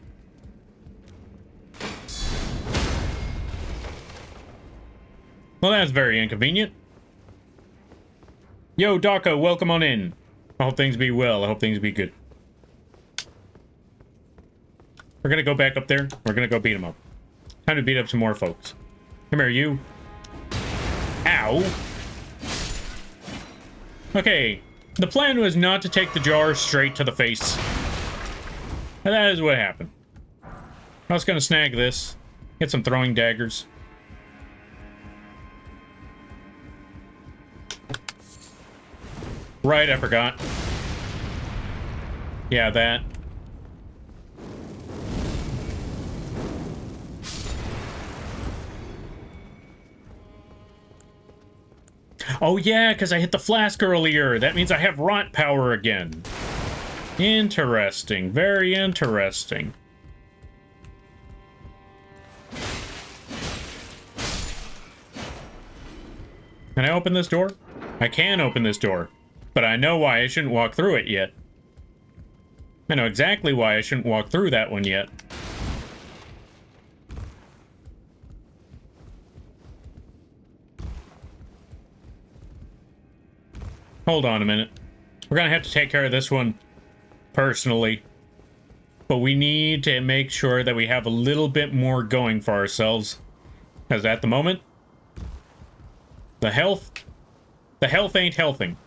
Well, that's very inconvenient. Yo, Dako, welcome on in. I hope things be well. I hope things be good. We're gonna go back up there. We're gonna go beat them up. Time to beat up some more folks. Come here, you. Ow. Okay. The plan was not to take the jar straight to the face. And that is what happened. I was gonna snag this. Get some throwing daggers. Right, I forgot. Yeah, that. Oh yeah, because I hit the flask earlier. That means I have rot power again. Interesting. Very interesting. Can I open this door? I can open this door. But I know why I shouldn't walk through it yet. I know exactly why I shouldn't walk through that one yet. Hold on a minute. We're gonna have to take care of this one personally. But we need to make sure that we have a little bit more going for ourselves. Because at the moment, the health ain't healthing.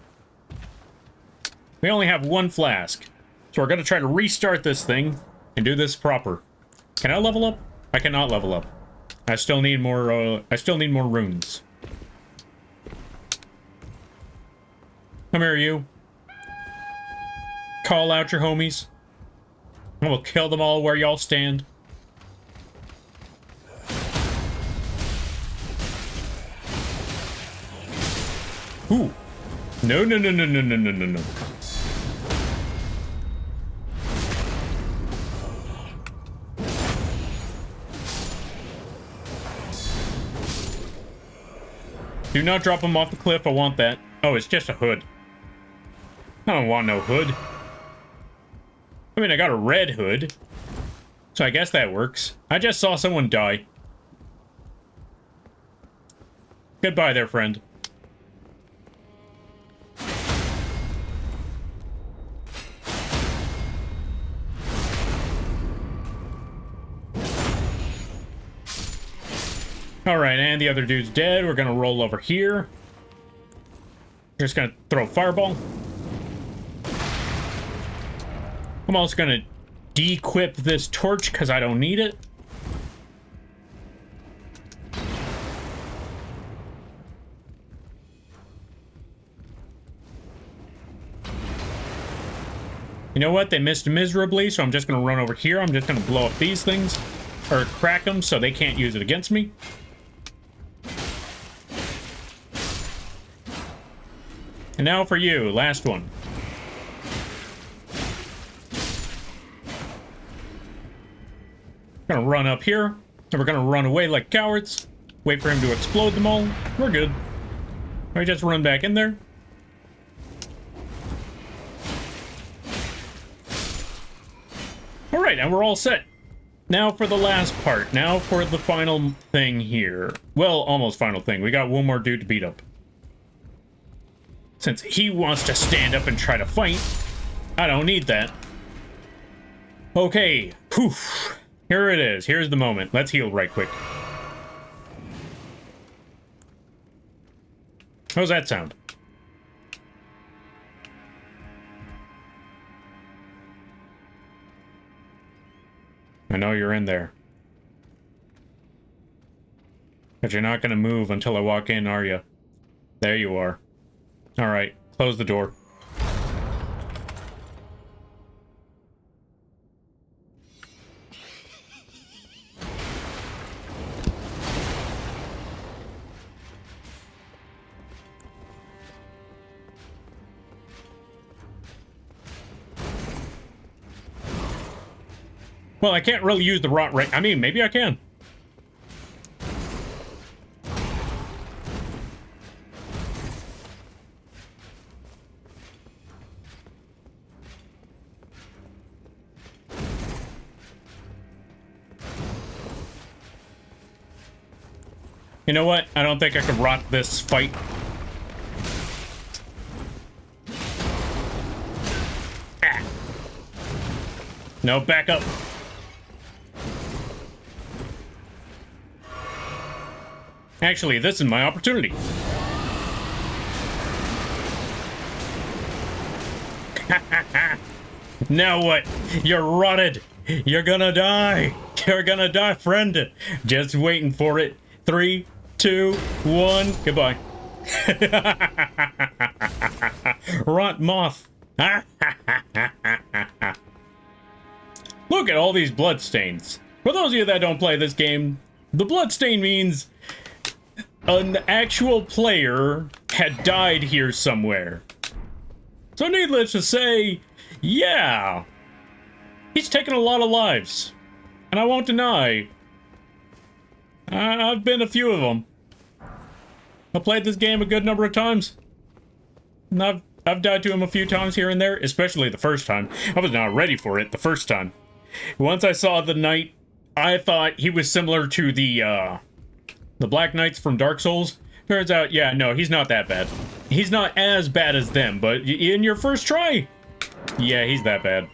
We only have one flask. So we're gonna try to restart this thing and do this proper. Can I level up? I cannot level up. I still need more runes. Come here, you. Call out your homies. And we'll kill them all where y'all stand. Ooh. No, no, no, no, no, no, no, no, no. Do not drop him off the cliff. I want that. Oh, it's just a hood. I don't want no hood. I mean, I got a red hood. So I guess that works. I just saw someone die. Goodbye there, friend. Alright, and the other dude's dead. We're gonna roll over here. Just gonna throw a fireball. I'm also gonna de-equip this torch because I don't need it. You know what? They missed miserably, so I'm just gonna run over here. I'm just gonna blow up these things. Or crack them so they can't use it against me. And now for you, last one. Gonna run up here, and we're gonna run away like cowards. Wait for him to explode them all. We're good. We just run back in there. Alright, and we're all set. Now for the last part. Now for the final thing here. Well, almost final thing. We got one more dude to beat up. Since he wants to stand up and try to fight, I don't need that. Okay. Poof. Here it is. Here's the moment. Let's heal right quick. How's that sound? I know you're in there. But you're not gonna move until I walk in, are you? There you are. Alright, close the door. Well, I can't really use the rot ray. I mean, maybe I can. You know what? I don't think I could rot this fight. Ah. No, back up. Actually, this is my opportunity. Now what? You're rotted. You're gonna die. You're gonna die, friend. Just waiting for it. 3, 2, 1. Goodbye. Rot moth. Look at all these bloodstains. For those of you that don't play this game, the bloodstain means an actual player had died here somewhere. So needless to say, yeah, he's taken a lot of lives. And I won't deny, I've been a few of them. I've played this game a good number of times. And I've died to him a few times here and there, especially the first time. I was not ready for it the first time. Once I saw the knight, I thought he was similar to the Black Knights from Dark Souls. Turns out, yeah, no, he's not that bad. He's not as bad as them, but in your first try, yeah, he's that bad.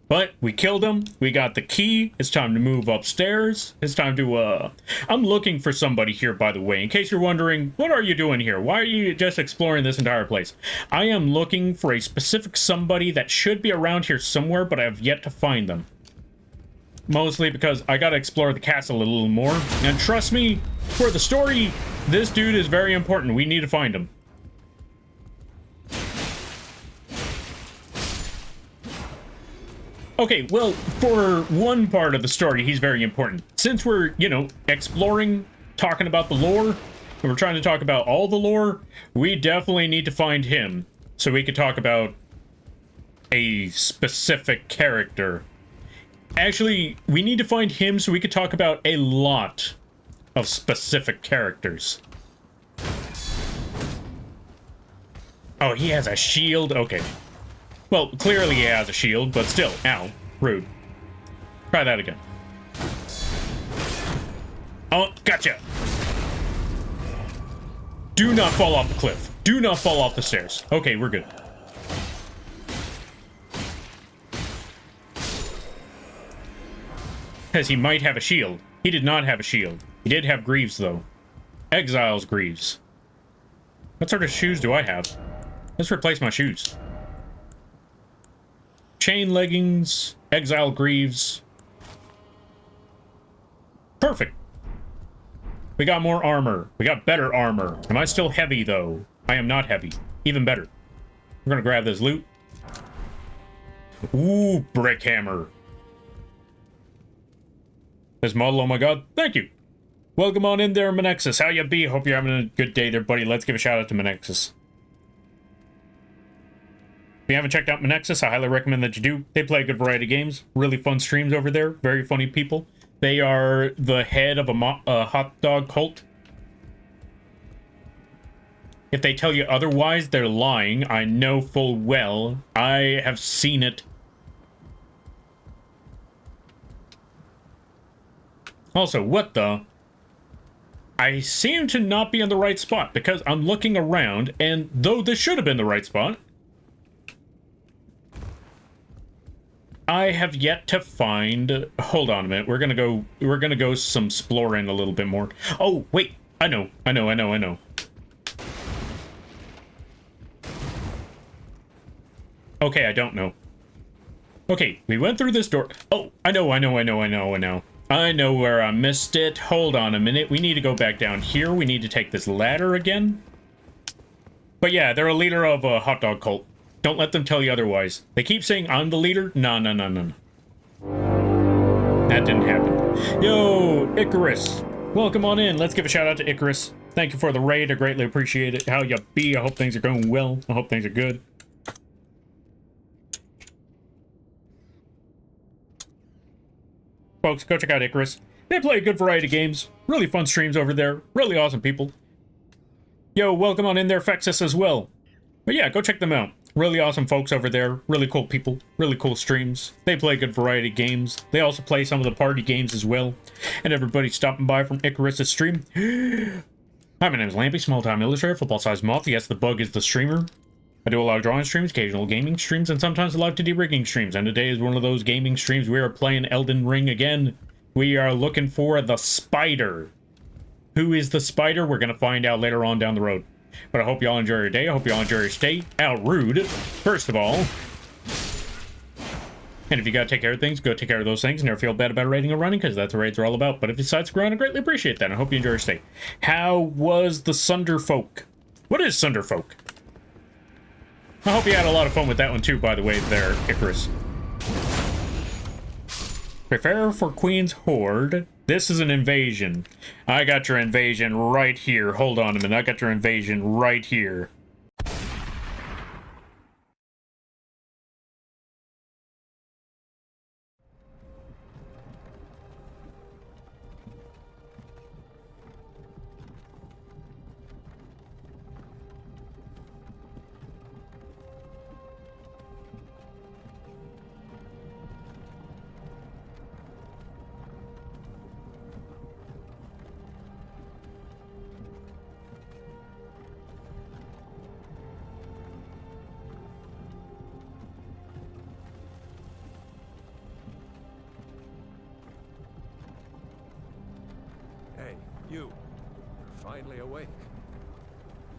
But we killed him. We got the key. It's time to move upstairs. It's time to, I'm looking for somebody here, by the way. In case you're wondering, what are you doing here? Why are you just exploring this entire place? I am looking for a specific somebody that should be around here somewhere, but I have yet to find them. Mostly because I gotta explore the castle a little more. And trust me, for the story, this dude is very important. We need to find him. Okay, well, for one part of the story, he's very important. Since we're, you know, exploring, talking about the lore, and we're trying to talk about all the lore, we definitely need to find him so we could talk about a specific character. Actually, we need to find him so we could talk about a lot of specific characters. Oh, he has a shield? Okay. Well, clearly he has a shield, but still. Ow. Rude. Try that again. Oh, gotcha. Do not fall off the cliff. Do not fall off the stairs. Okay, we're good. Because he might have a shield. He did not have a shield. He did have greaves, though. Exile's greaves. What sort of shoes do I have? Let's replace my shoes. Chain leggings, exile greaves. Perfect. We got more armor. We got better armor. Am I still heavy, though? I am not heavy. Even better. We're gonna grab this loot. Ooh, brick hammer. This model, oh my god, thank you. Welcome on in there, Menexus. How you be? Hope you're having a good day there, buddy. Let's give a shout out to Menexus. If you haven't checked out Menexus, I highly recommend that you do. They play a good variety of games. Really fun streams over there. Very funny people. They are the head of a hot dog cult. If they tell you otherwise, they're lying. I know full well. I have seen it. Also, what the? I seem to not be in the right spot because I'm looking around, and though this should have been the right spot, I have yet to find. Hold on a minute. We're gonna go some exploring a little bit more. Oh wait, I know. Okay, I don't know. Okay, we went through this door. Oh, I know. I know where I missed it. Hold on a minute. We need to go back down here. We need to take this ladder again. But yeah, they're a leader of a hot dog cult. Don't let them tell you otherwise. They keep saying I'm the leader. No. That didn't happen. Yo, Icarus. Welcome on in. Let's give a shout out to Icarus. Thank you for the raid. I greatly appreciate it. How ya be? I hope things are going well. I hope things are good. Folks, go check out Icarus. They play a good variety of games. Really fun streams over there. Really awesome people. Yo, welcome on in there, Fexus, as well. But yeah, go check them out. Really awesome folks over there. Really cool people. Really cool streams. They play a good variety of games. They also play some of the party games as well. And everybody stopping by from Icarus' stream. Hi, my name is Lampy, small-time illustrator, football-sized moth. Yes, the bug is the streamer. I do a lot of drawing streams, occasional gaming streams, and sometimes live 2D rigging streams. And today is one of those gaming streams. We are playing Elden Ring again. We are looking for the spider. Who is the spider? We're going to find out later on down the road. But I hope y'all enjoy your day. I hope y'all enjoy your stay. Out rude, first of all. And if you gotta take care of things, go take care of those things. Never feel bad about raiding or running, because that's what raids are all about. But if you decide to grow, I greatly appreciate that. I hope you enjoy your stay. How was the Sunderfolk? What is Sunderfolk? I hope you had a lot of fun with that one too, by the way, there, Icarus. Prepare for Queen's Horde. This is an invasion. I got your invasion right here. Hold on a minute. I got your invasion right here. You're finally awake.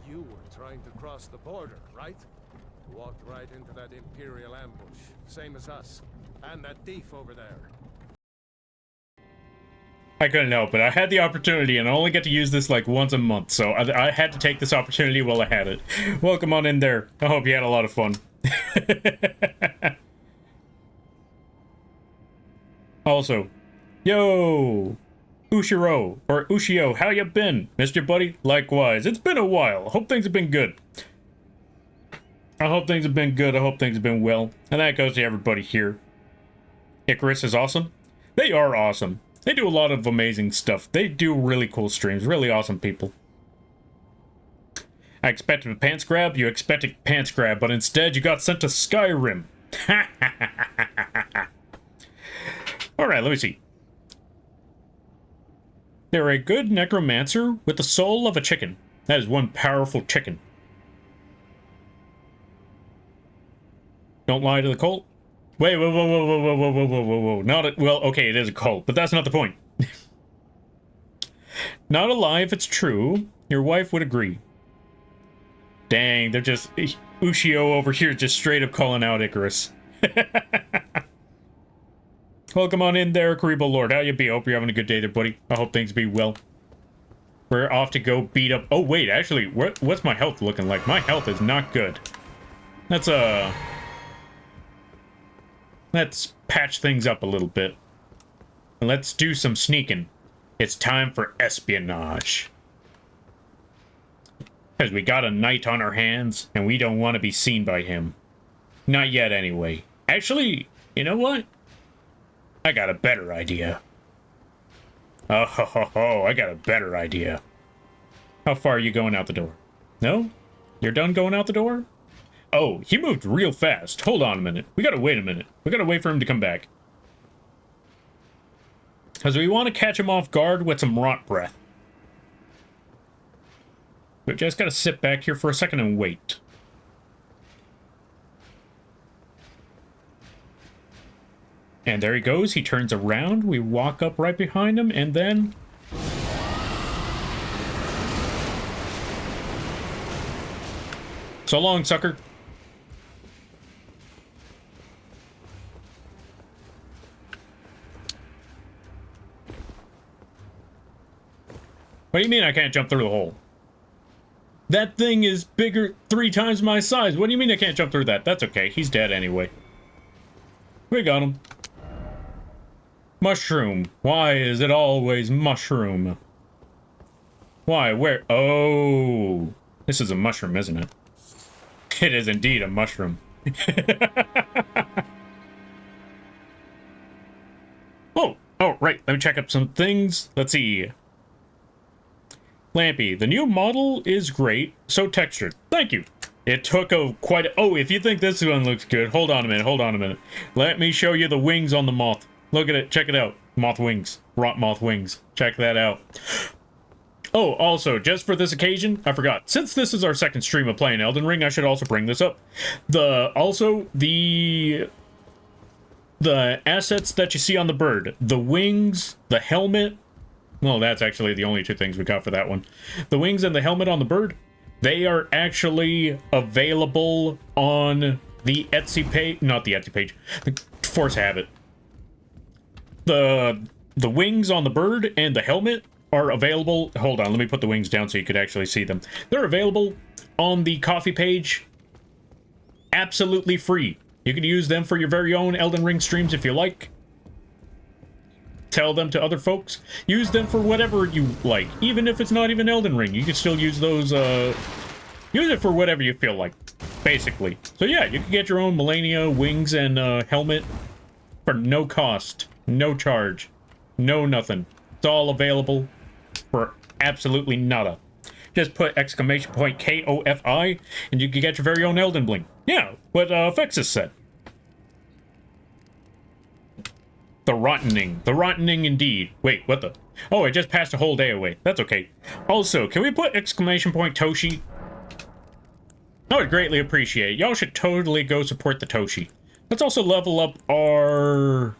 You were trying to cross the border, right? Walked right into that Imperial ambush, same as us. And that thief over there. I couldn't help it. I had the opportunity, and I only get to use this like once a month, so I had to take this opportunity while I had it. Welcome on in there. I hope you had a lot of fun. Also, yo! Ushiro, or Ushio, how you been? Missed you, buddy? Likewise. It's been a while. Hope things have been good. I hope things have been good. I hope things have been well. And that goes to everybody here. Icarus is awesome. They are awesome. They do a lot of amazing stuff. They do really cool streams. Really awesome people. I expected a pants grab. You expected pants grab, but instead you got sent to Skyrim. Alright, let me see. They're a good necromancer with the soul of a chicken. That is one powerful chicken. Don't lie to the cult. Wait, whoa. Not a, well, okay, it is a cult, but that's not the point. Not a lie if it's true. Your wife would agree. Dang, they're just... Ushio over here just straight up calling out Icarus. Welcome on in there, Karibo Lord. How you be? Hope you're having a good day there, buddy. I hope things be well. We're off to go beat up... Oh, wait, actually, what's my health looking like? My health is not good. Let's patch things up a little bit. And let's do some sneaking. It's time for espionage. Because we got a knight on our hands, and we don't want to be seen by him. Not yet, anyway. Actually, you know what? I got a better idea. Oh, ho, ho, ho, I got a better idea. How far are you going out the door? No? You're done going out the door? Oh, he moved real fast. Hold on a minute. We gotta wait a minute. We gotta wait for him to come back. Because we want to catch him off guard with some rot breath. We just gotta sit back here for a second and wait. And there he goes. He turns around. We walk up right behind him, and then... So long, sucker. What do you mean I can't jump through the hole? That thing is bigger, 3 times my size. What do you mean I can't jump through that? That's okay. He's dead anyway. We got him. Mushroom. Why is it always mushroom? Why? Where? Oh. This is a mushroom, isn't it? It is indeed a mushroom. Oh, right. Let me check up some things. Let's see. Lampy, the new model is great. So textured. Thank you. It took a quite a... Oh, if you think this one looks good, hold on a minute. Let me show you the wings on the moth. Look at it. Check it out. Moth wings. Rot moth wings. Check that out. Oh, also, just for this occasion, I forgot. Since this is our second stream of playing Elden Ring, I should also bring this up. The assets that you see on the bird. The wings, the helmet. Well, that's actually the only 2 things we got for that one. The wings and the helmet on the bird, they are actually available on the Etsy page. Not the Etsy page. The Force Habit. The wings on the bird and the helmet are available. Hold on, let me put the wings down so you could actually see them. They're available on the coffee page. Absolutely free. You can use them for your very own Elden Ring streams if you like. Tell them to other folks. Use them for whatever you like. Even if it's not even Elden Ring, you can still use those, use it for whatever you feel like, basically. So yeah, you can get your own Millennia wings and helmet for no cost, no charge, no nothing. It's all available for absolutely nada. Just put exclamation point KOFI and you can get your very own Elden Bling. Yeah, what Fexus said. The rottening indeed. Wait, what the? Oh, I just passed a whole day away. That's okay. Also, can we put exclamation point Toshi? I would greatly appreciate it. Y'all should totally go support the Toshi. Let's also level up our...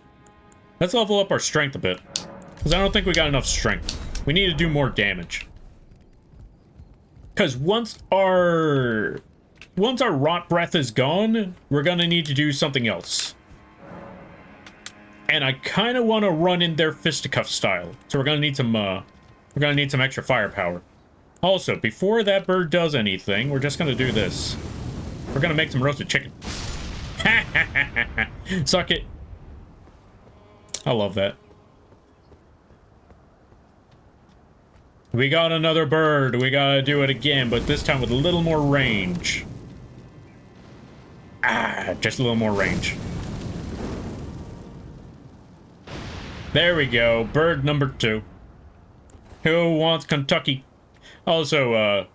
Let's level up our strength a bit. Because I don't think we got enough strength. We need to do more damage. Because once our rot breath is gone, we're gonna need to do something else. And I kind of want to run in their fisticuff style. So we're gonna need some extra firepower. Also, before that bird does anything, we're just gonna do this. We're gonna make some roasted chicken. Suck it. I love that. We got another bird. We gotta do it again, but this time with a little more range. Just a little more range. There we go. Bird number 2. Who wants Kentucky? Also,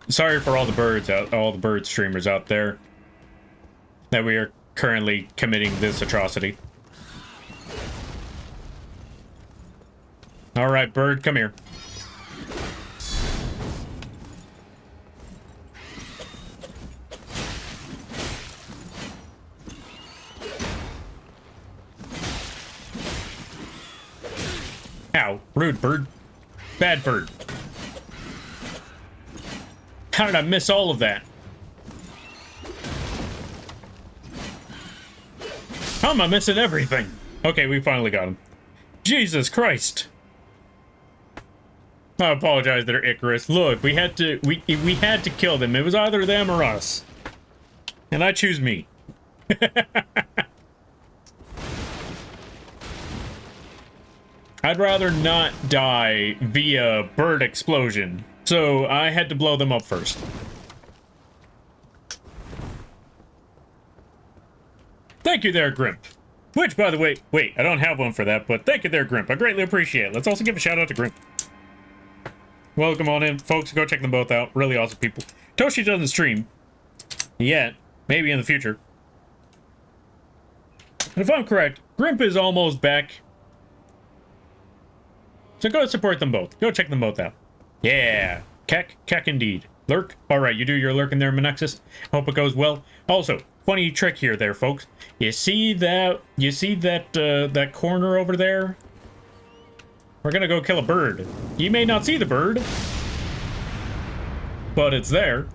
sorry for all the bird streamers out there that we are currently committing this atrocity. All right, bird, come here. Ow, rude bird. Bad bird. How did I miss all of that? How am I missing everything? Okay, we finally got him. Jesus Christ. I apologize there, Icarus. Look, we had to kill them. It was either them or us. And I choose me. I'd rather not die via bird explosion, so I had to blow them up first. Thank you there, Grimp. Which, by the way, wait, I don't have one for that, but thank you there, Grimp. I greatly appreciate it. Let's also give a shout out to Grimp. Welcome on in, folks. Go check them both out. Really awesome people. Toshi doesn't stream yet. Maybe in the future. And if I'm correct, Grimp is almost back. So go support them both. Go check them both out. Yeah. Keck indeed. Lurk. Alright, you do your lurking there, Menexus. Hope it goes well. Also, funny trick here there, folks. You see that that corner over there? We're gonna go kill a bird. You may not see the bird, but it's there.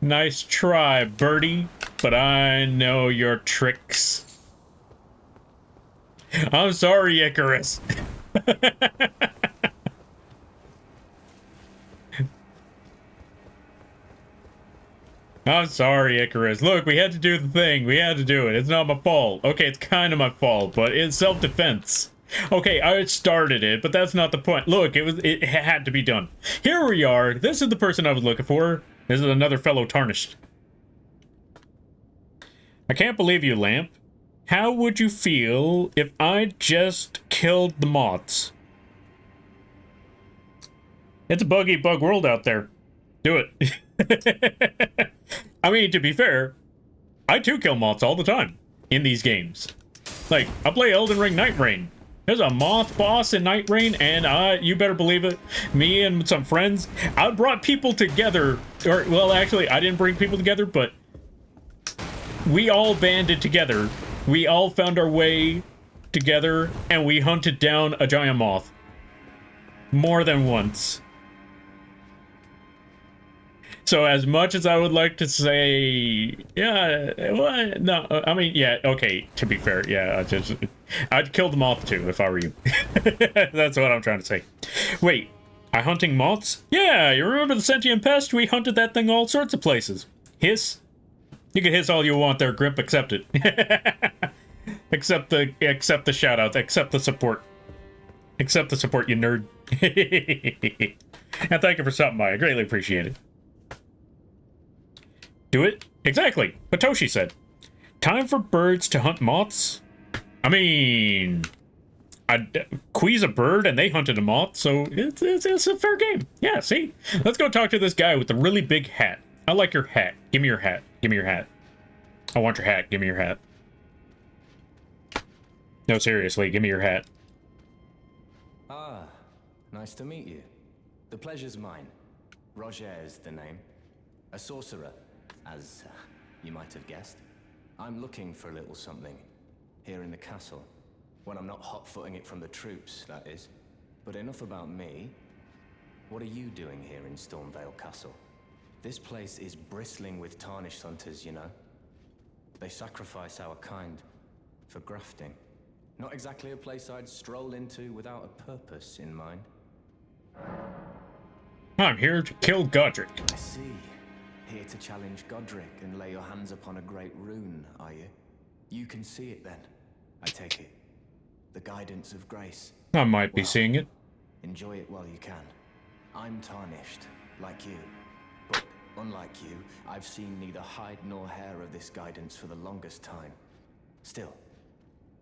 Nice try, birdie, but I know your tricks. I'm sorry, Icarus. I'm sorry, Icarus. Look, we had to do the thing. We had to do it. It's not my fault. Okay, it's kind of my fault, but it's self-defense. Okay, I started it, but that's not the point. Look, it had to be done. Here we are. This is the person I was looking for. This is another fellow Tarnished. I can't believe you, Lamp. How would you feel if I just killed the moths? It's a bug-eat bug world out there. Do it. I mean, to be fair, I too kill moths all the time in these games. Like, I play Elden Ring Night Rain. There's a moth boss in Night Rain, and you better believe it, me and some friends, I brought people together, or, well, actually, I didn't bring people together, but we all banded together. We all found our way together, and we hunted down a giant moth. More than once. So as much as I would like to say, yeah, well, no, I mean, yeah, okay, to be fair, yeah, I'd kill the moth too if I were you. That's what I'm trying to say. Wait, I hunting moths? Yeah, you remember the sentient pest? We hunted that thing all sorts of places. Hiss? You can hiss all you want there, Grip, accept it. accept the shout-outs, accept the support. Accept the support, you nerd. And thank you for stopping by, I greatly appreciate it. Do it? Exactly. What Toshi said. Time for birds to hunt moths? I mean, I'd squeeze a bird and they hunted a moth, so it's a fair game. Yeah, see? Let's go talk to this guy with the really big hat. I like your hat. Give me your hat. Give me your hat. I want your hat. Give me your hat. No, seriously, give me your hat. Ah, nice to meet you. The pleasure's mine. Roger is the name. A sorcerer. As you might have guessed. I'm looking for a little something here in the castle. When I'm not hot-footing it from the troops, that is. But enough about me. What are you doing here in Stormvale Castle? This place is bristling with tarnished hunters, you know. They sacrifice our kind for grafting. Not exactly a place I'd stroll into without a purpose in mind. I'm here to kill Godric. I see. Here to challenge Godric and lay your hands upon a great rune, are you? You can see it then, I take it. The guidance of grace. I might be seeing it. Enjoy it while you can. I'm tarnished, like you. But unlike you, I've seen neither hide nor hair of this guidance for the longest time. Still,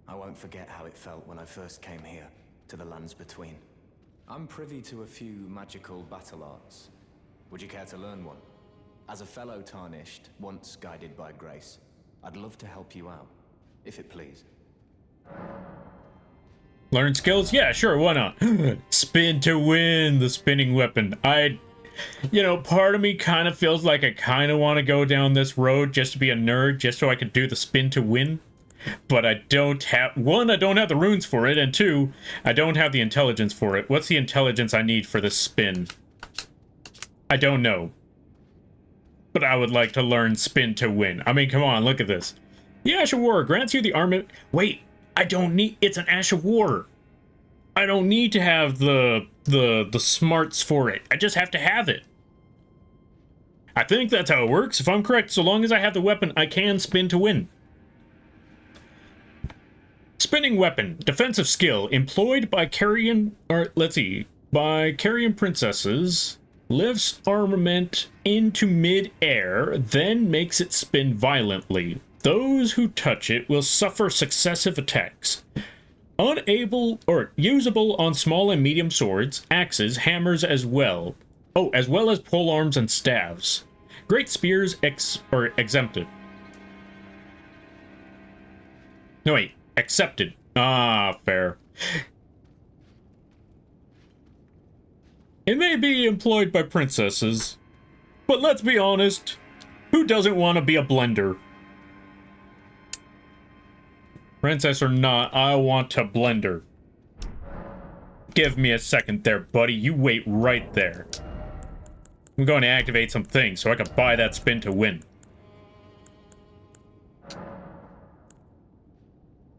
I won't forget how it felt when I first came here, to the lands between. I'm privy to a few magical battle arts. Would you care to learn one? As a fellow Tarnished, once guided by grace, I'd love to help you out, if it please. Learn skills? Yeah, sure, why not? Spin to win, the spinning weapon. You know, part of me kind of feels like I kind of want to go down this road just to be a nerd, just so I could do the spin to win. But I don't have, one, I don't have the runes for it, and two, I don't have the intelligence for it. What's the intelligence I need for this spin? I don't know. But I would like to learn spin to win. I mean, come on, look at this. The Ash of War grants you the armament. Wait, I don't need, it's an Ash of War. I don't need to have the smarts for it. I just have to have it. I think that's how it works. If I'm correct, so long as I have the weapon, I can spin to win. Spinning weapon, defensive skill, employed by Carrion, or let's see, by Carrion princesses. Lifts armament into mid-air, then makes it spin violently. Those who touch it will suffer successive attacks. Unable or usable on small and medium swords, axes, hammers as well. Oh, as well as polearms and staves. Great spears exempted. No, wait, accepted. Ah, fair. It may be employed by princesses, but let's be honest, who doesn't want to be a blender? Princess or not, I want to blender. Give me a second there, buddy. You wait right there. I'm going to activate some things so I can buy that spin to win.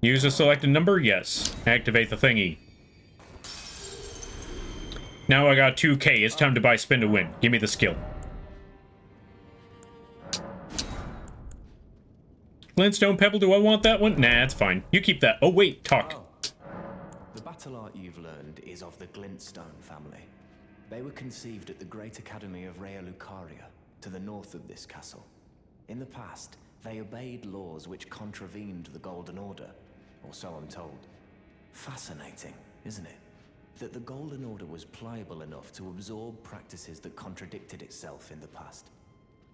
Use a selected number? Yes. Activate the thingy. Now I got 2K. It's time to buy spin to win. Give me the skill. Glintstone Pebble, do I want that one? Nah, it's fine. You keep that. Oh, wait, talk. The battle art you've learned is of the Glintstone family. They were conceived at the Great Academy of Rea Lucaria, to the north of this castle. In the past, they obeyed laws which contravened the Golden Order, or so I'm told. Fascinating, isn't it? That the Golden Order was pliable enough to absorb practices that contradicted itself in the past.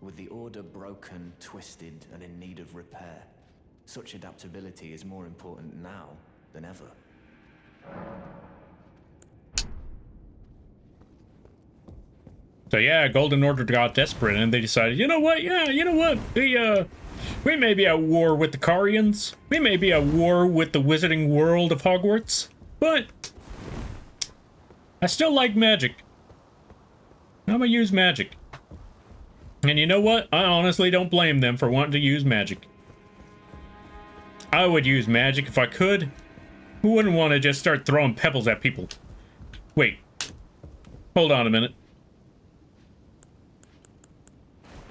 With the Order broken, twisted, and in need of repair, such adaptability is more important now than ever. So yeah, Golden Order got desperate and they decided, you know what? Yeah, you know what? We may be at war with the Carians. We may be at war with the wizarding world of Hogwarts. But I still like magic. I'm gonna use magic. And you know what? I honestly don't blame them for wanting to use magic. I would use magic if I could. Who wouldn't want to just start throwing pebbles at people? Wait. Hold on a minute.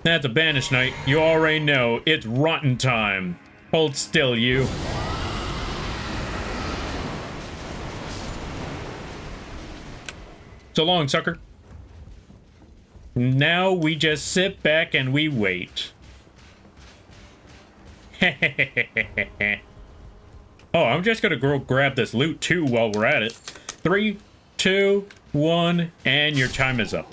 That's a Banish Knight. You already know. It's rotten time. Hold still, you. So long, sucker. Now we just sit back and we wait. Oh, I'm just gonna go grab this loot too while we're at it. 3, 2, 1, and your time is up.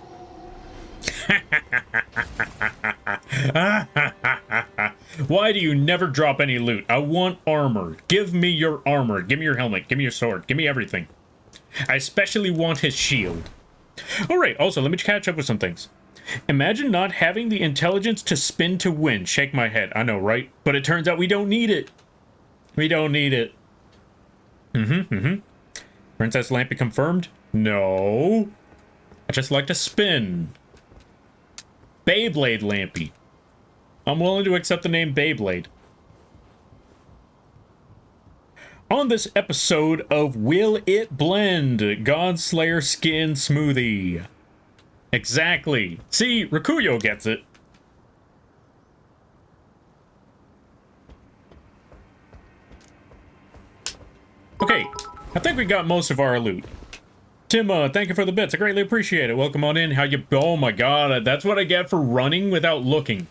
Why do you never drop any loot? I want armor. Give me your armor. Give me your helmet. Give me your sword. Give me everything. I especially want his shield. Alright, also, let me catch up with some things. Imagine not having the intelligence to spin to win. Shake my head. I know, right? But it turns out we don't need it. We don't need it. Princess Lampy confirmed? No. I just like to spin. Beyblade Lampy. I'm willing to accept the name Beyblade. On this episode of Will It Blend? Godslayer Skin Smoothie. Exactly. See, Rikuyo gets it. Okay, I think we got most of our loot. Tim, thank you for the bits. I greatly appreciate it. Welcome on in. How you... Oh my god, that's what I get for running without looking.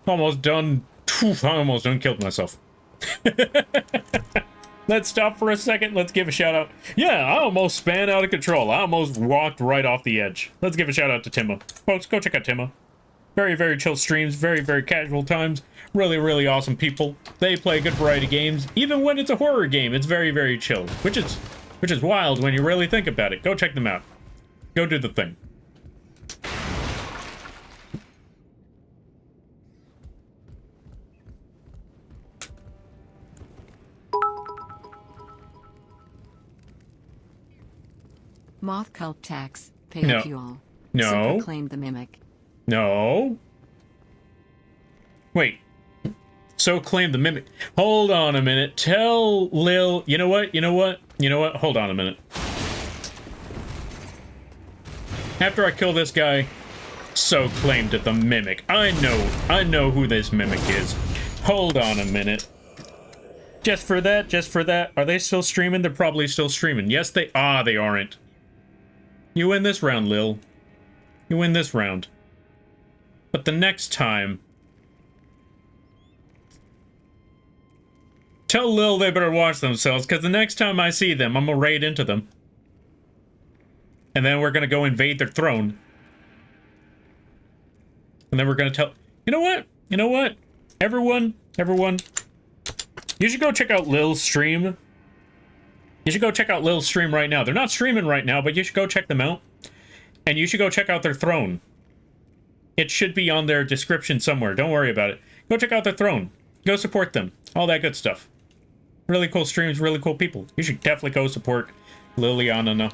Almost done... I almost done killed myself. Let's stop for a second. Let's give a shout out. Yeah, I almost span out of control. I almost walked right off the edge. Let's give a shout out to Timmo. Folks, go check out Timmo. Very, very chill streams. Very, very casual times. Really, really awesome people. They play a good variety of games. Even when it's a horror game, it's very, very chill. Which is wild when you really think about it. Go check them out. Go do the thing. Moth cult tax. Pay No. up you all. No. Claim the mimic. No. Wait. So claim the mimic. Hold on a minute. Tell Lil... You know what? You know what? You know what? Hold on a minute. After I kill this guy, so claimed the mimic. I know who this mimic is. Hold on a minute. Just for that. Are they still streaming? They're probably still streaming. Yes, they aren't. You win this round, Lil. You win this round. But the next time... Tell Lil they better watch themselves, because the next time I see them, I'm gonna raid into them. And then we're gonna go invade their throne. And then we're gonna tell... You know what? You know what? Everyone, you should go check out Lil's stream. You should go check out Lil's stream right now. They're not streaming right now, but you should go check them out. And you should go check out their throne. It should be on their description somewhere. Don't worry about it. Go check out their throne. Go support them. All that good stuff. Really cool streams, really cool people. You should definitely go support Liliana.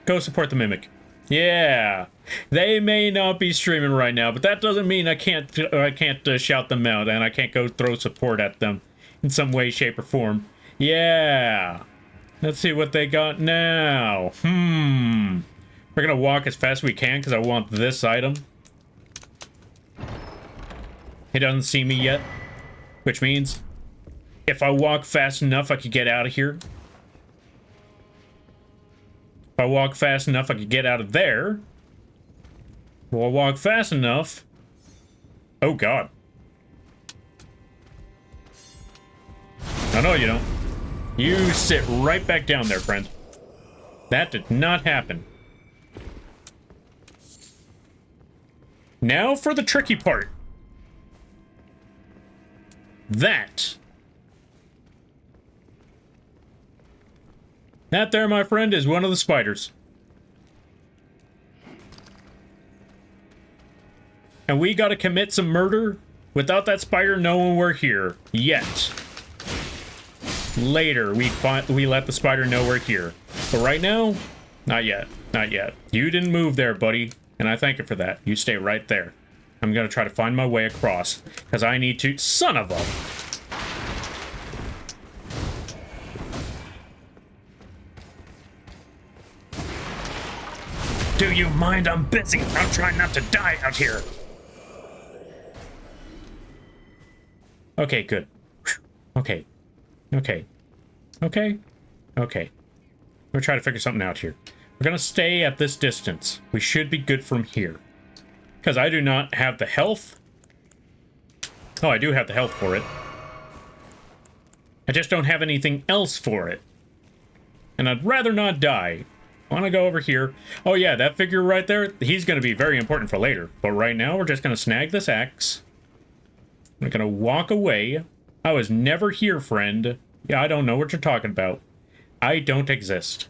Go support the Mimic. Yeah. They may not be streaming right now, but that doesn't mean I can't shout them out and I can't go throw support at them in some way, shape, or form. Yeah. Let's see what they got now. We're gonna walk as fast as we can because I want this item. He doesn't see me yet, which means if I walk fast enough, I could get out of here. If I walk fast enough, I could get out of there. If I walk fast enough... Oh, God. Oh, no, you don't. You sit right back down there, friend. That did not happen. Now for the tricky part. That there, my friend, is one of the spiders. And we gotta commit some murder without that spider knowing we're here. Yet. Later, we let the spider know we're here. But right now, not yet. Not yet. You didn't move there, buddy. And I thank you for that. You stay right there. I'm gonna try to find my way across. Because I need to... Son of a... Do you mind? I'm busy. I'm trying not to die out here. Okay, good. Okay. Okay. Okay. Okay. We're trying to figure something out here. We're gonna stay at this distance. We should be good from here. Because I do not have the health. Oh, I do have the health for it. I just don't have anything else for it. And I'd rather not die. I want to go over here. Oh yeah, that figure right there, he's going to be very important for later. But right now, we're just going to snag this axe. We're going to walk away. I was never here, friend. Yeah, I don't know what you're talking about. I don't exist.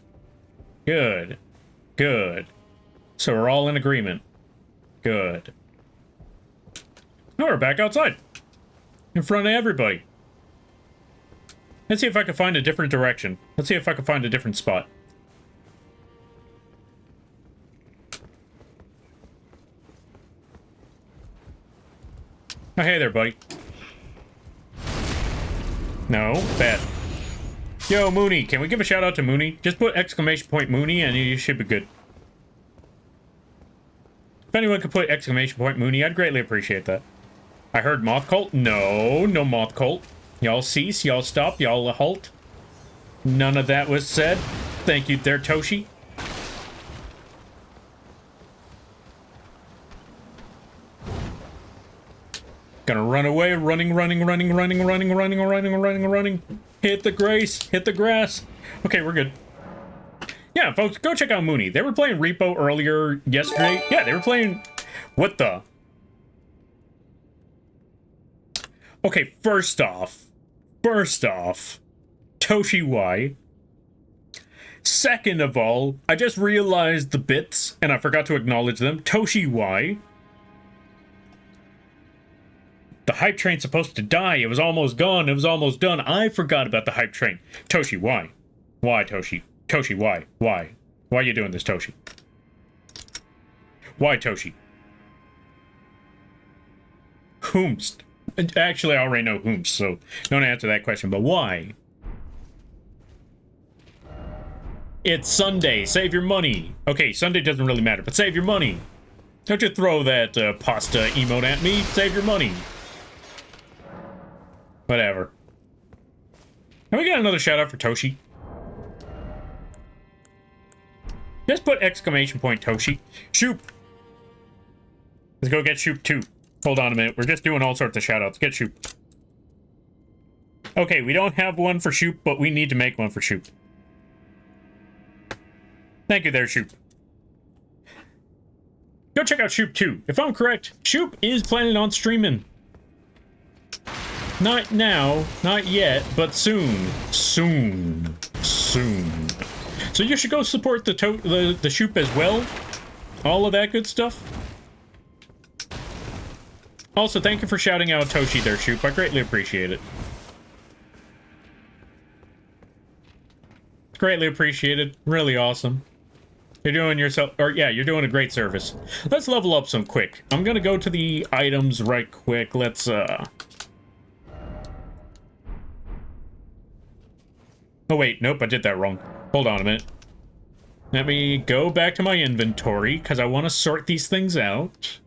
Good. Good. So we're all in agreement. Good. Now we're back outside. In front of everybody. Let's see if I can find a different direction. Let's see if I can find a different spot. Oh, hey there, buddy. No, bad. Yo, Mooney, can we give a shout out to Mooney? Just put exclamation point Mooney and you should be good. If anyone could put exclamation point Mooney, I'd greatly appreciate that. I heard Moth Cult? No, no Moth Cult. Y'all cease, y'all stop, y'all halt. None of that was said. Thank you there, Toshi. Gonna run away, running. Hit the grass. Okay, we're good. Yeah, folks, go check out Mooney. They were playing Repo earlier yesterday. Yeah, they were playing... What the... Okay, first off, Toshi Y. Second of all, I just realized the bits, and I forgot to acknowledge them. Toshi Y. The hype train's supposed to die. It was almost gone. It was almost done. I forgot about the hype train. Toshi, why? Why, Toshi? Toshi, why? Why? Why are you doing this, Toshi? Why, Toshi? Whomst? Actually, I already know whomst, so don't answer that question, but why? It's Sunday. Save your money. Okay, Sunday doesn't really matter, but save your money. Don't you throw that pasta emote at me. Save your money. Whatever. Can we get another shout out for Toshi? Just put exclamation point Toshi. Shoop. Let's go get Shoop 2. Hold on a minute. We're just doing all sorts of shout outs. Get Shoop. Okay, we don't have one for Shoop, but we need to make one for Shoop. Thank you there, Shoop. Go check out Shoop 2. If I'm correct, Shoop is planning on streaming. Not now, not yet, but soon. Soon. So you should go support the Shoop as well. All of that good stuff. Also, thank you for shouting out Toshi there, Shoop. I greatly appreciate it. Greatly appreciated. Really awesome. You're doing yourself, or yeah, you're doing a great service. Let's level up some quick. I'm gonna go to the items right quick. Let's, Oh wait, nope, I did that wrong. Hold on a minute. Let me go back to my inventory, because I want to sort these things out.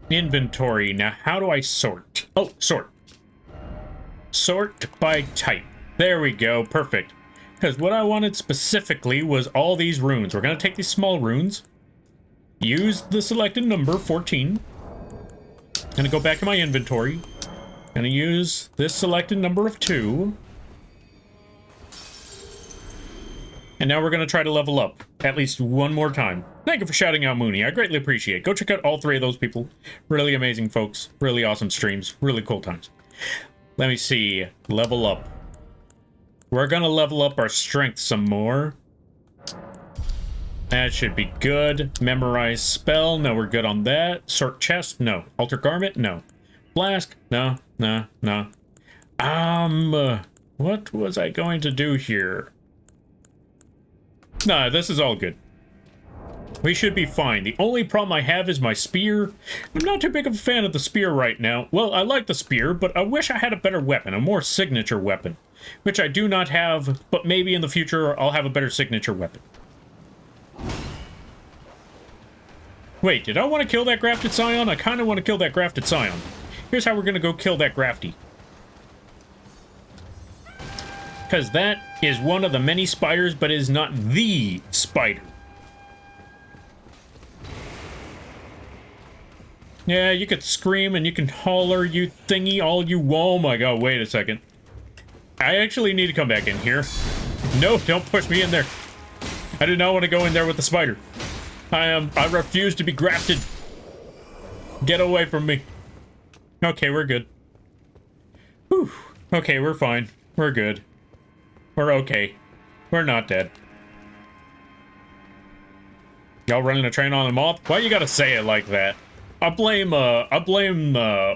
Inventory. Now, how do I sort? Oh, sort. Sort by type. There we go. Perfect. Because what I wanted specifically was all these runes. We're going to take these small runes. Use the selected number, 14. Going to go back to my inventory. Going to use this selected number of 2. And now we're going to try to level up at least one more time. Thank you for shouting out, Mooney. I greatly appreciate it. Go check out all 3 of those people. Really amazing folks. Really awesome streams. Really cool times. Let me see. Level up. We're going to level up our strength some more. That should be good. Memorize spell. No, we're good on that. Sort chest. No. Alter garment. No. Flask. No. No. No. What was I going to do here? Nah, this is all good. We should be fine. The only problem I have is my spear. I'm not too big of a fan of the spear right now. Well, I like the spear, but I wish I had a better weapon, a more signature weapon. Which I do not have, but maybe in the future I'll have a better signature weapon. Wait, did I want to kill that grafted scion? I kind of want to kill that grafted scion. Here's how we're going to go kill that grafty. Because that is one of the many spiders, but is not the spider. Yeah, you could scream and you can holler, you thingy, all you... Oh my god, wait a second. I actually need to come back in here. No, don't push me in there. I do not want to go in there with the spider. I refuse to be grafted. Get away from me. Okay, we're good. Whew. Okay, we're fine. We're good. We're okay. We're not dead. Y'all running a train on the moth? Why you gotta say it like that? I blame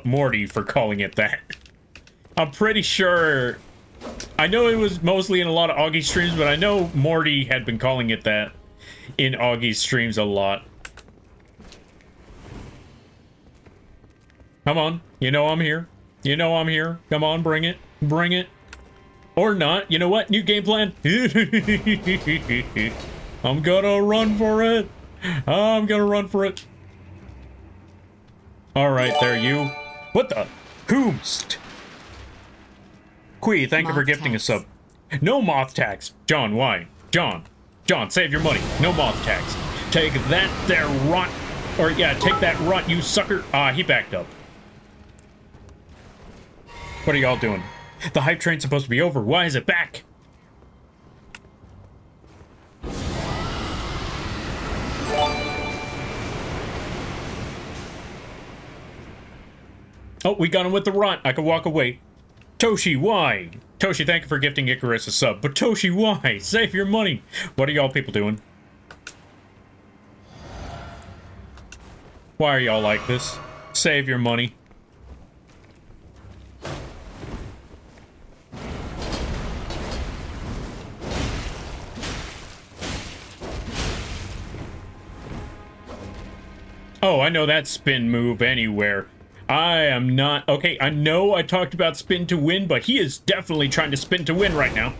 Morty for calling it that. I'm pretty sure... I know it was mostly in a lot of Augie streams, but I know Morty had been calling it that in Augie's streams a lot. Come on. You know I'm here. You know I'm here. Come on, bring it. Bring it. Or not. You know what? New game plan. I'm gonna run for it. I'm gonna run for it. Alright, there you. What the? Whomst? Quee, thank you for gifting a sub. No moth tax. John, why? John, save your money. No moth tax. Take that there, runt. Or, yeah, take that runt, you sucker. Ah, he backed up. What are y'all doing? The hype train's supposed to be over. Why is it back? Oh, we got him with the runt. I can walk away. Toshi, why? Toshi, thank you for gifting Icarus a sub. But Toshi, why? Save your money. What are y'all people doing? Why are y'all like this? Save your money. Oh, I know that spin move anywhere. I am not... Okay, I know I talked about spin to win, but he is definitely trying to spin to win right now.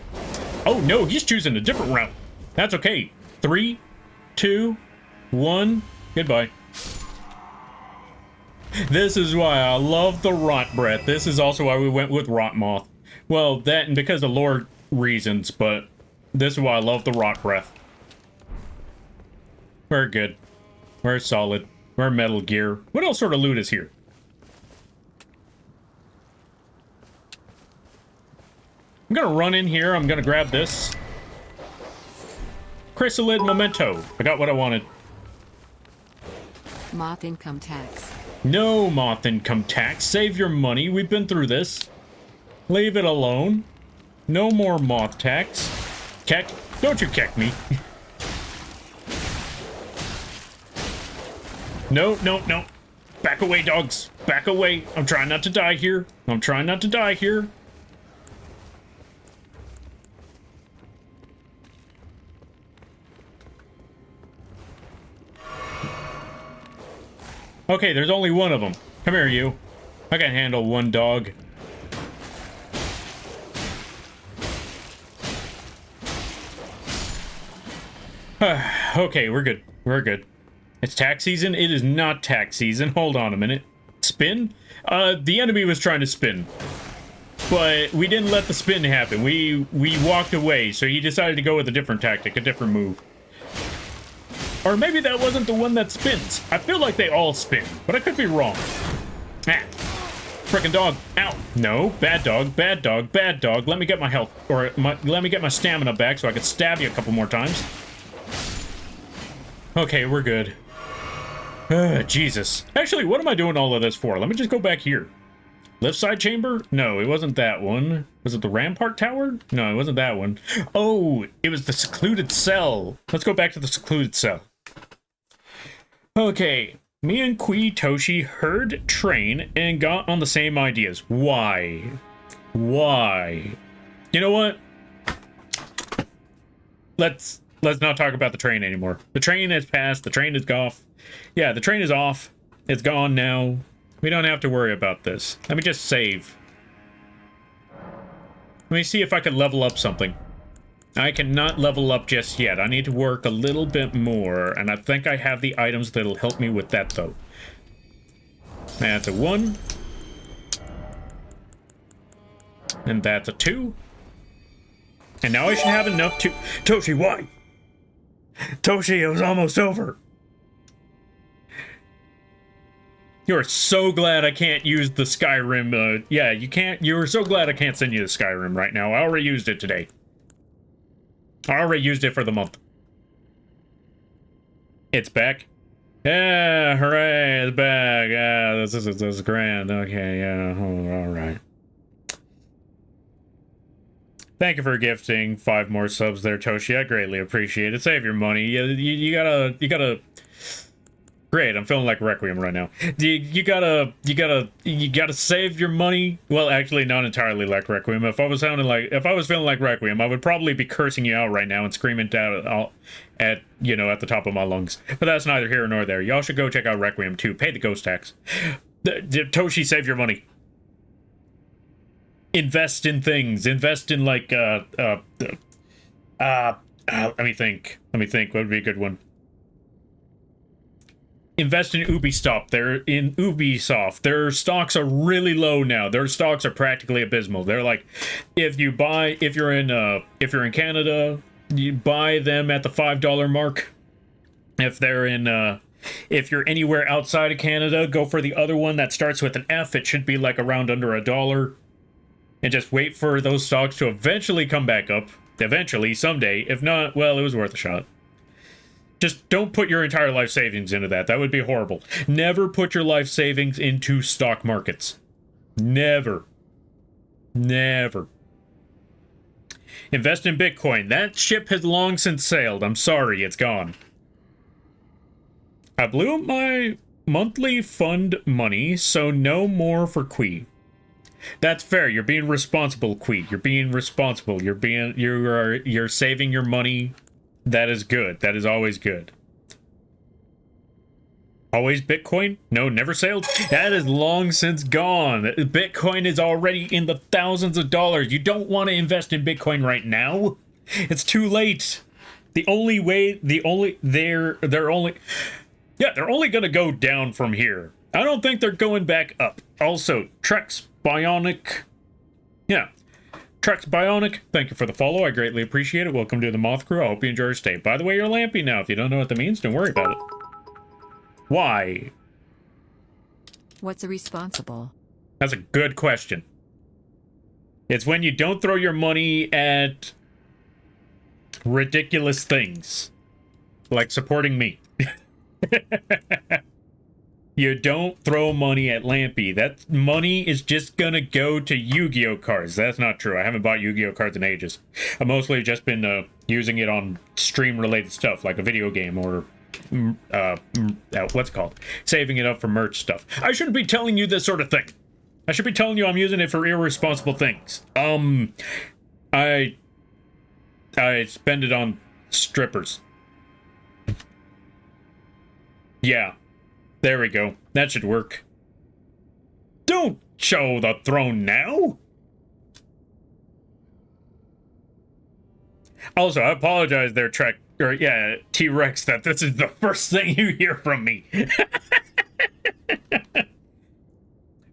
Oh, no, he's choosing a different route. That's okay. 3, 2, 1, goodbye. This is why I love the Rot Breath. This is also why we went with Rot Moth. Well, that and because of lore reasons, but this is why I love the Rot Breath. We're good. We're solid. We're Metal Gear. What else sort of loot is here? I'm gonna run in here. I'm gonna grab this. Chrysalid Memento. I got what I wanted. Moth income tax. No moth income tax. Save your money. We've been through this. Leave it alone. No more moth tax. Keck. Don't you keck me. No, no, no. Back away, dogs. Back away. I'm trying not to die here. I'm trying not to die here. Okay, there's only one of them. Come here, you. I can handle one dog. Okay, we're good. We're good. It's tax season? It is not tax season. Hold on a minute. Spin? The enemy was trying to spin. But we didn't let the spin happen. We walked away, so he decided to go with a different tactic, a different move. Or maybe that wasn't the one that spins. I feel like they all spin, but I could be wrong. Ah. Frickin' dog. Ow. No. Bad dog. Bad dog. Bad dog. Let me get my health. Or let me get my stamina back so I can stab you a couple more times. Okay, we're good. Jesus. Actually, what am I doing all of this for? Let me just go back here. Left side chamber? No, it wasn't that one. Was it the Rampart Tower? No, it wasn't that one. Oh, it was the secluded cell. Let's go back to the secluded cell. Okay. Me and Kui Toshi heard train and got on the same ideas. Why? Why? You know what? Let's not talk about the train anymore. The train has passed. The train is off. Yeah, the train is off. It's gone now. We don't have to worry about this. Let me just save. Let me see if I can level up something. I cannot level up just yet. I need to work a little bit more, and I think I have the items that'll help me with that, though. That's a 1. And that's a 2. And now I should have enough to... Toshi, why? Toshi, it was almost over. You're so glad I can't use the Skyrim, yeah, you can't... You're so glad I can't send you the Skyrim right now. I already used it today. I already used it for the month. It's back. Yeah, hooray, it's back. Yeah, this is grand. Okay, yeah, all right. Thank you for gifting 5 more subs there, Toshi. I greatly appreciate it. Save your money. You gotta... Great, I'm feeling like Requiem right now. You gotta save your money. Well, actually, not entirely like Requiem. If I was feeling like Requiem, I would probably be cursing you out right now and screaming down at the top of my lungs. But that's neither here nor there. Y'all should go check out Requiem too. Pay the ghost tax. Toshi, save your money. Invest in things. Invest in like let me think. What would be a good one? Invest in Ubisoft. Their stocks are really low now. Their stocks are practically abysmal. They're like, if you're in Canada, you buy them at the $5 mark. If you're anywhere outside of Canada, go for the other one that starts with an F. It should be like around under $1. And just wait for those stocks to eventually come back up. Eventually, someday. If not, well, it was worth a shot. Just don't put your entire life savings into that. That would be horrible. Never put your life savings into stock markets. Never. Never. Invest in Bitcoin. That ship has long since sailed. I'm sorry, it's gone. I blew up my monthly fund money, so no more for Kui. That's fair. You're being responsible, Kui. You're being responsible. You're saving your money. That is good. That is always good. Always Bitcoin? No, never sailed? That is long since gone. Bitcoin is already in the thousands of dollars. You don't want to invest in Bitcoin right now. It's too late. They're only going to go down from here. I don't think they're going back up. Also, Trex Bionic. Yeah. Trex Bionic, thank you for the follow. I greatly appreciate it. Welcome to the Moth Crew. I hope you enjoy your stay. By the way, you're lampy now. If you don't know what that means, don't worry about it. Why? What's irresponsible? That's a good question. It's when you don't throw your money at ridiculous things. Like supporting me. You don't throw money at Lampy. That money is just gonna go to Yu-Gi-Oh cards. That's not true. I haven't bought Yu-Gi-Oh cards in ages. I've mostly just been using it on stream-related stuff, like a video game or what's it called? Saving it up for merch stuff. I shouldn't be telling you this sort of thing. I should be telling you I'm using it for irresponsible things. I spend it on strippers. Yeah. There we go. That should work. Don't show the throne now! Also, I apologize there, T-Rex, that this is the first thing you hear from me.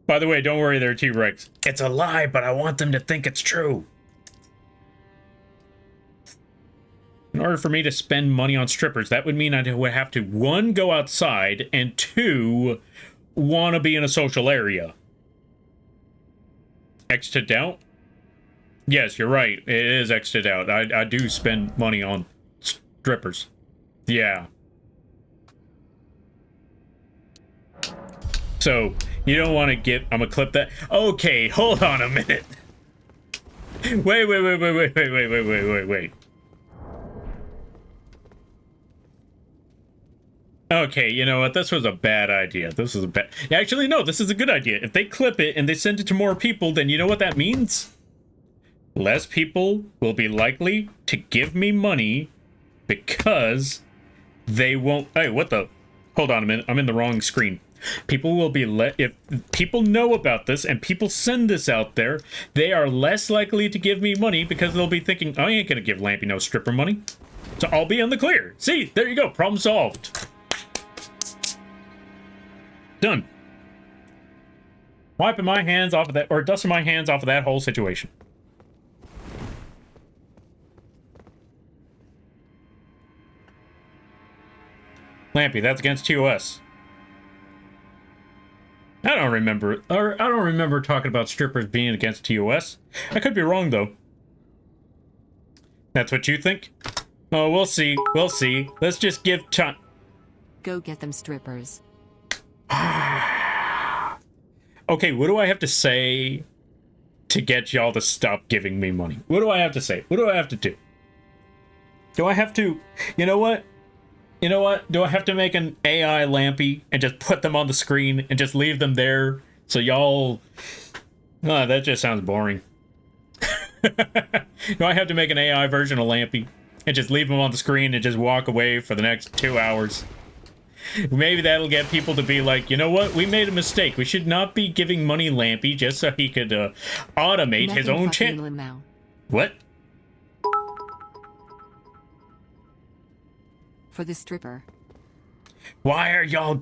By the way, don't worry there, T-Rex. It's a lie, but I want them to think it's true. In order for me to spend money on strippers, that would mean I would have to, 1, go outside, and 2, want to be in a social area. Exited out? Yes, you're right. It is exited out. I do spend money on strippers. Yeah. So, you don't want to get... I'm gonna clip that. Okay, hold on a minute. Wait. Okay, you know what? This was a bad idea. This was a bad... Actually, no, this is a good idea. If they clip it and they send it to more people, then you know what that means? Less people will be likely to give me money because they won't... Hey, what the... Hold on a minute. I'm in the wrong screen. People will be... If people know about this and people send this out there, they are less likely to give me money because they'll be thinking, I ain't gonna give Lampy no stripper money. So I'll be in the clear. See, there you go. Problem solved. Done. Wiping my hands off of that, or dusting my hands off of that whole situation. Lampy, that's against TOS. I don't remember talking about strippers being against TOS. I could be wrong though. That's what you think? Oh, we'll see. We'll see. Let's just give time. Go get them strippers. Okay, what do I have to say to get y'all to stop giving me money? What do I have to say? What do I have to do? Do I have to... You know what? You know what? Do I have to make an AI Lampy and just put them on the screen and just leave them there so y'all... Oh, that just sounds boring. Do I have to make an AI version of Lampy and just leave them on the screen and just walk away for the next 2 hours? Maybe that'll get people to be like, you know what? We made a mistake. We should not be giving money Lampy just so he could automate his own channel. What? For the stripper. Why are y'all...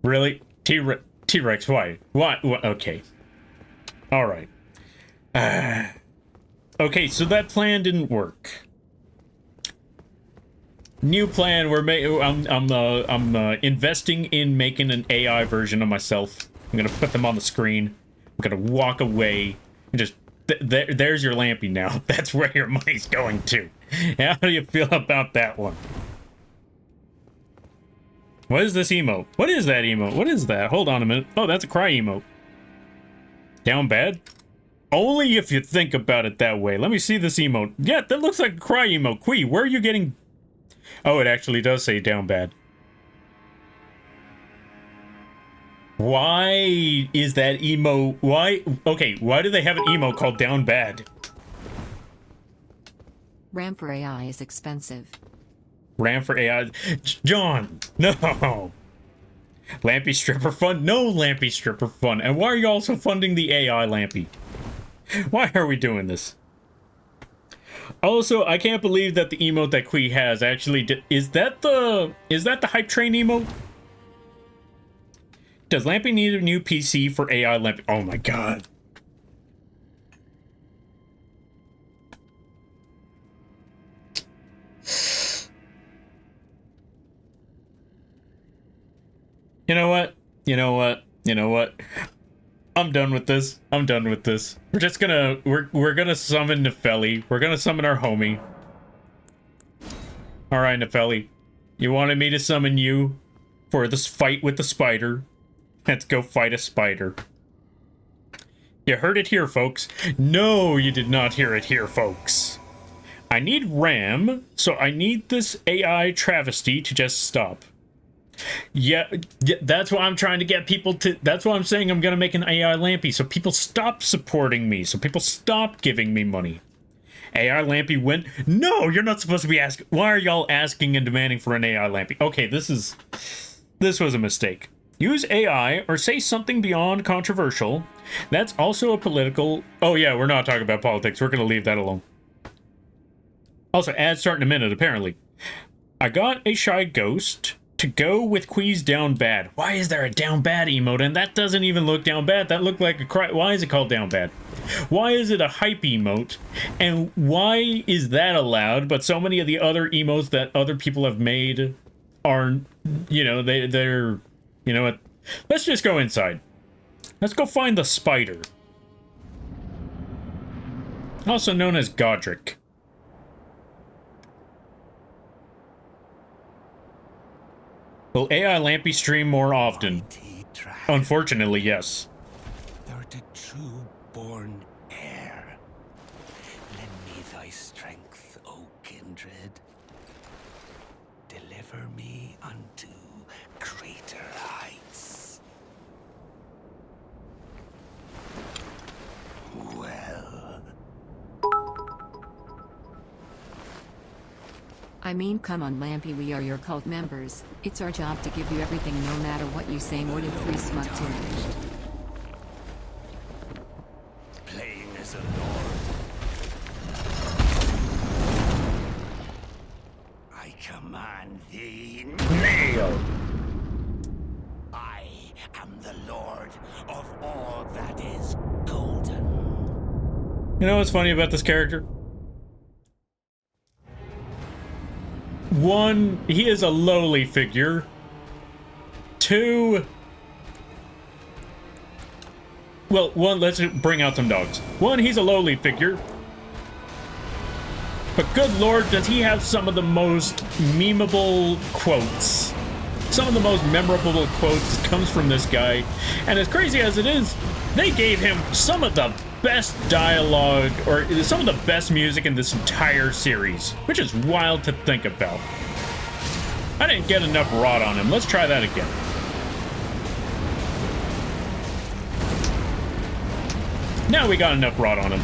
Really? T-Rex, why? What? Okay. Alright. Okay, so that plan didn't work. New plan. I'm investing in making an AI version of myself. I'm gonna put them on the screen. I'm gonna walk away and just there's your Lampy now. That's where your money's going to. How do you feel about that one? What is this emote? What is that emote? What is that? Hold on a minute. Oh, that's a cry emote. Down bad? Only if you think about it that way. Let me see this emote. Yeah, that looks like a cry emote. Quee, where are you getting... Oh, it actually does say down bad. Why is that emo... Why... Okay, why do they have an emo called down bad? RAM for AI is expensive. RAM for AI... John! No! Lampy Stripper Fund? No Lampy Stripper Fund. And why are you also funding the AI Lampy? Why are we doing this? Also, I can't believe that the emote that Quee has actually... Is that the hype train emote? Does Lampy need a new PC for AI Lampy? Oh my god. You know what? You know what? You know what? I'm done with this. I'm done with this. We're just gonna... We're gonna summon Nepheli. We're gonna summon our homie. Alright, Nepheli. You wanted me to summon you for this fight with the spider. Let's go fight a spider. You heard it here, folks. No, you did not hear it here, folks. I need RAM, so I need this AI travesty to just stop. Yeah, that's why I'm trying to get people to... That's why I'm saying I'm going to make an AI Lampy, so people stop supporting me, so people stop giving me money. AI Lampy went... No, you're not supposed to be asking... Why are y'all asking and demanding for an AI Lampy? Okay, this was a mistake. Use AI or say something beyond controversial. That's also a political... Oh yeah, we're not talking about politics. We're going to leave that alone. Also, ads start in a minute, apparently. I got a shy ghost to go with Quee's down bad. Why is there a down bad emote? And that doesn't even look down bad. That looked like a cry. Why is it called down bad? Why is it a hype emote? And why is that allowed? But so many of the other emotes that other people have made are, you know, they're, you know what? Let's just go inside. Let's go find the spider. Also known as Godric. Will AI Lampy stream more often? Unfortunately, yes. Thou art a true born heir. Lend me thy strength, O kindred. Deliver me unto greater heights. Well. I mean, come on, Lampy, we are your cult members. It's our job to give you everything no matter what you say, more than 3 smug teenagers. Playing as a lord. I command thee. Nail. I am the lord of all that is golden. You know what's funny about this character? One, he is a lowly figure. Two, well, one, let's bring out some dogs. One, he's a lowly figure. But good lord, does he have some of the most memeable quotes. Some of the most memorable quotes comes from this guy. And as crazy as it is, they gave him some of the best dialogue, or some of the best music in this entire series, which is wild to think about. I didn't get enough rot on him. Let's try that again. Now we got enough rot on him.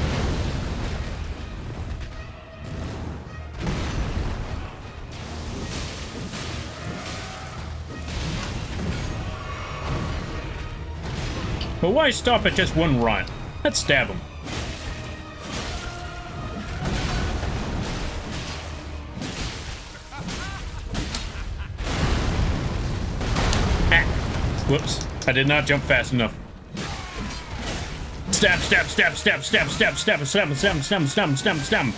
But why stop at just one rot? Let's stab him. Ah. Whoops. I did not jump fast enough. Stab, stab, stab, stab, stab, stab, stab, stab, stab, stab, stab, stab, stab.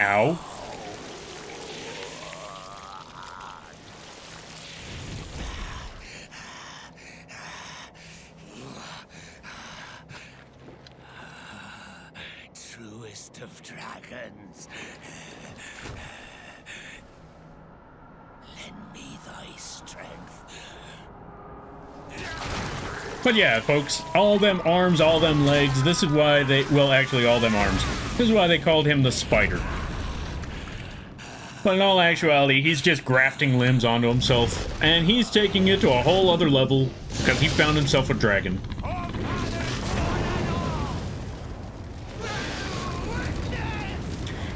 Ow. Truest of dragons. Lend me thy strength. But yeah, folks, all them arms, all them legs, this is why they, well, actually all them arms. This is why they called him the spider. But in all actuality, he's just grafting limbs onto himself, and he's taking it to a whole other level because he found himself a dragon.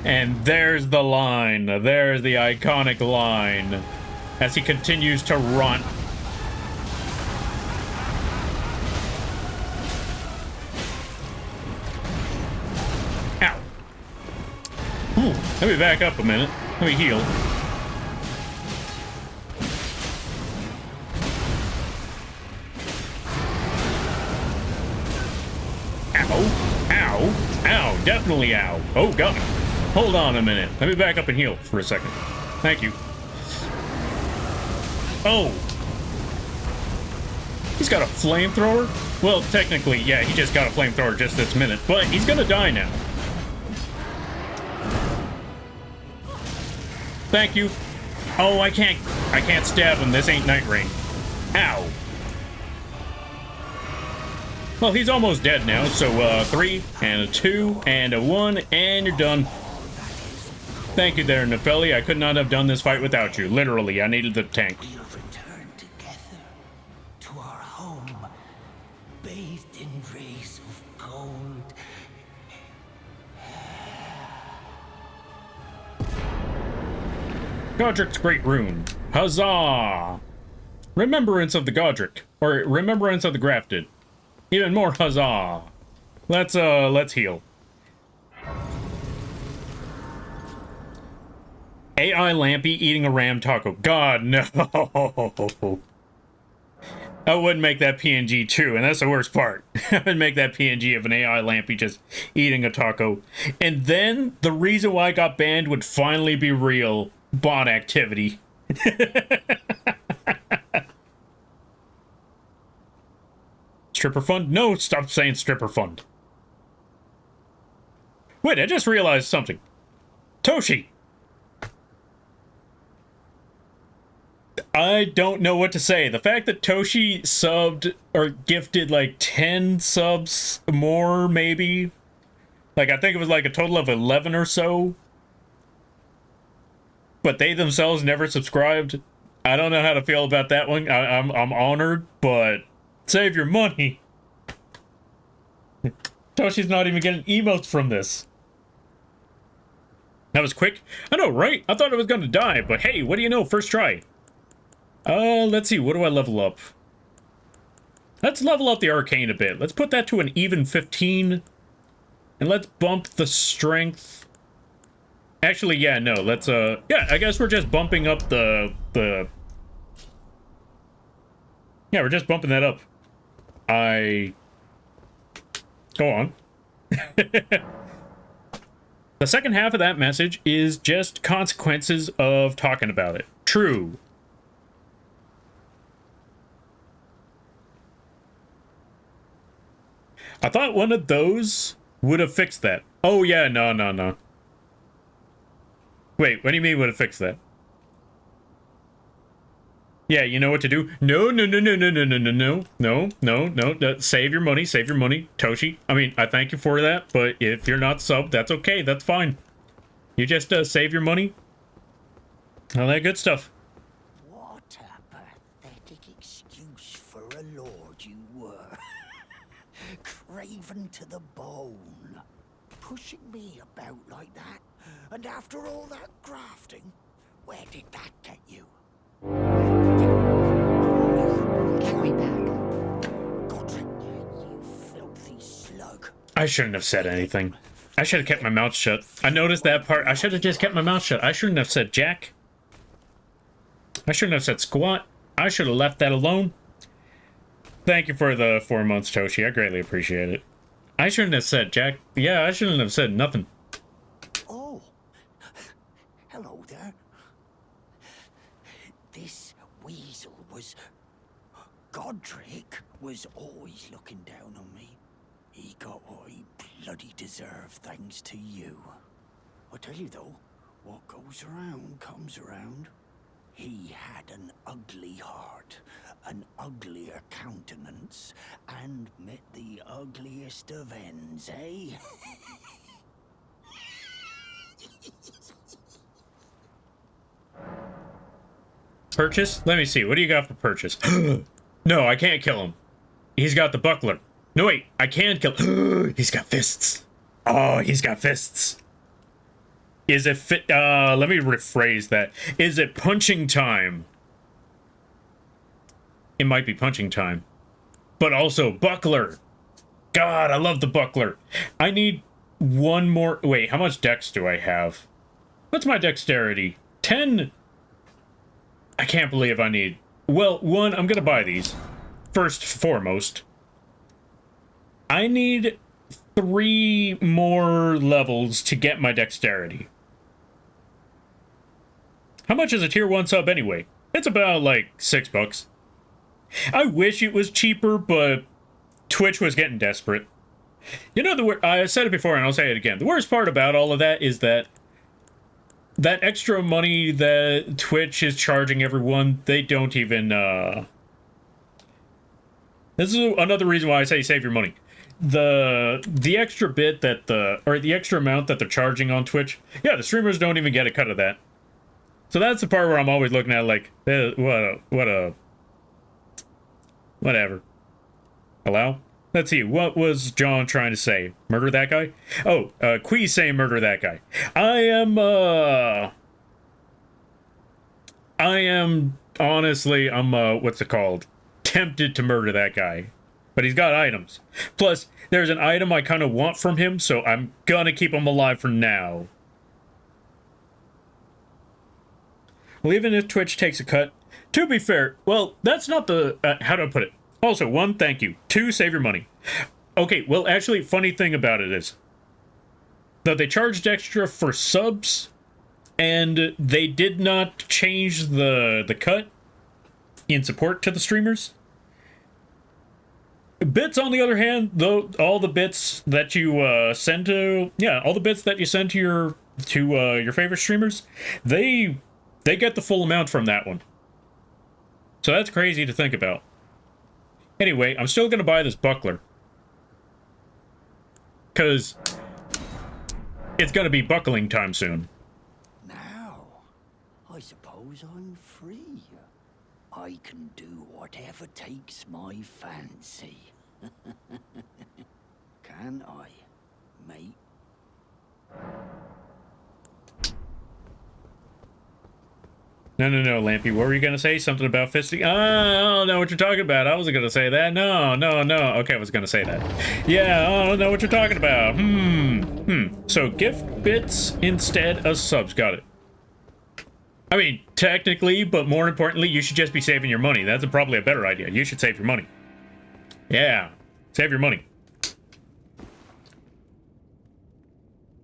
And there's the line, there's the iconic line, as he continues to run. Ow. Ooh, let me back up a minute. Let me heal. Ow. Ow. Ow. Definitely ow. Oh, God. Hold on a minute. Let me back up and heal for a second. Thank you. Oh. He's got a flamethrower? Well, technically, yeah, he just got a flamethrower just this minute, but he's gonna die now. Thank you. Oh, I can't stab him. This ain't Night Rain. Ow. Well, he's almost dead now, so 3 and a 2 and a 1, and you're done. Thank you there, Nefeli. I could not have done this fight without you. Literally, I needed the tank. We'll return together to our home, bathed in rays of gold. Godric's Great Rune. Huzzah! Remembrance of the Godric. Or Remembrance of the Grafted. Even more huzzah! Let's heal. AI Lampy eating a ram taco. God, no! I would make that PNG too, and that's the worst part. I would make that PNG of an AI Lampy just eating a taco. And then, the reason why I got banned would finally be real. Bot activity. Stripper fund? No, stop saying stripper fund. Wait, I just realized something. Toshi! I don't know what to say. The fact that Toshi subbed, or gifted like 10 subs more, maybe. Like, I think it was like a total of 11 or so. But they themselves never subscribed. I don't know how to feel about that one. I'm honored, but save your money. Toshi's not even getting emotes from this. That was quick. I know, right? I thought I was gonna die, but hey, what do you know? First try. Let's see. What do I level up? Let's level up the arcane a bit. Let's put that to an even 15. And let's bump the strength. Actually, yeah, no, let's, yeah, I guess we're just bumping up the... Yeah, we're just bumping that up. Go on. The second half of that message is just consequences of talking about it. True. I thought one of those would have fixed that. Oh, yeah, no. Wait, what do you mean would have fixed that? Yeah, you know what to do. No. Save your money, Toshi. I mean, I thank you for that, but if you're not subbed, that's okay, that's fine. You just, save your money. All that good stuff. What a pathetic excuse for a lord you were. Craven to the bone. Pushing me about like that. And after all that grafting, where did that get you? Get me back. Godric, you filthy slug. I shouldn't have said anything. I should have kept my mouth shut. I noticed that part. I should have just kept my mouth shut. I shouldn't have said Jack. I shouldn't have said squat. I should have left that alone. Thank you for the 4 months, Toshi. I greatly appreciate it. I shouldn't have said Jack. Yeah, I shouldn't have said nothing. Oh, hello there. This weasel was... Godric was always looking down on me. He got what he bloody deserved thanks to you. I tell you though, what goes around comes around. He had an ugly heart, an uglier countenance, and met the ugliest of ends, eh? Purchase? Let me see. What do you got for purchase? No, I can't kill him. He's got the buckler. No, wait. I can kill him. He's got fists. Oh, he's got fists. Is it fit? Let me rephrase that. Is it punching time? It might be punching time. But also, buckler. God, I love the buckler. I need one more... Wait, how much dex do I have? What's my dexterity? 10... I can't believe I need... Well, one, I'm gonna buy these. First foremost. I need 3 more levels to get my dexterity. How much is a tier 1 sub anyway? It's about, like, $6. I wish it was cheaper, but Twitch was getting desperate. You know, I said it before and I'll say it again. The worst part about all of that is that that extra money that Twitch is charging everyone, they don't even, this is another reason why I say save your money. The extra bit that the extra amount that they're charging on Twitch, yeah, the streamers don't even get a cut of that. So that's the part where I'm always looking at like, whatever. Hello? Let's see, what was John trying to say? Murder that guy? Oh, Quee saying murder that guy. I am honestly, what's it called? Tempted to murder that guy. But he's got items. Plus, there's an item I kind of want from him, so I'm gonna keep him alive for now. Well, even if Twitch takes a cut, to be fair, well, that's not the, how do I put it? Also, 1, thank you. 2, save your money. Okay, well, actually, funny thing about it is that they charged extra for subs, and they did not change the cut in support to the streamers. Bits, on the other hand, though, all the bits that you send to, yeah, all the bits that you send to your favorite streamers, they get the full amount from that one. So that's crazy to think about. Anyway, I'm still gonna buy this buckler. Because it's gonna be buckling time soon. Now, I suppose I'm free. I can do whatever takes my fancy. Can I, mate? No, Lampy. What were you gonna say? Something about fisting? I don't know what you're talking about. I wasn't gonna say that. No. Okay, I was gonna say that. Yeah, I don't know what you're talking about. So gift bits instead of subs. Got it. I mean, technically, but more importantly, you should just be saving your money. That's probably a better idea. You should save your money. Yeah, save your money.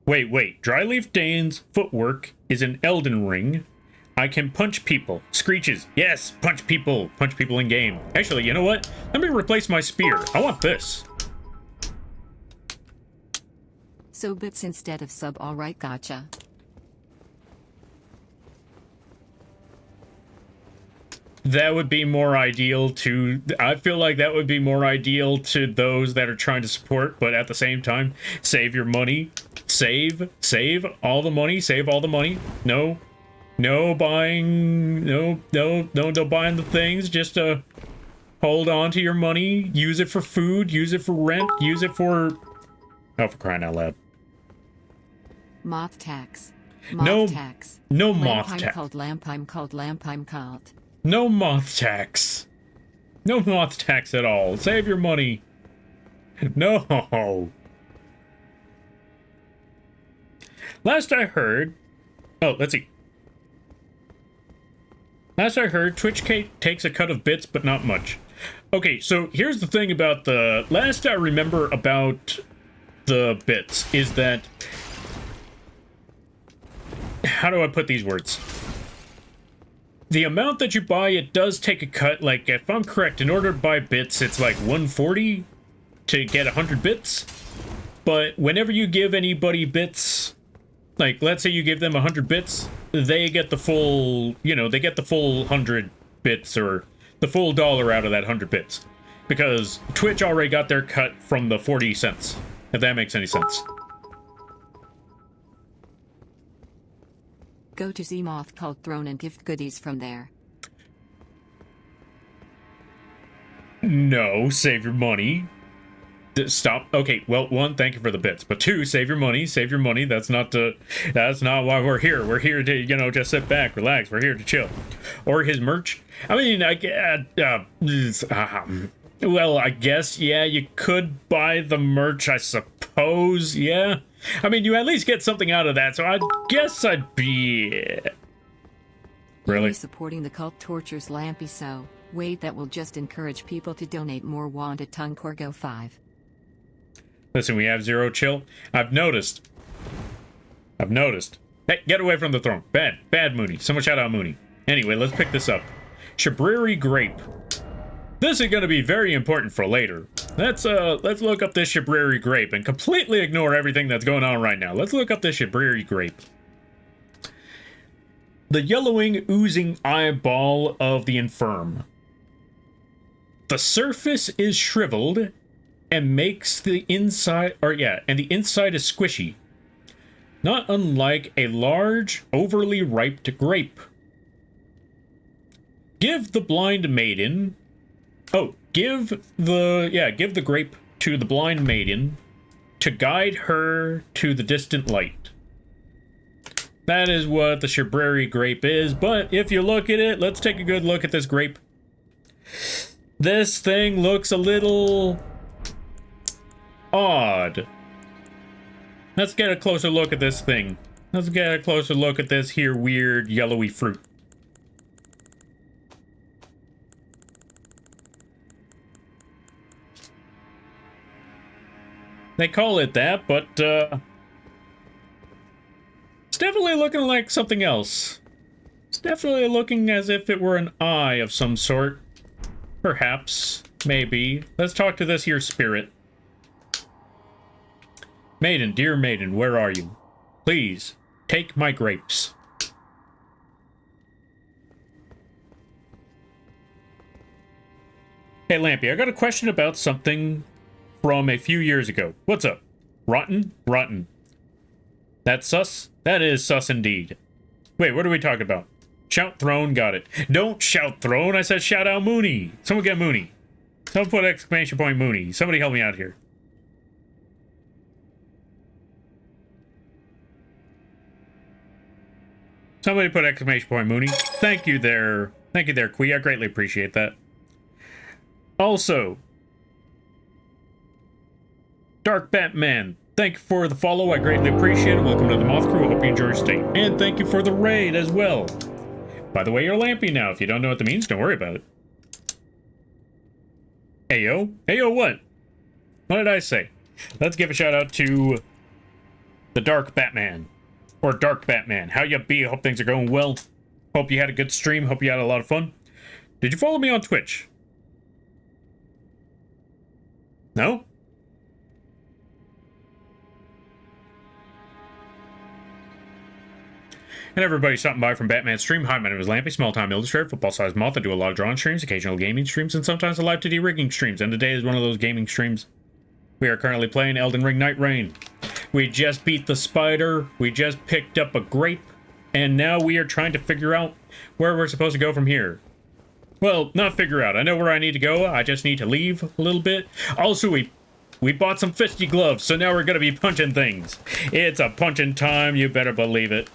Wait. Dryleaf Dane's footwork is an Elden Ring. I can punch people. Screeches. Yes, punch people. Punch people in game. Actually, you know what? Let me replace my spear. I want this. So bits instead of sub, alright, gotcha. That would be more ideal to... I feel like that would be more ideal to those that are trying to support, but at the same time, save your money. Save all the money. Save all the money. No buying... No buying the things. Just, hold on to your money. Use it for food. Use it for rent. Use it for... Oh, for crying out loud. Moth tax. No moth tax. I'm called. No moth tax. No moth tax at all. Save your money. No. Last I heard... Oh, let's see. Last I heard, Twitch takes a cut of bits, but not much. Okay, so here's the thing about the... Last I remember about the bits is that... How do I put these words? The amount that you buy, it does take a cut. Like, if I'm correct, in order to buy bits, it's like 140 to get 100 bits. But whenever you give anybody bits, like, let's say you give them 100 bits, they get the full, you know, they get the full 100 bits or the full dollar out of that 100 bits. Because Twitch already got their cut from the 40 cents, if that makes any sense. Go to Moth Cult Throne and gift goodies from there. No, save your money. Stop. Okay, well, 1, thank you for the bits, but 2, save your money. Save your money. That's not why we're here. We're here to, you know, just sit back, relax. We're here to chill. Or his merch. I mean, well, I guess, yeah, you could buy the merch, I suppose, yeah. I mean, you at least get something out of that, so I guess I'd be... Really? You're supporting the cult tortures Lampy, so wait, that will just encourage people to donate more. Want a tongue Corgo 5. Listen, we have 0 chill. I've noticed. Hey, get away from the throne. Bad Mooney. Someone shout out Mooney. Anyway, let's pick this up. Shabriri Grape. This is going to be very important for later. Let's look up this Shabriri Grape and completely ignore everything that's going on right now. Let's look up this Shabriri Grape. the yellowing, oozing eyeball of the infirm. The surface is shriveled and makes the inside, and the inside is squishy. Not unlike a large, overly ripe grape. Give the blind maiden... give the grape to the blind maiden to guide her to the distant light. That is what the Shabrari grape is, but if you look at it, let's take a good look at this grape. This thing looks a little odd. Let's get a closer look at this thing. Let's get a closer look at this here weird yellowy fruit. They call it that, but it's definitely looking like something else. It's definitely looking as if it were an eye of some sort. Perhaps. Maybe. Let's talk to this here spirit. Maiden, dear maiden, where are you? Please, take my grapes. Hey, Lampy, I got a question about something from a few years ago. What's up? Rotten? Rotten. That's sus? That is sus indeed. Wait, what are we talking about? Shout throne, got it. Don't shout throne, I said shout out Mooney. Someone get Mooney. Someone put exclamation point Mooney. Somebody help me out here. Somebody put exclamation point Mooney. Thank you there. Thank you there, Quee. I greatly appreciate that. Also, Dark Batman, thank you for the follow. I greatly appreciate it. Welcome to the Moth Crew. I hope you enjoy your stay. And thank you for the raid as well. By the way, you're Lampy now. If you don't know what that means, don't worry about it. Ayo? Ayo what? What did I say? Let's give a shout out to the Dark Batman. Or Dark Batman. How ya be? Hope things are going well. Hope you had a good stream. Hope you had a lot of fun. Did you follow me on Twitch? No? And everybody stopping by from Batman Stream. Hi, my name is Lampy, small-time illustrator, football-sized moth. I do a lot of drawing streams, occasional gaming streams, and sometimes a live 2D rigging streams. And today is one of those gaming streams. We are currently playing Elden Ring Night Rain. We just beat the spider, we just picked up a grape, and now we are trying to figure out where we're supposed to go from here. Well, not figure out. I know where I need to go. I just need to leave a little bit. Also, we bought some fisty gloves, so now we're going to be punching things. It's a punching time, you better believe it.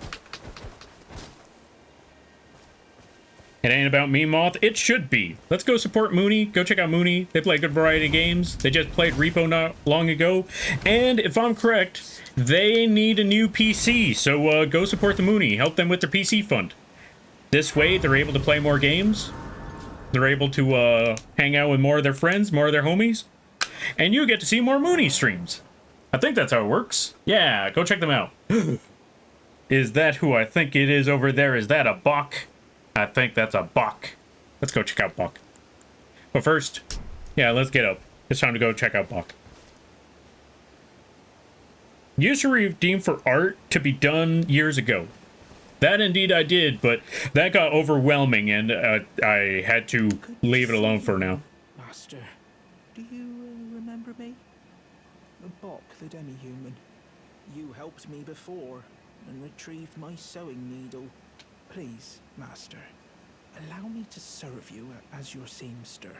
It ain't about me, Moth. It should be. Let's go support Mooney. Go check out Mooney. They play a good variety of games. They just played Repo not long ago. And if I'm correct, they need a new PC. So go support the Mooney. Help them with their PC fund. This way, they're able to play more games. They're able to hang out with more of their friends, more of their homies. And you get to see more Mooney streams. I think that's how it works. Yeah, go check them out. Is that who I think it is over there? Is that a Bach? I think that's a Bach. Let's go check out Bach. But first, yeah, let's get up. It's time to go check out Bach. Used to redeem for art to be done years ago. That indeed I did, but that got overwhelming and I had to leave it alone for now. Master, do you remember me? Bach, the demi-human. You helped me before and retrieved my sewing needle. Please, Master, allow me to serve you as your seamster.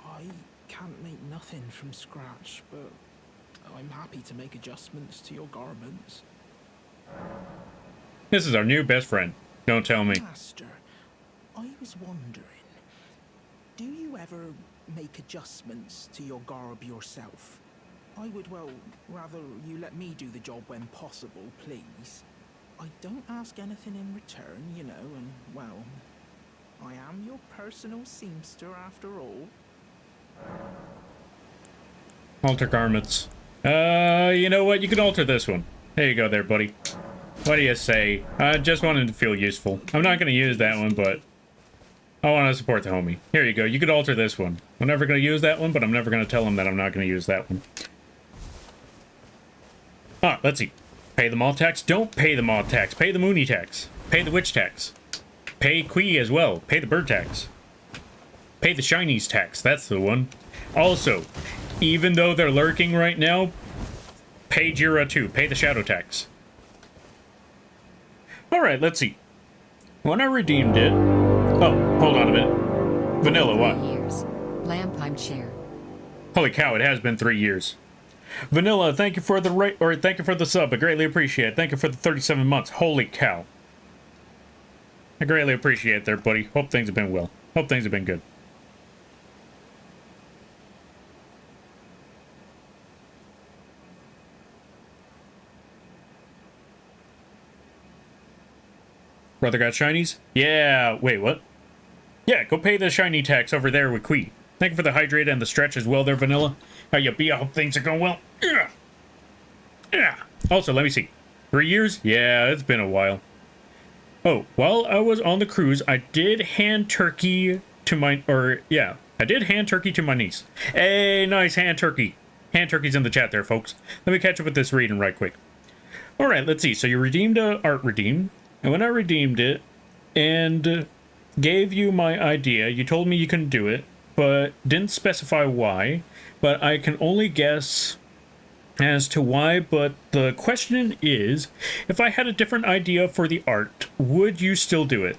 I can't make nothing from scratch, but I'm happy to make adjustments to your garments. This is our new best friend. Don't tell me. Master, I was wondering, do you ever make adjustments to your garb yourself? I would, well, rather you let me do the job when possible, please. I don't ask anything in return, you know, and, well, I am your personal seamster after all. Alter garments. You know what? You can alter this one. There you go there, buddy. What do you say? I just wanted to feel useful. I'm not going to use that one, but I want to support the homie. Here you go. You could alter this one. I'm never going to use that one, but I'm never going to tell him that I'm not going to use that one. Let's see. Pay the moth tax? Don't pay the moth tax. Pay the Mooney tax. Pay the witch tax. Pay Qui as well. Pay the bird tax. Pay the shinies tax. That's the one. Also, even though they're lurking right now, pay Jira too. Pay the shadow tax. Alright, let's see. When I redeemed it... Oh, hold on a minute. Vanilla, what? 3 years. Lamp I'm share. Holy cow, it has been 3 years. Vanilla, thank you for the thank you for the sub. I greatly appreciate it. Thank you for the 37 months. Holy cow. I greatly appreciate it there, buddy. Hope things have been well. Hope things have been good. Brother got shinies? Yeah, wait, what? Yeah, go pay the shiny tax over there with Qui. Thank you for the hydrate and the stretch as well there, Vanilla. How you be? I hope things are going well. Yeah. Yeah. Also, let me see. 3 years? Yeah, it's been a while. Oh, while I was on the cruise, I did hand turkey to my... I did hand turkey to my niece. Hey, nice hand turkey. Hand turkey's in the chat there, folks. Let me catch up with this reading right quick. Alright, let's see. So you redeemed a art redeem. And when I redeemed it and gave you my idea, you told me you couldn't do it, but didn't specify why. But I can only guess as to why. But the question is, if I had a different idea for the art, would you still do it?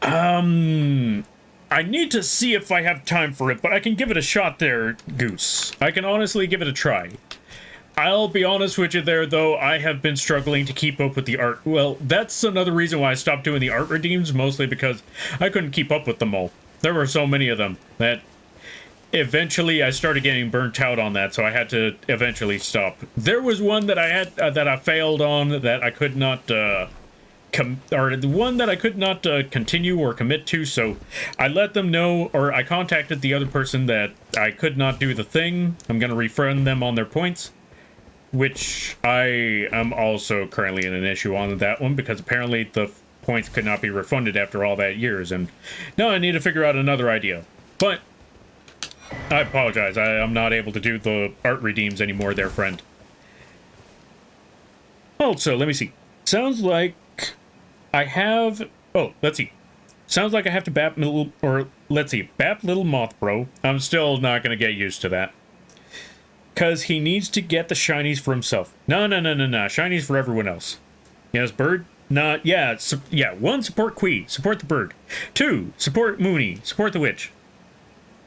I need to see if I have time for it, but I can give it a shot there, Goose. I can honestly give it a try. I'll be honest with you there, though, I have been struggling to keep up with the art. Well, that's another reason why I stopped doing the art redeems, mostly because I couldn't keep up with them all. There were so many of them that eventually I started getting burnt out on that, so I had to eventually stop. There was one that I had that I failed on that I could not the one that I could not continue or commit to, so I let them know, or I contacted the other person that I could not do the thing. I'm going to refund them on their points, which I am also currently in an issue on that one, because apparently the points could not be refunded after all that years, and now I need to figure out another idea. But I apologize, I'm not able to do the art redeems anymore there, friend. Also, let me see. Sounds like I have... Oh, let's see. Sounds like I have to bap little... Or, let's see. Bap little Moth Bro. I'm still not going to get used to that. Because he needs to get the shinies for himself. No. Shinies for everyone else. Yes, bird? Not... Yeah, yeah. 1, support Qui. Support the bird. 2, support Mooney. Support the witch.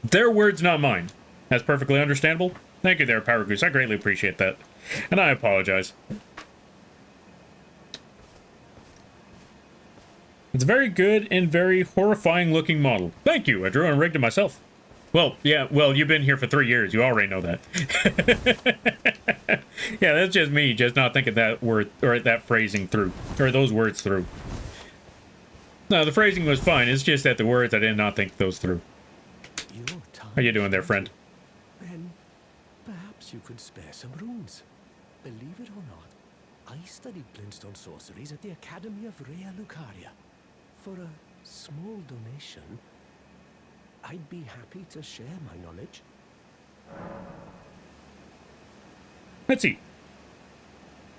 Their words, not mine. That's perfectly understandable. Thank you there, Power Goose. I greatly appreciate that. And I apologize. It's a very good and very horrifying looking model. Thank you. I drew and rigged it myself. Well, yeah, well, you've been here for 3 years. You already know that. Yeah, that's just me, just not thinking that word, or that phrasing through, or those words through. No, the phrasing was fine. It's just that the words, I did not think those through. How you doing there, friend? Then, perhaps you could spare some runes. Believe it or not, I studied glintstone sorceries at the Academy of Rea Lucaria. For a small donation, I'd be happy to share my knowledge. Let's see.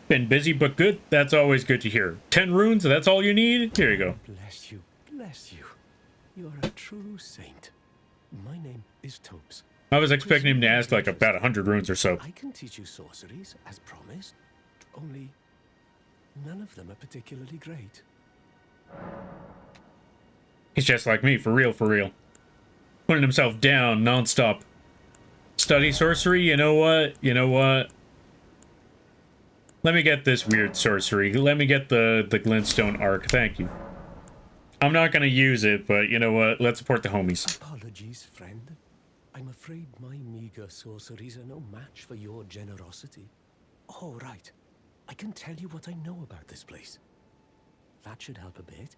Been busy but good. That's always good to hear. 10 runes, that's all you need? Here you go. Bless you, bless you. You're a true saint. My name is Topes. I was expecting him to ask like about 100 runes or so. I can teach you sorceries, as promised. Only, none of them are particularly great. He's just like me, for real, for real. Putting himself down non-stop. Study sorcery? You know what? You know what? Let me get this weird sorcery. Let me get the glintstone arc. Thank you. I'm not going to use it, but you know what? Let's support the homies. Apologies, friend. I'm afraid my meager sorceries are no match for your generosity. Oh, right. I can tell you what I know about this place. That should help a bit.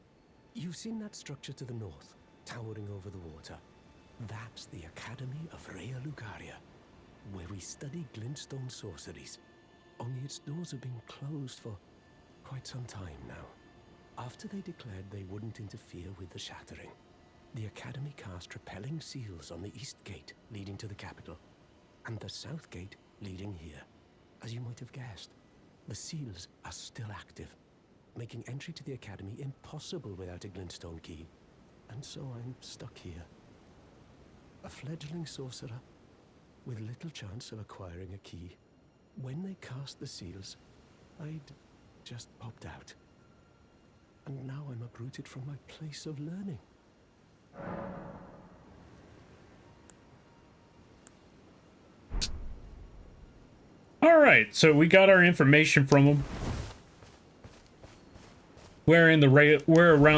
You've seen that structure to the north, towering over the water. That's the Academy of Rea Lucaria, where we study glintstone sorceries. Only its doors have been closed for quite some time now. After they declared they wouldn't interfere with the shattering, the Academy cast repelling seals on the east gate leading to the capital, and the south gate leading here. As you might have guessed, the seals are still active. making entry to the academy impossible without a glintstone key. And so I'm stuck here. A fledgling sorcerer with little chance of acquiring a key. When they cast the seals, I'd just popped out. And now I'm uprooted from my place of learning. Alright, so we got our information from him. We're around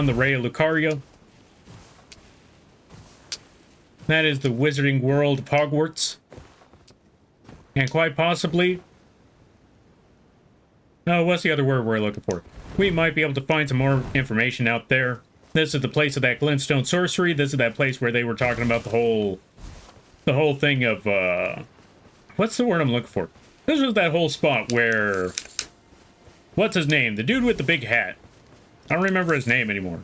the Ray of Lucaria. That is the wizarding world of Hogwarts. And quite possibly... Oh, what's the other word we're looking for? We might be able to find some more information out there. This is the place of that glintstone sorcery. This is that place where they were talking about the whole thing of, what's the word I'm looking for? This was that whole spot where... What's his name? The dude with the big hat. I don't remember his name anymore.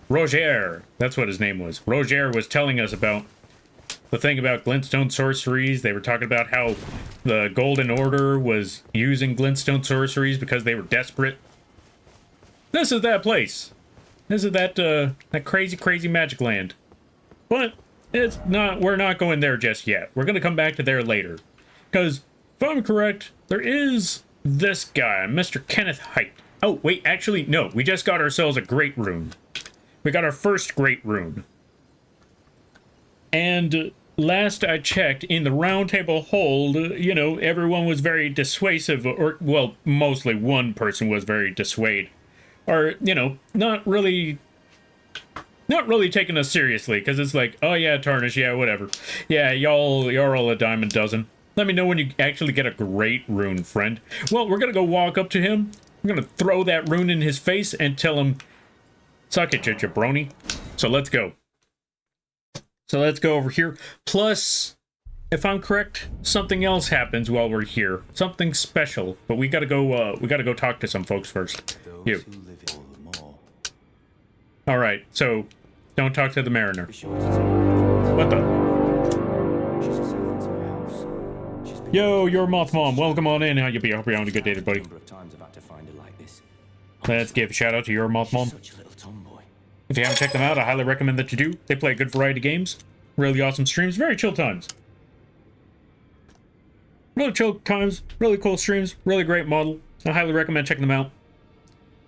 Roger. That's what his name was. Roger was telling us about the thing about glintstone sorceries. They were talking about how the Golden Order was using glintstone sorceries because they were desperate. This is that place. This is that crazy, crazy magic land. But it's not. We're not going there just yet. We're going to come back to there later. Because, if I'm correct, there is this guy, Mr. Kenneth Height. Oh, wait, actually, no. We just got ourselves a great rune. We got our first great rune. And last I checked, in the round table hold, you know, everyone was very dissuasive, or, well, mostly one person was very dissuade. Or, you know, not really taking us seriously, because it's like, oh yeah, Tarnish, yeah, whatever. Yeah, you're all a dime a dozen. Let me know when you actually get a great rune, friend. Well, we're gonna go walk up to him. I'm gonna throw that rune in his face and tell him, suck it, you jabroni. So let's go. So let's go over here. Plus, if I'm correct, something else happens while we're here. Something special. But we gotta go talk to some folks first. You. Alright, so don't talk to the mariner. What the? Yo, you're Moth Mom. Welcome on in. How you be? I hope you're having a good day, buddy. Let's give a shout out to your Moth Mom. If you haven't checked them out, I highly recommend that you do. They play a good variety of games. Really awesome streams. Very chill times. Really chill times. Really cool streams. Really great model. I highly recommend checking them out.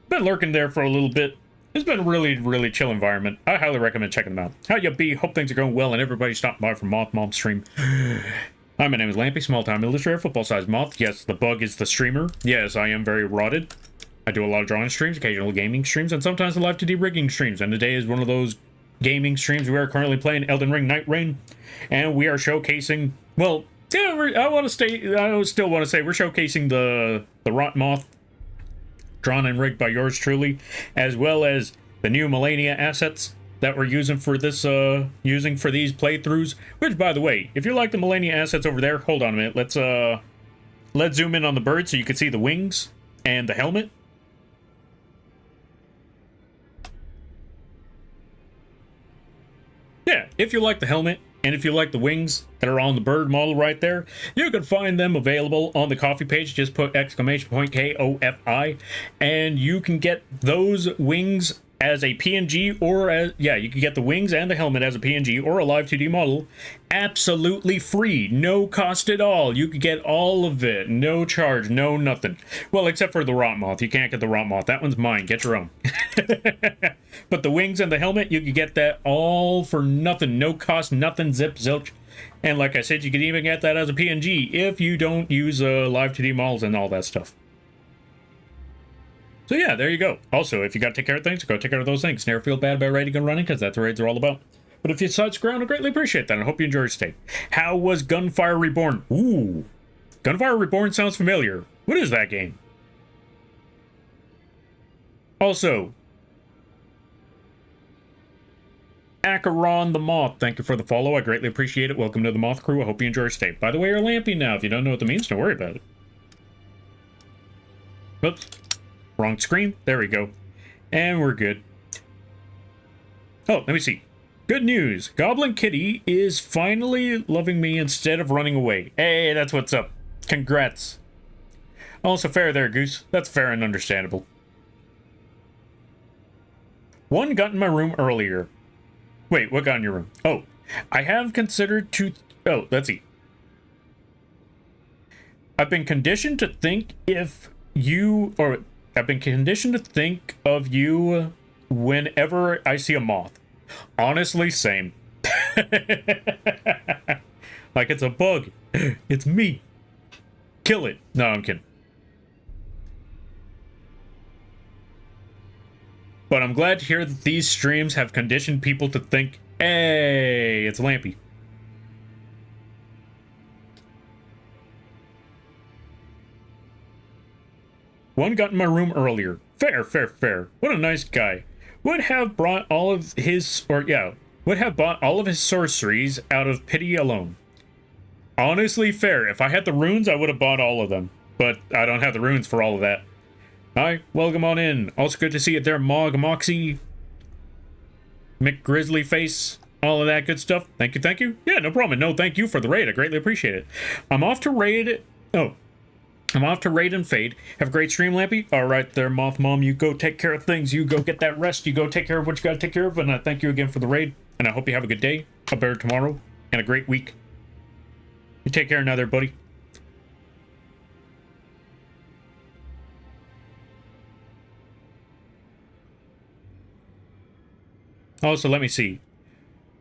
Been lurking there for a little bit. It's been a really, really chill environment. I highly recommend checking them out. How you be? Hope things are going well and everybody stopped by for Moth Mom stream. Hi, my name is Lampy, small-time illustrator, football-sized moth. Yes, the bug is the streamer. Yes, I am very rotted. I do a lot of drawing streams, occasional gaming streams, and sometimes the live 2D rigging streams. And today is one of those gaming streams. We are currently playing Elden Ring Night Rain, and we are showcasing, well, yeah, I still want to say we're showcasing the Rot Moth, drawn and rigged by yours truly, as well as the new Millennia assets that we're using for this, using for these playthroughs. Which, by the way, if you like the Millennia assets over there, hold on a minute. Let's zoom in on the bird so you can see the wings and the helmet. Yeah, if you like the helmet and if you like the wings that are on the bird model right there, you can find them available on the coffee page. Just put exclamation point KOFI, and you can get those wings as a PNG, or as, yeah, you can get the wings and the helmet as a PNG or a live 2D model absolutely free, no cost at all. You can get all of it, no charge, no nothing. Well, except for the Rot Moth. You can't get the Rot Moth. That one's mine. Get your own. But the wings and the helmet, you can get that all for nothing, no cost, nothing, zip, zilch. And like I said, you can even get that as a PNG if you don't use live 2D models and all that stuff. So yeah, there you go. Also, if you got to take care of things, go take care of those things. Never feel bad about raiding and running, because that's what raids are all about. But if you touch ground, I greatly appreciate that. I hope you enjoy your stay. How was Gunfire Reborn? Ooh. Gunfire Reborn sounds familiar. What is that game? Also, Acheron the Moth, thank you for the follow. I greatly appreciate it. Welcome to the Moth Crew. I hope you enjoy your stay. By the way, you're Lampy now. If you don't know what that means, don't worry about it. Whoops. Wrong screen. There we go. And we're good. Oh, let me see. Good news. Goblin Kitty is finally loving me instead of running away. Hey, that's what's up. Congrats. Also fair there, Goose. That's fair and understandable. One got in my room earlier. Wait, what got in your room? Oh, I have considered to... Oh, let's see. I've been conditioned to think if you... Or I've been conditioned to think of you whenever I see a moth. Honestly, same. Like it's a bug. It's me. Kill it. No, I'm kidding. But I'm glad to hear that these streams have conditioned people to think, hey, it's Lampy. One got in my room earlier. Fair, fair, fair. What a nice guy. Would have brought all of his, would have bought all of his sorceries out of pity alone. Honestly, fair. If I had the runes, I would have bought all of them. But I don't have the runes for all of that. Hi, welcome on in. Also good to see you there, Mog, Moxie, McGrizzly Face, all of that good stuff. Thank you, thank you. Yeah, no problem. No, thank you for the raid. I greatly appreciate it. I'm off to raid and fade. Have a great stream, Lampy. All right there, Moth Mom. You go take care of things. You go get that rest. You go take care of what you got to take care of. And I thank you again for the raid. And I hope you have a good day, a better tomorrow, and a great week. You take care now there, buddy. Also, let me see.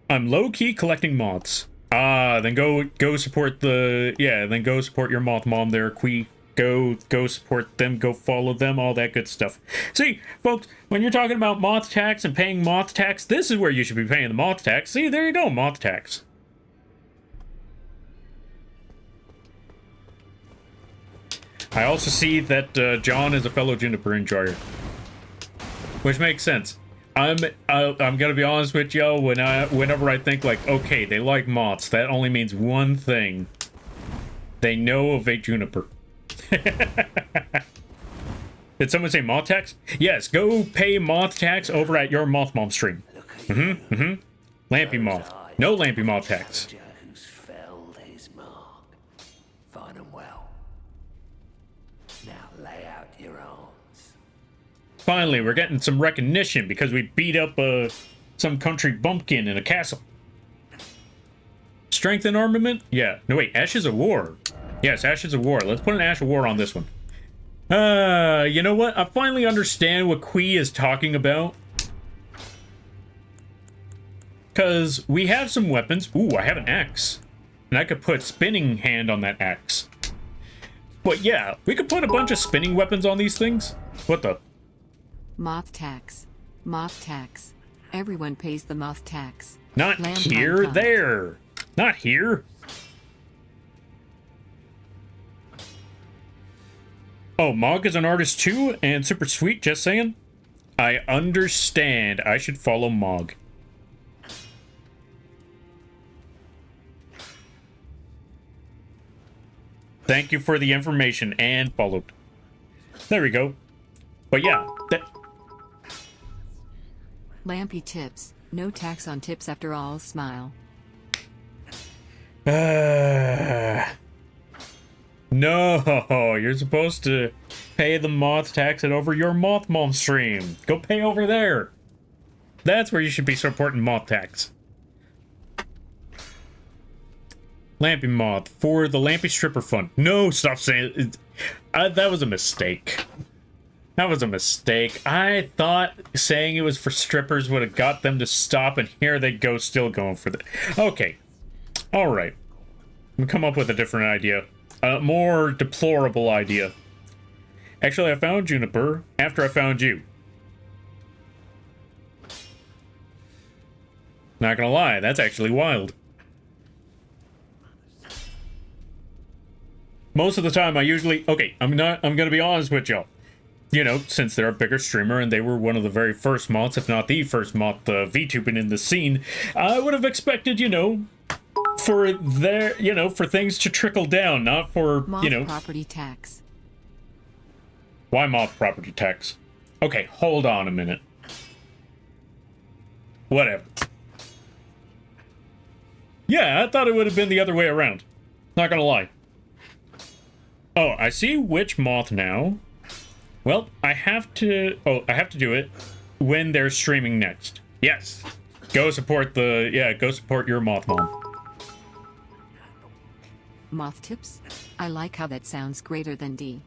I'm low-key collecting moths. Ah, then go support the... Yeah, then go support your Moth Mom there, Quee. Go support them, go follow them, all that good stuff. See, folks, when you're talking about moth tax and paying moth tax, this is where you should be paying the moth tax. See, there you go, moth tax. I also see that John is a fellow Juniper enjoyer. Which makes sense. I'm gonna be honest with y'all, whenever I think like, okay, they like moths, that only means one thing. They know of a Juniper. Did someone say moth tax? Yes, go pay moth tax over at your Moth Mom stream. Lampy Moth. No Lampy Moth tax. Who's felled his mark. Find him well. Now lay out your arms. Finally, we're getting some recognition because we beat up some country bumpkin in a castle. Strength and armament? Yeah. No, wait. Ashes of War. Yes, Ashes of War. Let's put an Ash of War on this one. You know what? I finally understand what Quee is talking about. Because we have some weapons. Ooh, I have an axe. And I could put spinning hand on that axe. But yeah, we could put a bunch of spinning weapons on these things. What the... Moth tax. Moth tax. Everyone pays the moth tax. Not Lamb here, pom-pom. there. Not here. Oh, Mog is an artist too, and super sweet, just saying. I understand. I should follow Mog. Thank you for the information, and followed. There we go. But yeah, that... Lampy tips. No tax on tips after all, smile. No, you're supposed to pay the moth tax it over your Moth Mom stream. Go pay over there. That's where you should be supporting moth tax. Lampy Moth for the Lampy Stripper Fund. No, stop saying it. That was a mistake. That was a mistake. I thought saying it was for strippers would have got them to stop, and here they go, still going for the... Okay. Alright. I'm gonna come up with a different idea. A more deplorable idea. Actually, I found Juniper after I found you. Not gonna lie, that's actually wild. Most of the time, I usually... Okay, I'm gonna be honest with y'all. You know, since they're a bigger streamer and they were one of the very first moths, if not the first moth VTubing in the scene, I would have expected, you know, for their, you know, for things to trickle down, not for, Moth you know... property tax. Why moth property tax? Okay, hold on a minute. Whatever. Yeah, I thought it would have been the other way around. Not gonna lie. Oh, I see which moth now. Well, I have to... Oh, I have to do it when they're streaming next. Yes. Go support go support your Moth Mom. Moth tips? I like how that sounds greater than D.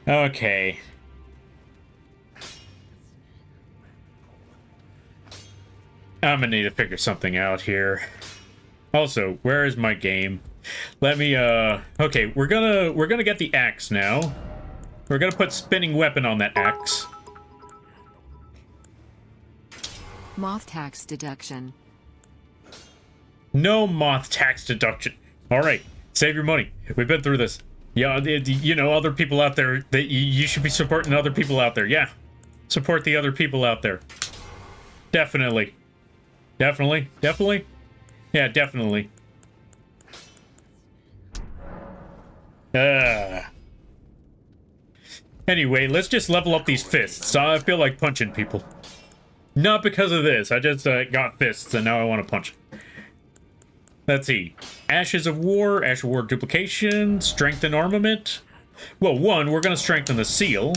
Okay. I'm gonna need to figure something out here. Also, where is my game? Let me okay, we're gonna get the axe now. We're gonna put spinning weapon on that axe. Moth tax deduction. No moth tax deduction. All right, save your money. We've been through this. Yeah, you know, other people out there, that you should be supporting other people out there. Yeah, support the other people out there. Definitely. Definitely. Definitely. Yeah, definitely. Anyway, let's just level up these fists. I feel like punching people. Not because of this. I just got fists and now I want to punch. Let's see. Ashes of War, Ash of War duplication, strengthen armament. Well, one, we're going to strengthen the seal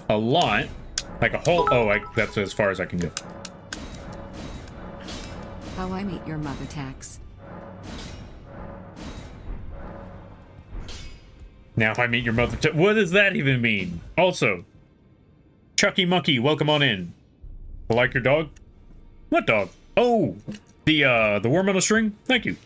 a lot. Like a whole... Oh, that's as far as I can go. How I Meet Your Mother tax. Now I meet your mother. What does that even mean? Also, Chucky Monkey, welcome on in. I like your dog? What dog? Oh, the worm on a string? Thank you.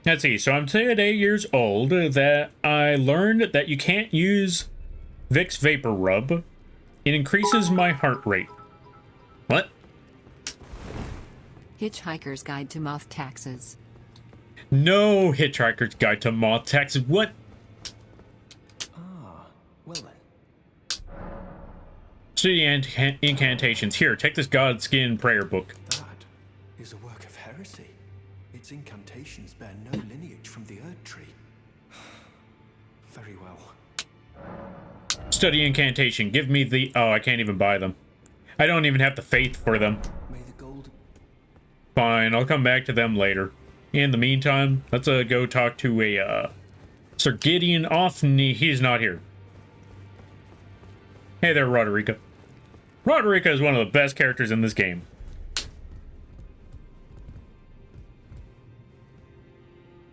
Let's see, so I'm today years old that I learned that you can't use Vicks Vapor Rub. It increases my heart rate. What? Hitchhiker's Guide to Moth Taxes. No Hitchhiker's Guide to Moth Taxes. What? Ah, well then. City incantations. Here, take this Godskin prayer book. That is a work of heresy. Its incantations bear no lineage from the Erd Tree. Very well. Study incantation. Give me the... Oh, I can't even buy them. I don't even have the faith for them. May the gold... Fine, I'll come back to them later. In the meantime, let's go talk to a Sir Gideon Offney. He's not here. Hey there, Roderica. Roderica is one of the best characters in this game.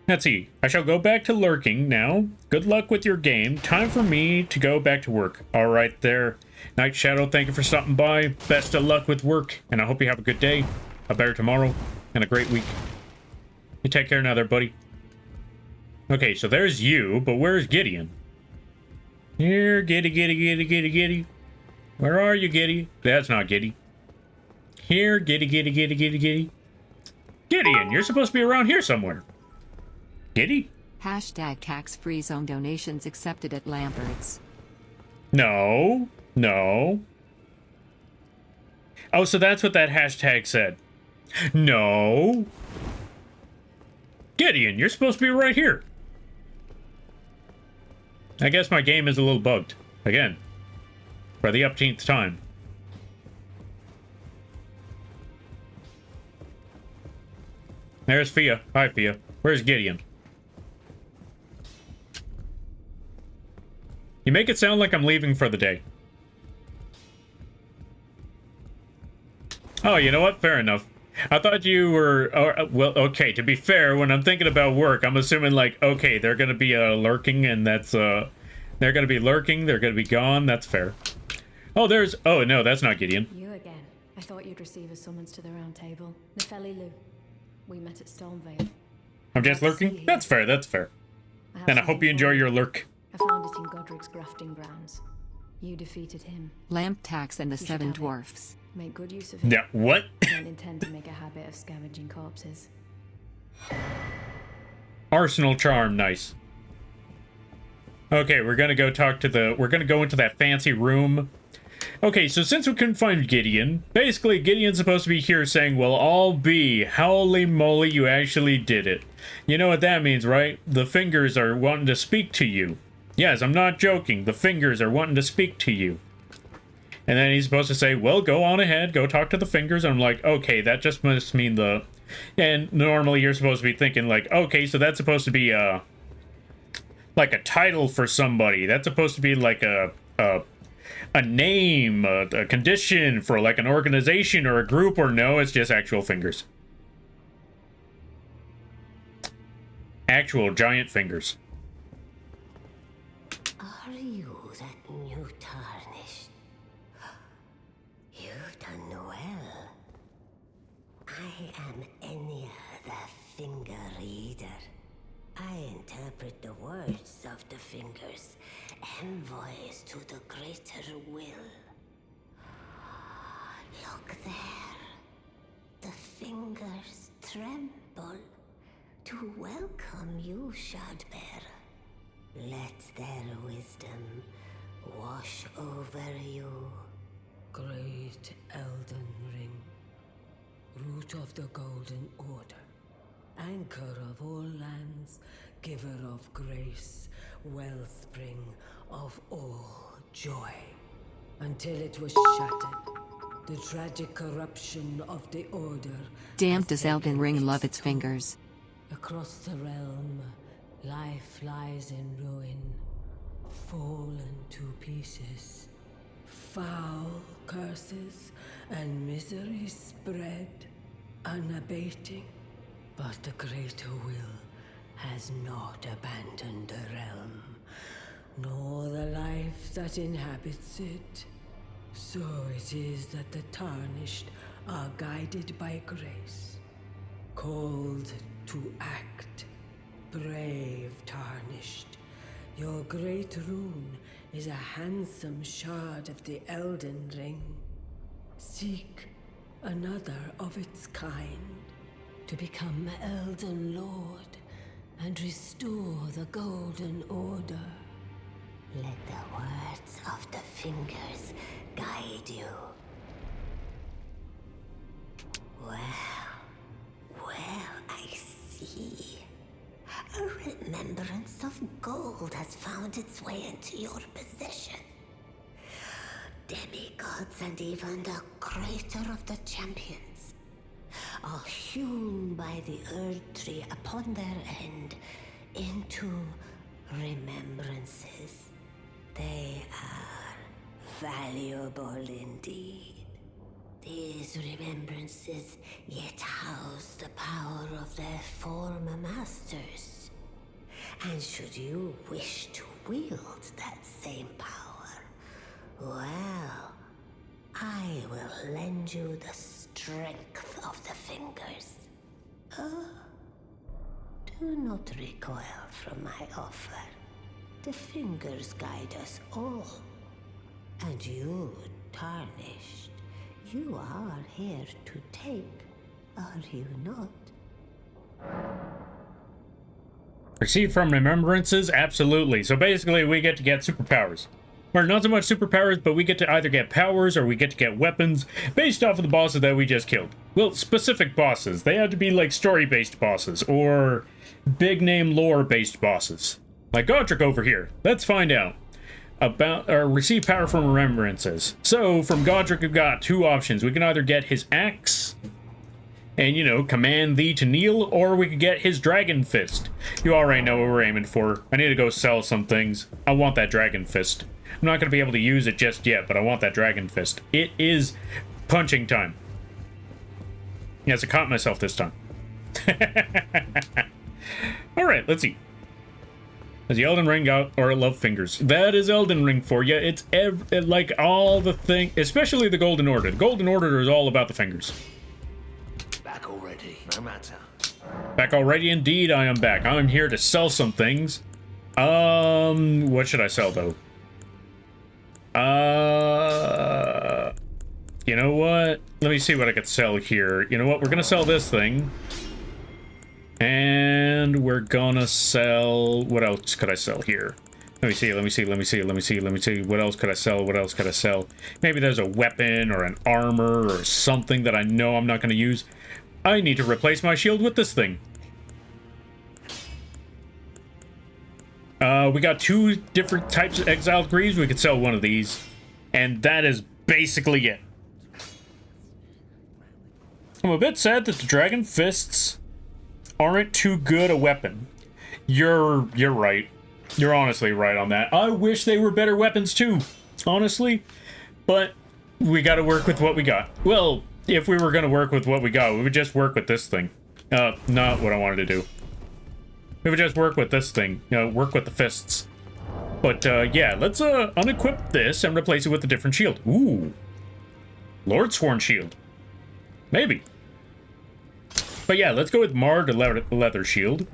Let's see. I shall go back to lurking now. Good luck with your game. Time for me to go back to work. All right there. Night Shadow, thank you for stopping by. Best of luck with work, and I hope you have a good day, a better tomorrow, and a great week. You take care now there, buddy. Okay, so there's you, but where's Gideon? Here, Giddy. Where are you, Giddy? That's not Giddy. Here, Giddy. Gideon, you're supposed to be around here somewhere. Giddy? Hashtag tax-free zone donations accepted at Lambert's. No. Oh, so that's what that hashtag said. No. Gideon, you're supposed to be right here. I guess my game is a little bugged. Again. For the upteenth time. There's Fia. Hi, Fia. Where's Gideon? You make it sound like I'm leaving for the day. Oh, you know what? Fair enough. I thought you were... well, okay, to be fair, when I'm thinking about work, I'm assuming, like, okay, they're gonna be lurking, and that's... they're gonna be lurking, they're gonna be gone, that's fair. Oh, there's... Oh, no, that's not Gideon. You again. I thought you'd receive a summons to the round table. Nepheli Lu. We met at Stormvale. I'm just lurking? That's fair, that's fair. And I hope you enjoy your lurk. I found it in Godric's grafting grounds. You defeated him. Lamp tax and the You should Seven have it. Dwarfs. Make good use of it. Yeah, what? Don't intend to make a habit of scavenging corpses. Arsenal charm, nice. Okay, we're gonna go talk to the... We're gonna go into that fancy room. Okay, so since we couldn't find Gideon, basically Gideon's supposed to be here saying, well, I'll be. Holy moly, you actually did it. You know what that means, right? The fingers are wanting to speak to you. Yes, I'm not joking. The fingers are wanting to speak to you. And then he's supposed to say, well, go on ahead, go talk to the fingers. And I'm like, okay, that just must mean the And normally you're supposed to be thinking like, okay, so that's supposed to be like a title for somebody. That's supposed to be like a name, a condition for like an organization or a group, or no, it's just actual fingers. Actual giant fingers. Are you that new tarnished? You've done well. I am Enya, the Finger Reader. I interpret the words of the fingers, envoys to the greater will. Look there. The fingers tremble to welcome you, Shardbearer. Let their wisdom wash over you. Great Elden Ring, root of the Golden Order, anchor of all lands, giver of grace, wellspring of all joy. Until it was shattered, the tragic corruption of the Order. Damn, does Elden Ring love its fingers. Across the realm, life lies in ruin, fallen to pieces. Foul curses and misery spread, unabating. But the greater will has not abandoned the realm, nor the life that inhabits it. So it is that the tarnished are guided by grace, called to act. Brave tarnished, your great rune is a handsome shard of the Elden Ring. Seek another of its kind to become Elden Lord and restore the Golden Order. Let the words of the fingers guide you. Well, I see. A remembrance of gold has found its way into your possession. Demigods and even the creator of the champions are hewn by the Earth Tree upon their end into remembrances. They are valuable indeed. These remembrances yet house the power of their former masters. And should you wish to wield that same power, well, I will lend you the strength of the fingers. Do not recoil from my offer. The fingers guide us all. And you, tarnished, you are here to take, are you not? Receive from remembrances? Absolutely. So basically, we get to get superpowers. Or not so much superpowers, but we get to either get powers or we get to get weapons based off of the bosses that we just killed. Well, specific bosses. They have to be like story-based bosses or big-name lore-based bosses. Like Godric over here. Let's find out. Receive power from remembrances. So, from Godric, we've got two options. We can either get his axe and, you know, command thee to kneel, or we could get his dragon fist. You already know what we're aiming for. I need to go sell some things. I want that dragon fist. I'm not going to be able to use it just yet, but I want that dragon fist. It is punching time. Yes, I caught myself this time. Alright, let's see. Has the Elden Ring got or love fingers? That is Elden Ring for you. It's like all the thing, especially the Golden Order. The Golden Order is all about the fingers. Back already, no matter. Back already, indeed. I am back. I'm here to sell some things. What should I sell though? You know what? Let me see what I could sell here. You know what? We're gonna sell this thing. And we're gonna sell... What else could I sell here? Let me see. What else could I sell? Maybe there's a weapon or an armor or something that I know I'm not gonna use. I need to replace my shield with this thing. We got two different types of exiled greaves. We could sell one of these. And that is basically it. I'm a bit sad that the dragon fists aren't too good a weapon. You're right. You're honestly right on that. I wish they were better weapons too, honestly. But we gotta work with what we got. Well, if we were gonna work with what we got, we would just work with this thing. Not what I wanted to do. We would just work with this thing. Work with the fists. But, yeah, let's, unequip this and replace it with a different shield. Ooh. Lordsworn shield. Maybe. But yeah, let's go with Marred leather shield.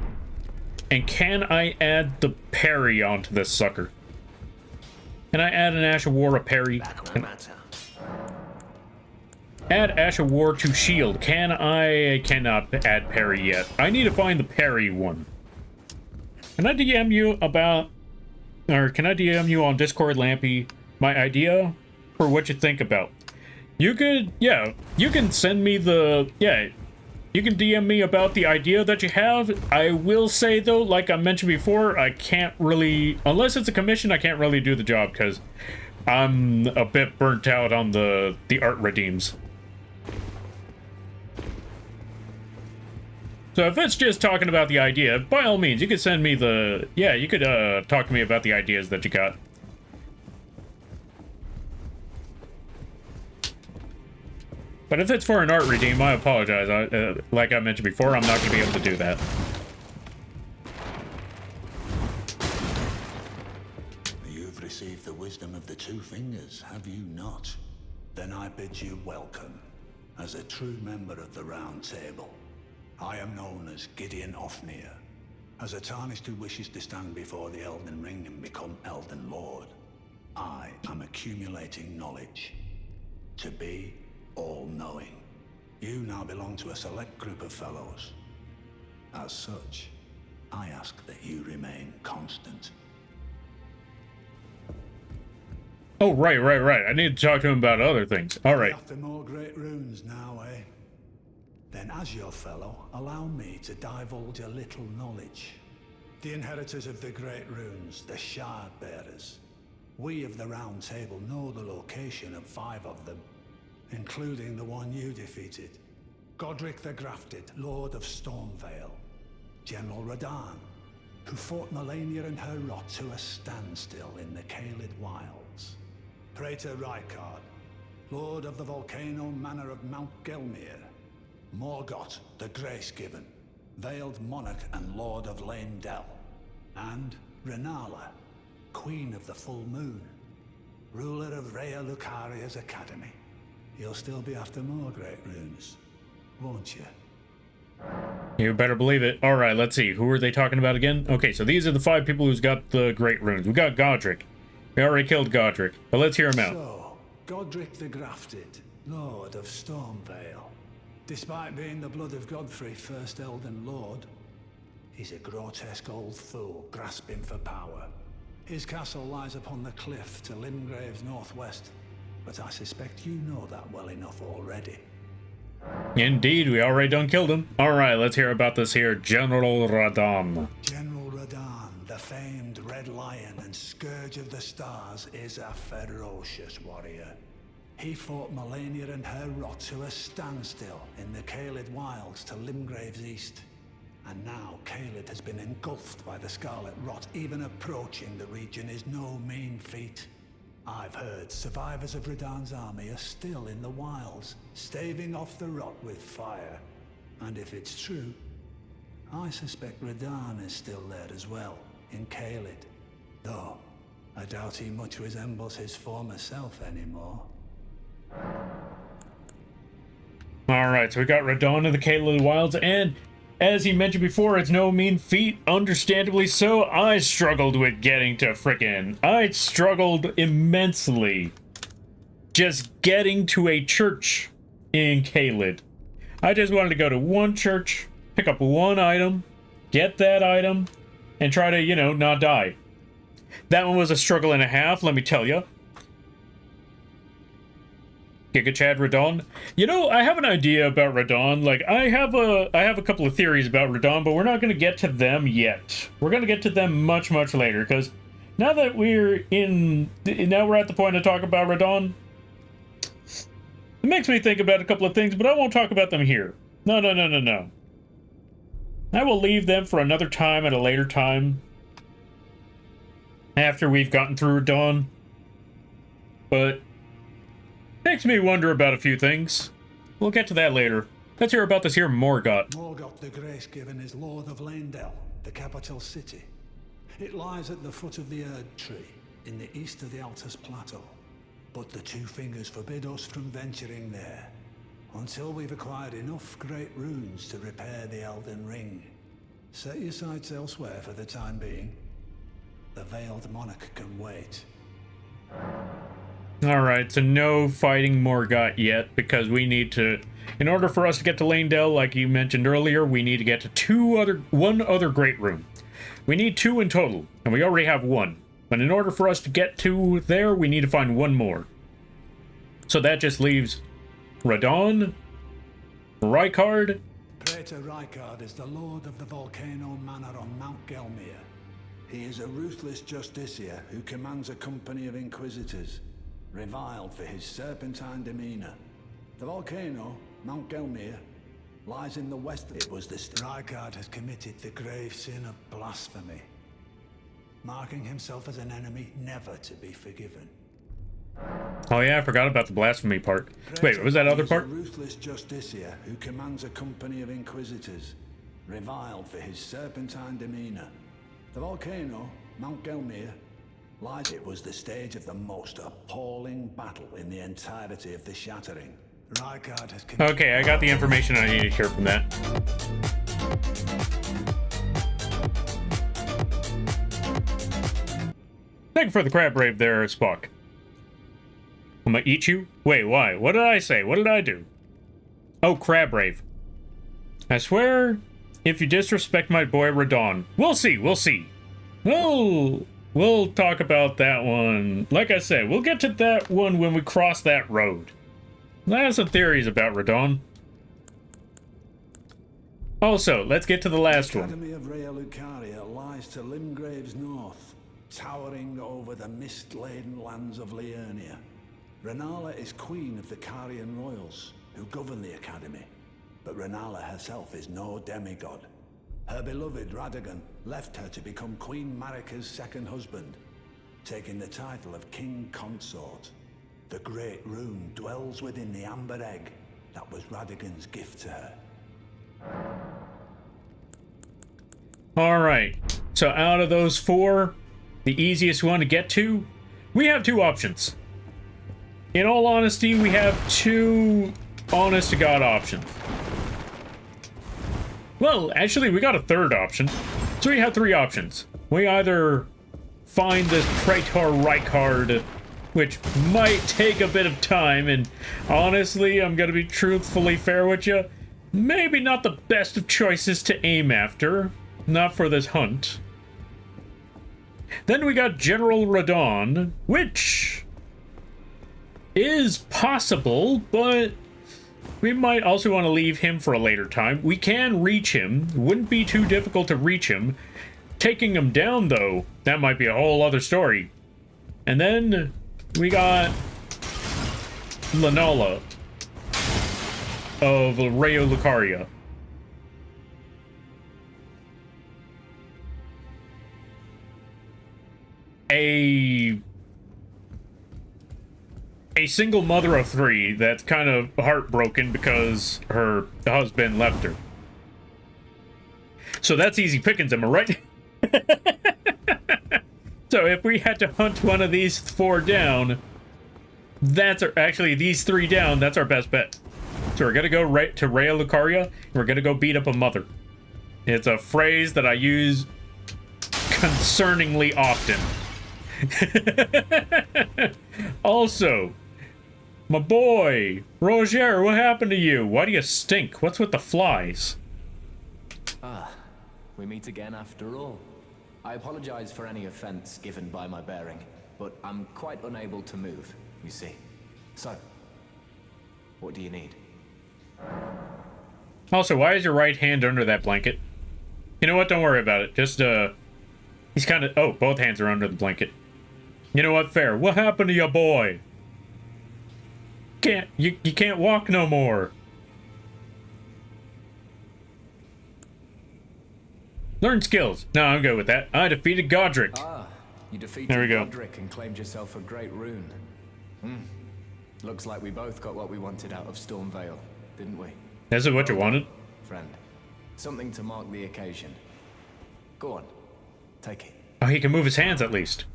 And can I add the parry onto this sucker? Can I add an Ash of War a parry? Add Ash of War to shield. Can I cannot add parry yet. I need to find the parry one. Can I DM you about, or can I DM you on Discord, Lampy, my idea for what you think about? You could, yeah, you can send me the, yeah, you can DM me about the idea that you have. I will say, though, like I mentioned before, I can't really, unless it's a commission, I can't really do the job because I'm a bit burnt out on the art redeems. So if it's just talking about the idea, by all means, you could send me the, yeah, you could talk to me about the ideas that you got. But if it's for an art redeem, I apologize. Like I mentioned before, I'm not going to be able to do that. You've received the wisdom of the two fingers, have you not? Then I bid you welcome, as a true member of the Round Table. I am known as Gideon Ofnir, as a Tarnished who wishes to stand before the Elden Ring and become Elden Lord. I am accumulating knowledge, to be all-knowing. You now belong to a select group of fellows. As such, I ask that you remain constant. Oh, right. I need to talk to him about other things. All right. After more great runes now, eh? Then as your fellow, allow me to divulge a little knowledge. The inheritors of the great runes, the Shard Bearers. We of the Round Table know the location of 5 of them, including the one you defeated. Godric the Grafted, Lord of Stormvale. General Radahn, who fought Melania and her rot to a standstill in the Caelid Wilds. Praetor Rykard, Lord of the Volcano Manor of Mount Gelmir. Morgott, the Grace-Given, Veiled Monarch and Lord of Leyndell. And Renala, Queen of the Full Moon, ruler of Rhea Lucaria's Academy. You'll still be after more great runes, won't you? You better believe it. All right, let's see. Who are they talking about again? Okay, so these are the 5 people who's got the great runes. We got Godric. We already killed Godric, but let's hear him out. So, Godric the Grafted, Lord of Stormvale. Despite being the blood of Godfrey, first Elden Lord, he's a grotesque old fool grasping for power. His castle lies upon the cliff to Limgrave's northwest, but I suspect you know that well enough already. Indeed, we already done killed him. Alright, let's hear about this here General Radahn. General Radahn, the famed Red Lion and Scourge of the Stars, is a ferocious warrior. He fought Melania and her rot to a standstill in the Caelid Wilds to Limgrave's east. And now Caelid has been engulfed by the Scarlet Rot. Even approaching the region is no mean feat. I've heard survivors of Radahn's army are still in the wilds, staving off the rot with fire. And if it's true, I suspect Radahn is still there as well, in Caelid. Though, I doubt he much resembles his former self anymore. Alright, so we got Radahn in the Caelid Wilds, and as he mentioned before, it's no mean feat, understandably so. I struggled with getting to frickin'. I struggled immensely just getting to a church in Caelid. I just wanted to go to one church, pick up one item, get that item, and try to, you know, not die. That one was a struggle and a half, let me tell you. Giga Chad Radahn. You know, I have an idea about Radahn. Like, I have a couple of theories about Radahn, but we're not going to get to them yet. We're going to get to them much, much later, because now that we're at the point to talk about Radahn, It makes me think about a couple of things, but I won't talk about them here. No, no, no, no, no. I will leave them for another time at a later time. After we've gotten through Dawn. But makes me wonder about a few things. We'll get to that later. Let's hear about this here Morgoth. Morgoth the Grace-given is Lord of Leyndell, the capital city. It lies at the foot of the Erd Tree, in the east of the Altus Plateau. But the Two Fingers forbid us from venturing there, until we've acquired enough great runes to repair the Elden Ring. Set your sights elsewhere for the time being. The Veiled Monarch can wait. Alright, so no fighting Morgoth yet, because we need to... In order for us to get to Leyndell, like you mentioned earlier, we need to get to one other Great Rune. We need 2 in total, and we already have 1. But in order for us to get to there, we need to find 1 more. So that just leaves Radon, Rykard. Praetor Rykard is the Lord of the Volcano Manor on Mount Gelmir. He is a ruthless justiciar who commands a company of inquisitors, reviled for his serpentine demeanor. The volcano, Mount Gelmir, lies in the west. It was the Rykard has committed the grave sin of blasphemy, marking himself as an enemy never to be forgiven. Oh yeah, I forgot about the blasphemy part. Wait, what was that other part? A ruthless justiciar who commands a company of inquisitors, reviled for his serpentine demeanor. The volcano, Mount Gelmir, lies. It was the stage of the most appalling battle in the entirety of the Shattering. Rykard has... Okay, I got the information I needed here from that. Thank you for the crab rave there, Spock. I'm gonna eat you? Wait, why? What did I say? What did I do? Oh, crab rave. I swear, if you disrespect my boy Radon, we'll see, we'll see. We'll talk about that one. Like I said, we'll get to that one when we cross that road. I have some theories about Radon. Also, let's get to the last one. The Academy of Rea Lucaria lies to Limgrave's north, towering over the mist-laden lands of Liurnia. Renala is queen of the Carian royals, who govern the Academy. But Renala herself is no demigod. Her beloved Radagon left her to become Queen Marika's second husband, taking the title of King Consort. The Great Rune dwells within the amber egg that was Radagon's gift to her. Alright, so out of those 4, the easiest one to get to, we have 2 options. In all honesty, we have 2 honest-to-God options. Well, actually, we got a 3rd option. So we have 3 options. We either find this Praetor Rykard, which might take a bit of time, and honestly, I'm gonna be truthfully fair with you, maybe not the best of choices to aim after. Not for this hunt. Then we got General Radon, which is possible, but we might also want to leave him for a later time. We can reach him. Wouldn't be too difficult to reach him. Taking him down, though, that might be a whole other story. And then we got Lenala of Rea Lucaria. A single mother of 3 that's kind of heartbroken because her husband left her. So that's easy pickings, am I right? So if we had to hunt one of these 4 down, actually these 3 down, that's our best bet. So we're gonna go right to Rea Lucaria, and we're gonna go beat up a mother. It's a phrase that I use concerningly often. Also, my boy, Roger, what happened to you? Why do you stink? What's with the flies? Ah, we meet again after all. I apologize for any offense given by my bearing, but I'm quite unable to move, you see. So, what do you need? Also, why is your right hand under that blanket? You know what? Don't worry about it. Just, he's kind of... Oh, both hands are under the blanket. You know what? Fair. What happened to your boy? You can't walk no more. Learn skills. No, I'm good with that. I defeated Godric. Ah, you defeated There we go. Godric and claimed yourself a great rune. Looks like we both got what we wanted out of Stormvale, didn't we? This is what you wanted? Friend, something to mark the occasion. Go on, take it. Oh, he can move his hands at least.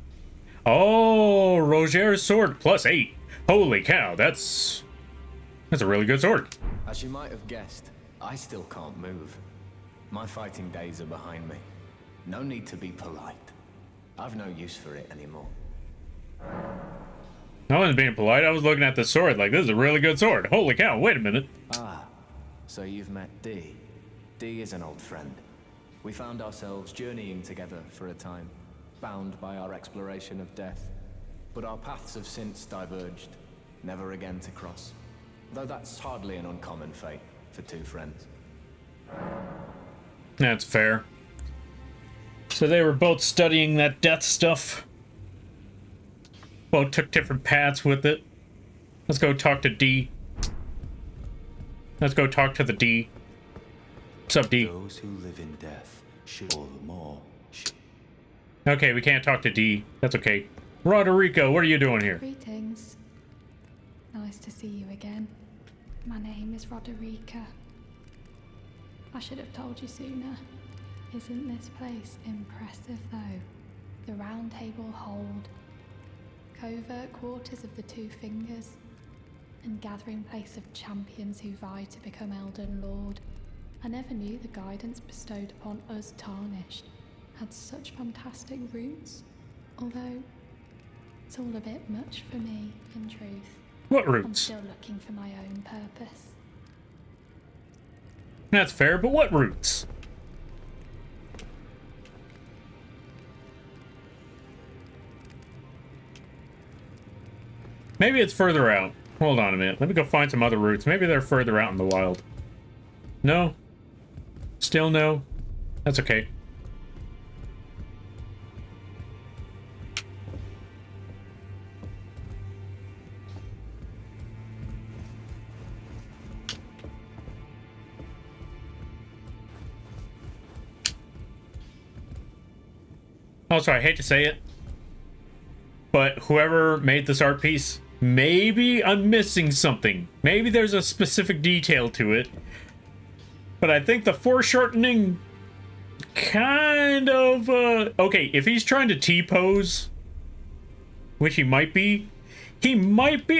Oh, Roger's sword +8. Holy cow, that's a really good sword. As you might have guessed, I still can't move. My fighting days are behind me. No need to be polite. I've no use for it anymore. I wasn't being polite. I was looking at the sword like, this is a really good sword. Holy cow, wait a minute. Ah, so you've met Dee. Dee is an old friend. We found ourselves journeying together for a time, bound by our exploration of death. But our paths have since diverged, never again to cross. Though that's hardly an uncommon fate for two friends. That's fair. So they were both studying that death stuff. Both took different paths with it. Let's go talk to D. Let's go talk to the D. What's up, D? Those who live in death should all the more. Okay, we can't talk to D. That's okay. Roderico, what are you doing here? Greetings. Nice to see you again. My name is Roderica. I should have told you sooner. Isn't this place impressive, though? The Round Table Hold, covert quarters of the Two Fingers, and gathering place of champions who vie to become Elden Lord. I never knew the guidance bestowed upon us Tarnished had such fantastic roots, although it's all a bit much for me, in truth. What I'm roots? still looking for my own purpose. That's fair, but what roots? Maybe it's further out. Hold on a minute. Let me go find some other routes. Maybe they're further out in the wild. No? Still no? That's okay. Also, I hate to say it, but whoever made this art piece, maybe I'm missing something. Maybe there's a specific detail to it. But I think the foreshortening kind of, okay, if he's trying to T-pose, which he might be a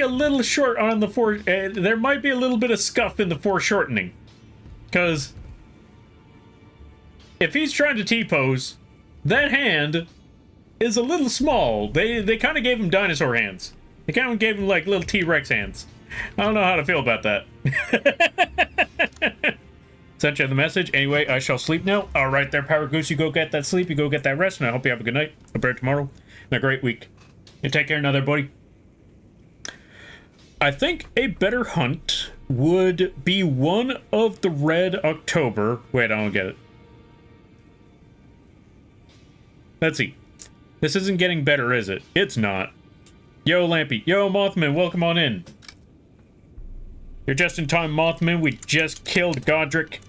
little short on the there might be a little bit of scuff in the foreshortening. Because if he's trying to T-pose, that hand is a little small. They kind of gave him dinosaur hands. They kind of gave him like little T-Rex hands. I don't know how to feel about that. Sent you the message. Anyway, I shall sleep now. All right there, Power Goose. You go get that sleep. You go get that rest. And I hope you have a good night. A better tomorrow. And a great week. You take care now there, buddy. I think a better hunt would be one of the Red October. Wait, I don't get it. Let's see. This isn't getting better, is it? It's not. Yo, Lampy. Yo, Mothman, welcome on in. You're just in time, Mothman. We just killed Godric.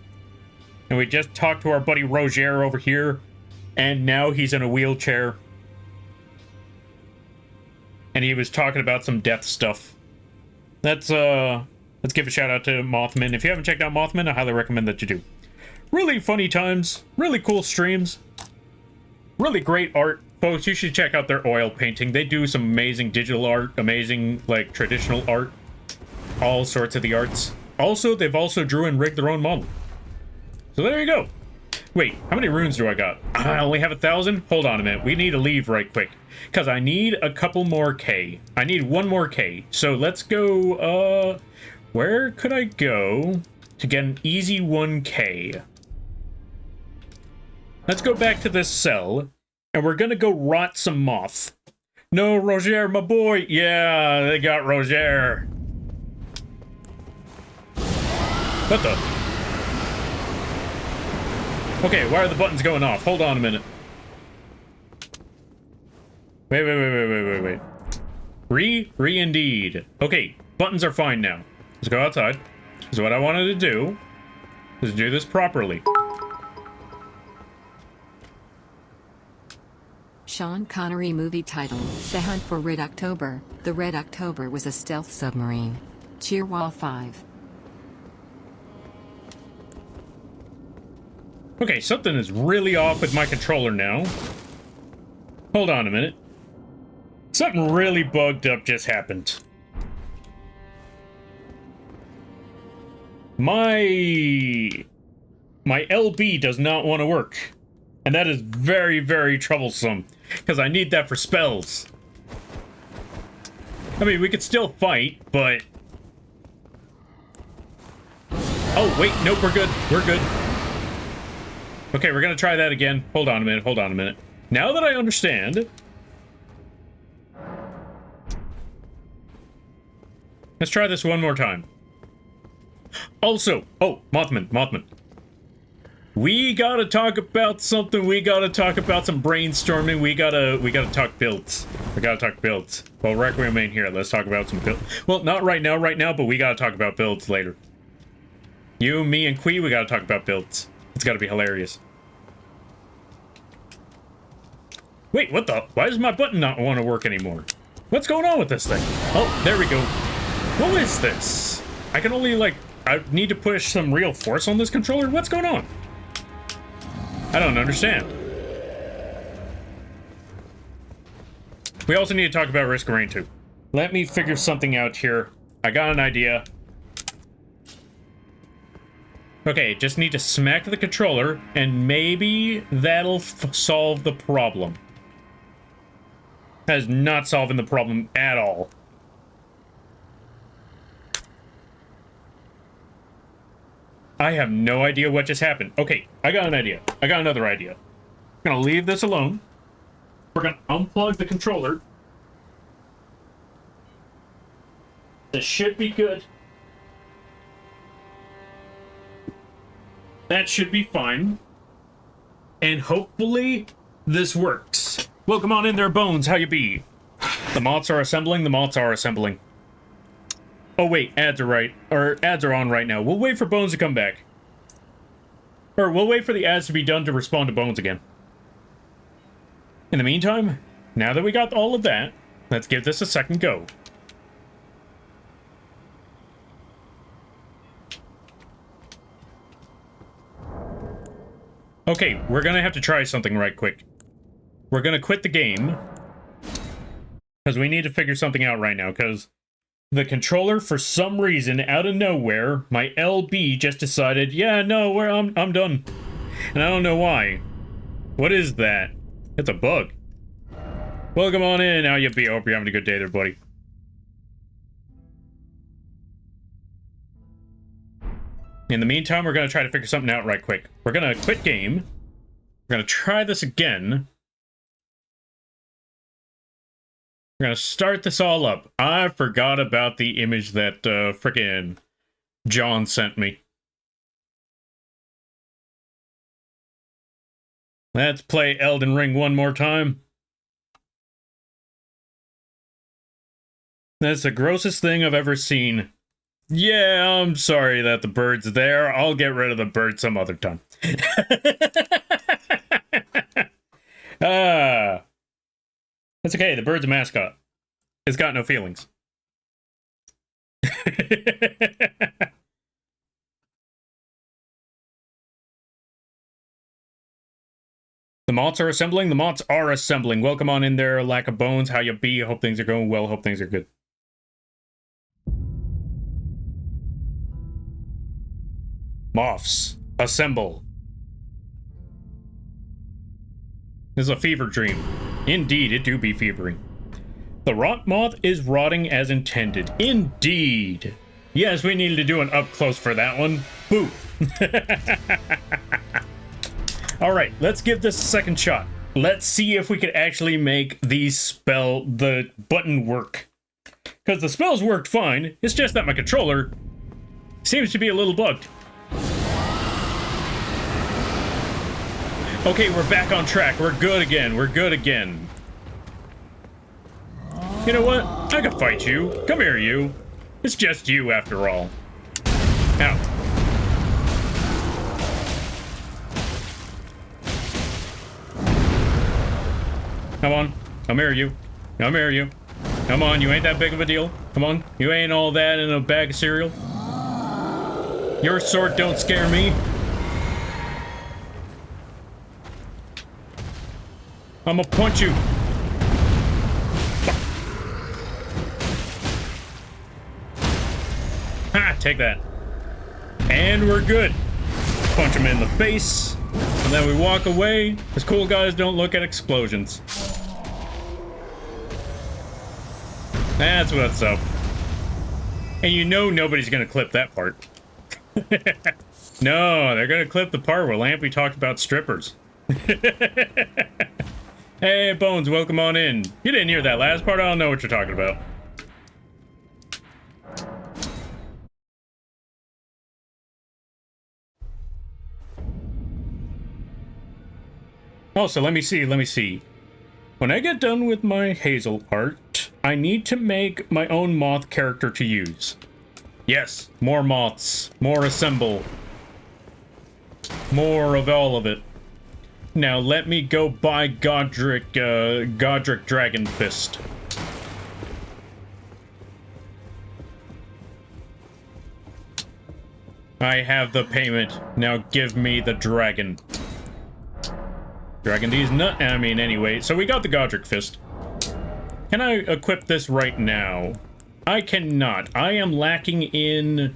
And we just talked to our buddy Roger over here. And now he's in a wheelchair. And he was talking about some death stuff. Let's give a shout out to Mothman. If you haven't checked out Mothman, I highly recommend that you do. Really funny times. Really cool streams. Really great art. Folks, you should check out their oil painting. They do some amazing digital art, amazing, like, traditional art. All sorts of the arts. Also, they've also drew and rigged their own model. So there you go. Wait, how many runes do I got? I only have 1,000? Hold on a minute. We need to leave right quick. Because I need a couple more K. I need one more K. So let's go, where could I go to get an easy 1K? Let's go back to this cell, and we're gonna go rot some moth. No, Roger, my boy. Yeah, they got Roger. What the? Okay, why are the buttons going off? Hold on a minute. Wait. Re indeed. Okay, buttons are fine now. Let's go outside. This is what I wanted to do. Let's do this properly. Sean Connery movie title, The Hunt for Red October. The Red October was a stealth submarine. Cheerwall 5. Okay, something is really off with my controller now. Hold on a minute. Something really bugged up just happened. My LB does not want to work. And that is very, very troublesome. Because I need that for spells. I mean, we could still fight, but... Oh, wait, nope, we're good. We're good. Okay, we're gonna try that again. Hold on a minute, hold on a minute. Now that I understand... Let's try this one more time. Also, oh, Mothman. We gotta talk about something. We gotta talk about some brainstorming. We gotta talk builds. We gotta talk builds. Well, Requiem ain't here. Let's talk about some builds. Well, not right now, but we gotta talk about builds later. You, me, and Quee, we gotta talk about builds. It's gotta be hilarious. Wait, what the? Why does my button not want to work anymore? What's going on with this thing? Oh, there we go. What is this? I can only, like, I need to push some real force on this controller? What's going on? I don't understand. We also need to talk about Risk of Rain 2. Let me figure something out here. I got an idea. Okay, just need to smack the controller, and maybe that'll solve the problem. That is not solving the problem at all. I have no idea what just happened. Okay, I got an idea. I got another idea. I'm gonna leave this alone. We're gonna unplug the controller. This should be good. That should be fine. And hopefully this works. Welcome on in there, Bones. How you be? The moths are assembling. The moths are assembling. Oh wait, ads are on right now. We'll wait for Bones to come back. Or we'll wait for the ads to be done to respond to Bones again. In the meantime, now that we got all of that, let's give this a second go. Okay, we're gonna have to try something right quick. We're gonna quit the game. Because we need to figure something out right now, because the controller, for some reason, out of nowhere, my LB just decided, yeah, no, I'm done. And I don't know why. What is that? It's a bug. Welcome on in, how you be? I hope you're having a good day there, buddy. In the meantime, we're going to try to figure something out right quick. We're going to quit game. We're going to try this again. We're going to start this all up. I forgot about the image that frickin' John sent me. Let's play Elden Ring one more time. That's the grossest thing I've ever seen. Yeah, I'm sorry that the bird's there. I'll get rid of the bird some other time. That's okay. The bird's a mascot. It's got no feelings. The moths are assembling. The moths are assembling. Welcome on in there, Lack of Bones. How you be? Hope things are going well. Hope things are good. Moths, assemble. This is a fever dream. Indeed, it do be fevering. The rot moth is rotting as intended. Indeed. Yes, we needed to do an up close for that one. Boo. All right, let's give this a second shot. Let's see if we could actually make the button work. Because the spells worked fine. It's just that my controller seems to be a little bugged. Okay, we're back on track. We're good again. We're good again. You know what? I can fight you. Come here, you. It's just you, after all. Ow. Come on. I'll marry you. I'll marry you. Come on, you ain't that big of a deal. Come on. You ain't all that in a bag of cereal. Your sword don't scare me. I'ma punch you. Ha! Take that. And we're good. Punch him in the face. And then we walk away. Because cool guys don't look at explosions. That's what's up. And you know nobody's gonna clip that part. No, they're gonna clip the part where Lampy talked about strippers. Hey, Bones, welcome on in. You didn't hear that last part? I don't know what you're talking about. Oh, so let me see. When I get done with my Hazel art, I need to make my own moth character to use. Yes, more moths, more assemble. More of all of it. Now let me go buy Godric Dragon Fist. I have the payment. Now give me the dragon. Dragon D's nut. I mean, anyway. So we got the Godric Fist. Can I equip this right now? I cannot. I am lacking in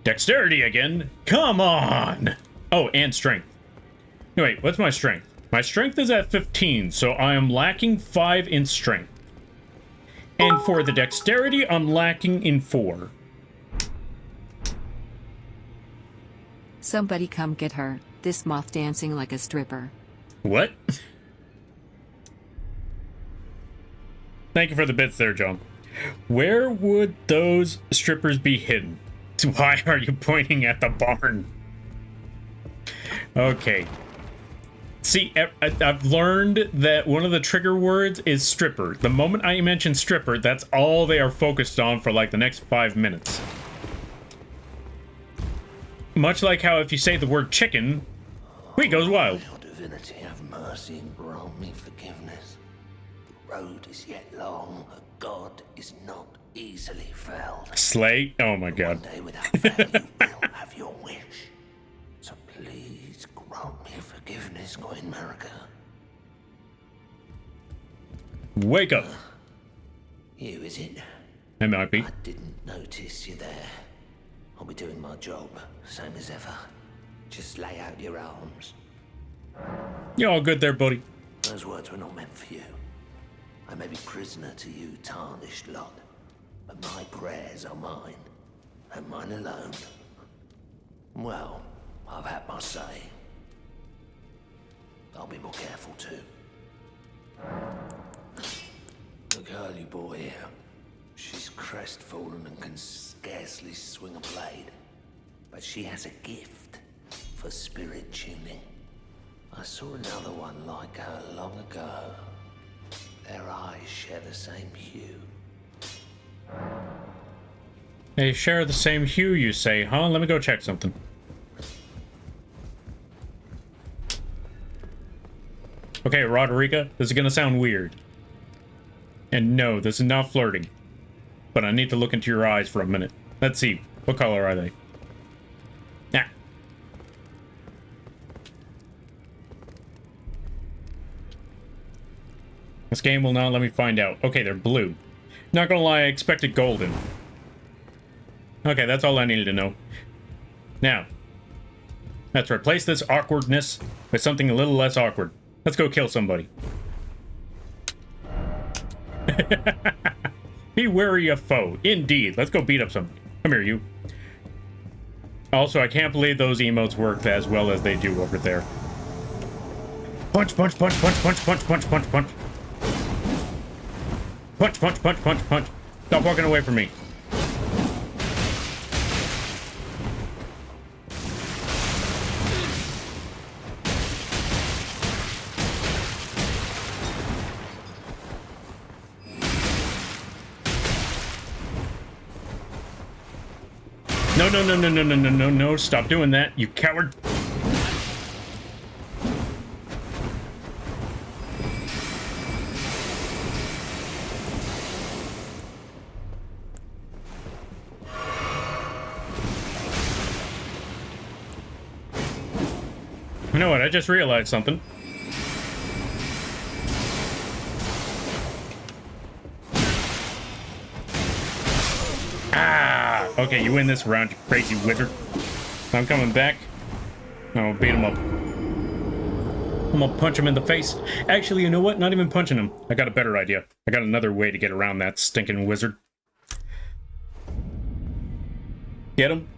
dexterity again. Come on. Oh, and strength. No, wait, what's my strength? My strength is at 15, so I am lacking 5 in strength. And for the dexterity, I'm lacking in 4. Somebody come get her. This moth dancing like a stripper. What? Thank you for the bits there, John. Where would those strippers be hidden? Why are you pointing at the barn? Okay. See, I've learned that one of the trigger words is stripper. The moment I mention stripper, that's all they are focused on for like the next 5 minutes. Much like how if you say the word chicken, wheat goes wild. Your divinity, have mercy and grant me forgiveness. The road is yet long, a god is not easily felled. Slay? Oh my god. One day without fail, you will have your wish. So please grant me forgiveness, Queen Marika. Wake up. You, is it? It might be. I didn't notice you there. I'll be doing my job, same as ever. Just lay out your arms. You're all good there, buddy. Those words were not meant for you. I may be prisoner to you, tarnished lot, but my prayers are mine, and mine alone. Well, I've had my say. I'll be more careful too. The girly boy here. She's crestfallen and can scarcely swing a blade. But she has a gift for spirit tuning. I saw another one like her long ago. Their eyes share the same hue. They share the same hue, you say, huh? Let me go check something. Okay, Roderica, this is gonna sound weird. And no, this is not flirting. But I need to look into your eyes for a minute. Let's see. What color are they? Nah. This game will not let me find out. Okay, they're blue. Not gonna lie, I expected golden. Okay, that's all I needed to know. Now, let's replace this awkwardness with something a little less awkward. Let's go kill somebody. Be wary of foe. Indeed. Let's go beat up somebody. Come here, you. Also, I can't believe those emotes work as well as they do over there. Punch, punch, punch, punch, punch, punch, punch, punch, punch. Punch, punch, punch, punch, punch. Stop walking away from me. No, no, no, no, no, no, no, no, no. Stop doing that, you coward. You know what? I just realized something. Ah! Okay, you win this round, you crazy wizard. I'm coming back. I'm gonna beat him up. I'm gonna punch him in the face. Actually, you know what? Not even punching him. I got a better idea. I got another way to get around that stinking wizard. Get him?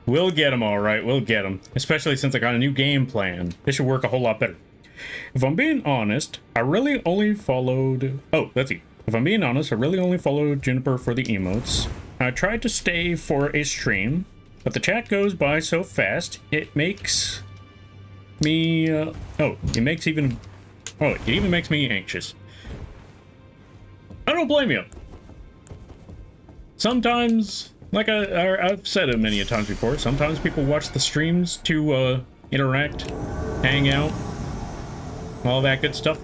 We'll get him, alright. We'll get him. Especially since I got a new game plan. This should work a whole lot better. If I'm being honest, I really only followed... Oh, let's see. If I'm being honest, I really only followed Juniper for the emotes. I tried to stay for a stream, but the chat goes by so fast, it makes me... it even makes me anxious. I don't blame you. Sometimes... Like I've said it many a times before, sometimes people watch the streams to interact, hang out, all that good stuff.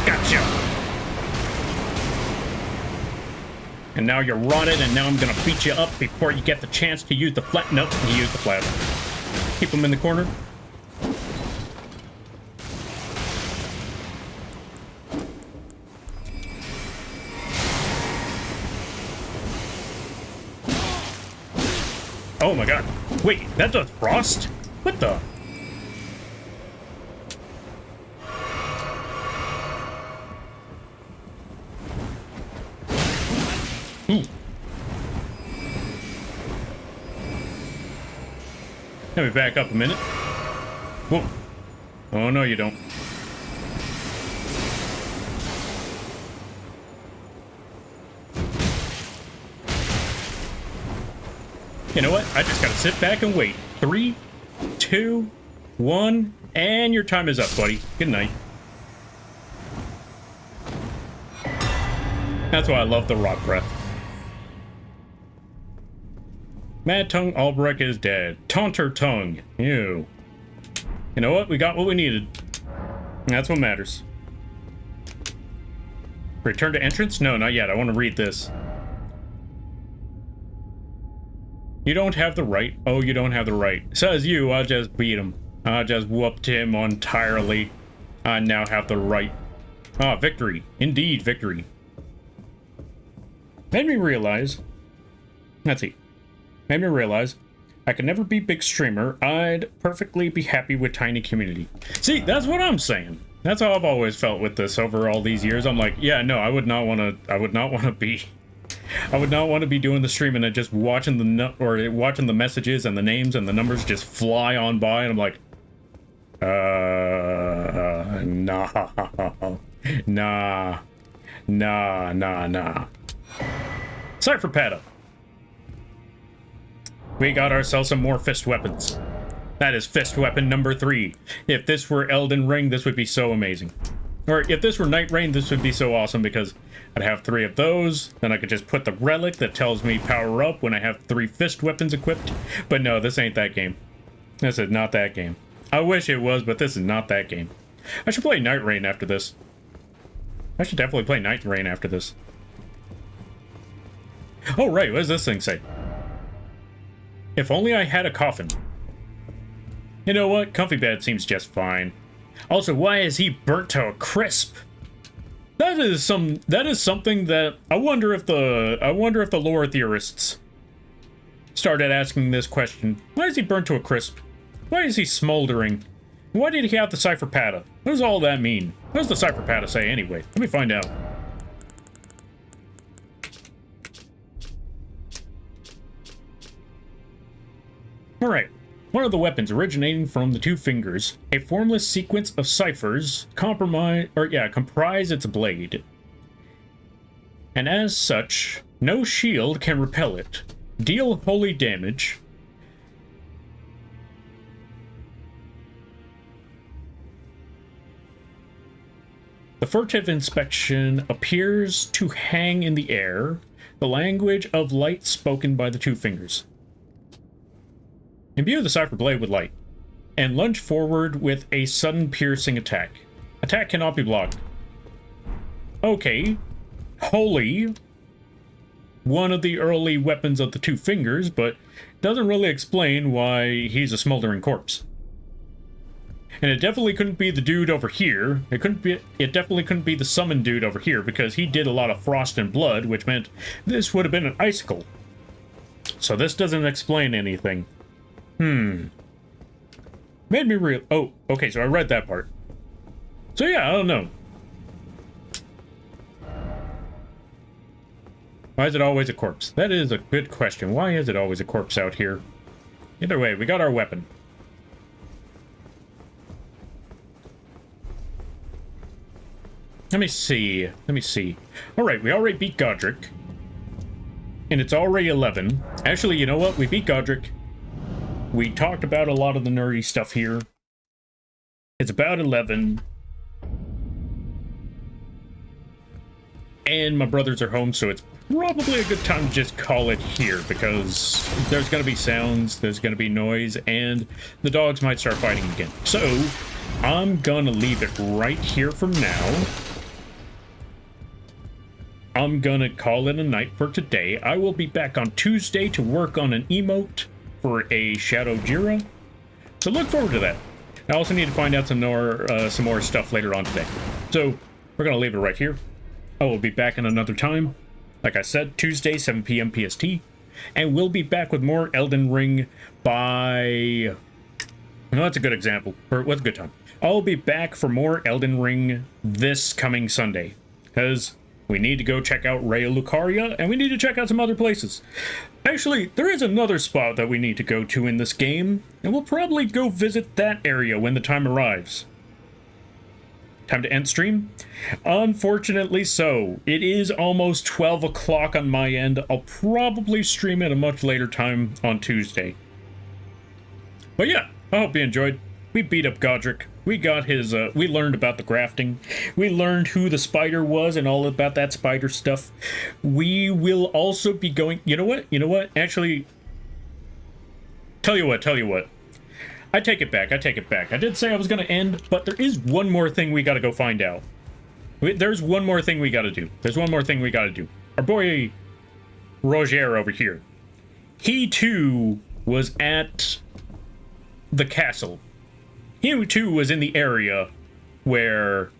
Gotcha! And now you're rotted, and now I'm gonna beat you up before you get the chance to use the flat. Nope, you use the flat. Keep him in the corner. Oh my god. Wait, that does frost? What the? Let me back up a minute. Whoa. Oh no, you don't. You know what? I just gotta sit back and wait. 3, 2, 1, and your time is up, buddy. Good night. That's why I love the rock breath. Mad Tongue Albrecht is dead. Taunter Tongue. Ew. You know what? We got what we needed. That's what matters. Return to entrance? No, not yet. I want to read this. You don't have the right. Oh, you don't have the right. Says you, I just beat him. I just whooped him entirely. I now have the right. Ah, victory. Indeed, victory. Made me realize... Let's see. Made me realize I could never be big streamer. I'd perfectly be happy with tiny community. See, that's what I'm saying. That's how I've always felt with this over all these years. I'm like, yeah, no, I would not want to be... I would not want to be doing the stream and then just watching the messages and the names and the numbers just fly on by, and I'm like, nah. Cypher Pata. We got ourselves some more fist weapons. That is fist weapon number 3. If this were Elden Ring, this would be so amazing. Or if this were Night Rain, this would be so awesome because I'd have 3 of those. Then I could just put the relic that tells me power up when I have 3 fist weapons equipped. But no, this ain't that game. This is not that game. I wish it was, but this is not that game. I should play Night Rain after this. I should definitely play Night Rain after this. Oh, right. What does this thing say? If only I had a coffin. You know what? Comfy bed seems just fine. Also, why is he burnt to a crisp? That is something that I wonder if the lore theorists started asking this question. Why is he burnt to a crisp? Why is he smoldering? Why did he have the Cypher Pata? What does all that mean? What does the Cypher Pata say anyway? Let me find out. Alright. One of the weapons originating from the 2 fingers, a formless sequence of ciphers comprise its blade. And as such, no shield can repel it. Deal holy damage. The furtive inspection appears to hang in the air, the language of light spoken by the two fingers. Imbue the cipher blade with light, and lunge forward with a sudden piercing attack. Attack cannot be blocked. Okay. Holy. One of the early weapons of the two fingers, but doesn't really explain why he's a smoldering corpse. And it definitely couldn't be the dude over here. It definitely couldn't be the summoned dude over here, because he did a lot of frost and blood, which meant this would have been an icicle. So this doesn't explain anything. Made me real. Oh, okay, so I read that part. So yeah, I don't know. Why is it always a corpse? That is a good question. Why is it always a corpse out here? Either way, we got our weapon. Let me see. Alright, we already beat Godric. And it's already 11. Actually, you know what? We beat Godric. We talked about a lot of the nerdy stuff here. It's about 11. And my brothers are home, so it's probably a good time to just call it here, because there's going to be sounds, there's going to be noise, and the dogs might start fighting again. So, I'm going to leave it right here for now. I'm going to call it a night for today. I will be back on Tuesday to work on an emote for a Shadow Jira. So look forward to that. I also need to find out some more stuff later on today. So, we're going to leave it right here. I will be back in another time. Like I said, Tuesday, 7 p.m. PST. And we'll be back with more Elden Ring by... No, that's a good example. Or what's a good time? I'll be back for more Elden Ring this coming Sunday. Because we need to go check out Raya Lucaria, and we need to check out some other places. Actually, there is another spot that we need to go to in this game, and we'll probably go visit that area when the time arrives. Time to end stream? Unfortunately so. It is almost 12 o'clock on my end. I'll probably stream at a much later time on Tuesday. But yeah, I hope you enjoyed. We beat up Godric. We got his, we learned about the grafting. We learned who the spider was and all about that spider stuff. We will also be going... You know what? Actually... Tell you what. I take it back. I did say I was going to end, but there is one more thing we got to go find out. There's one more thing we got to do. Our boy Roger over here. He too was at the castle. He too was in the area where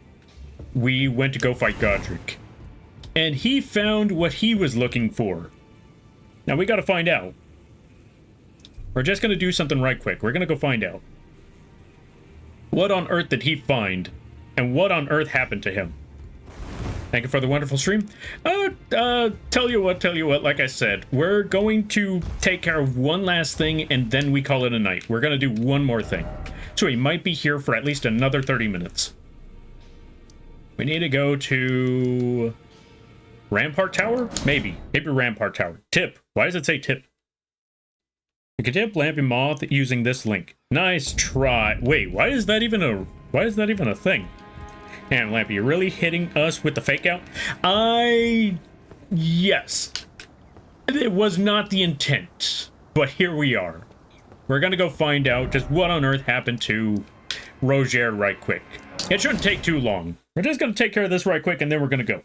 we went to go fight Godric. And he found what he was looking for. Now we got to find out. We're just going to do something right quick. We're going to go find out. What on earth did he find? And what on earth happened to him? Thank you for the wonderful stream. Tell you what, like I said, we're going to take care of one last thing and then we call it a night. We're going to do one more thing. So he might be here for at least another 30 minutes. We need to go to... Rampart Tower? Maybe Rampart Tower. Tip. Why does it say tip? You can tip Lampy Moth using this link. Nice try. Wait, why is that even a thing? Damn, Lampy, you're really hitting us with the fake out? Yes. It was not the intent, but here we are. We're gonna go find out just what on earth happened to Roger right quick. It shouldn't take too long. We're just gonna take care of this right quick and then we're gonna go.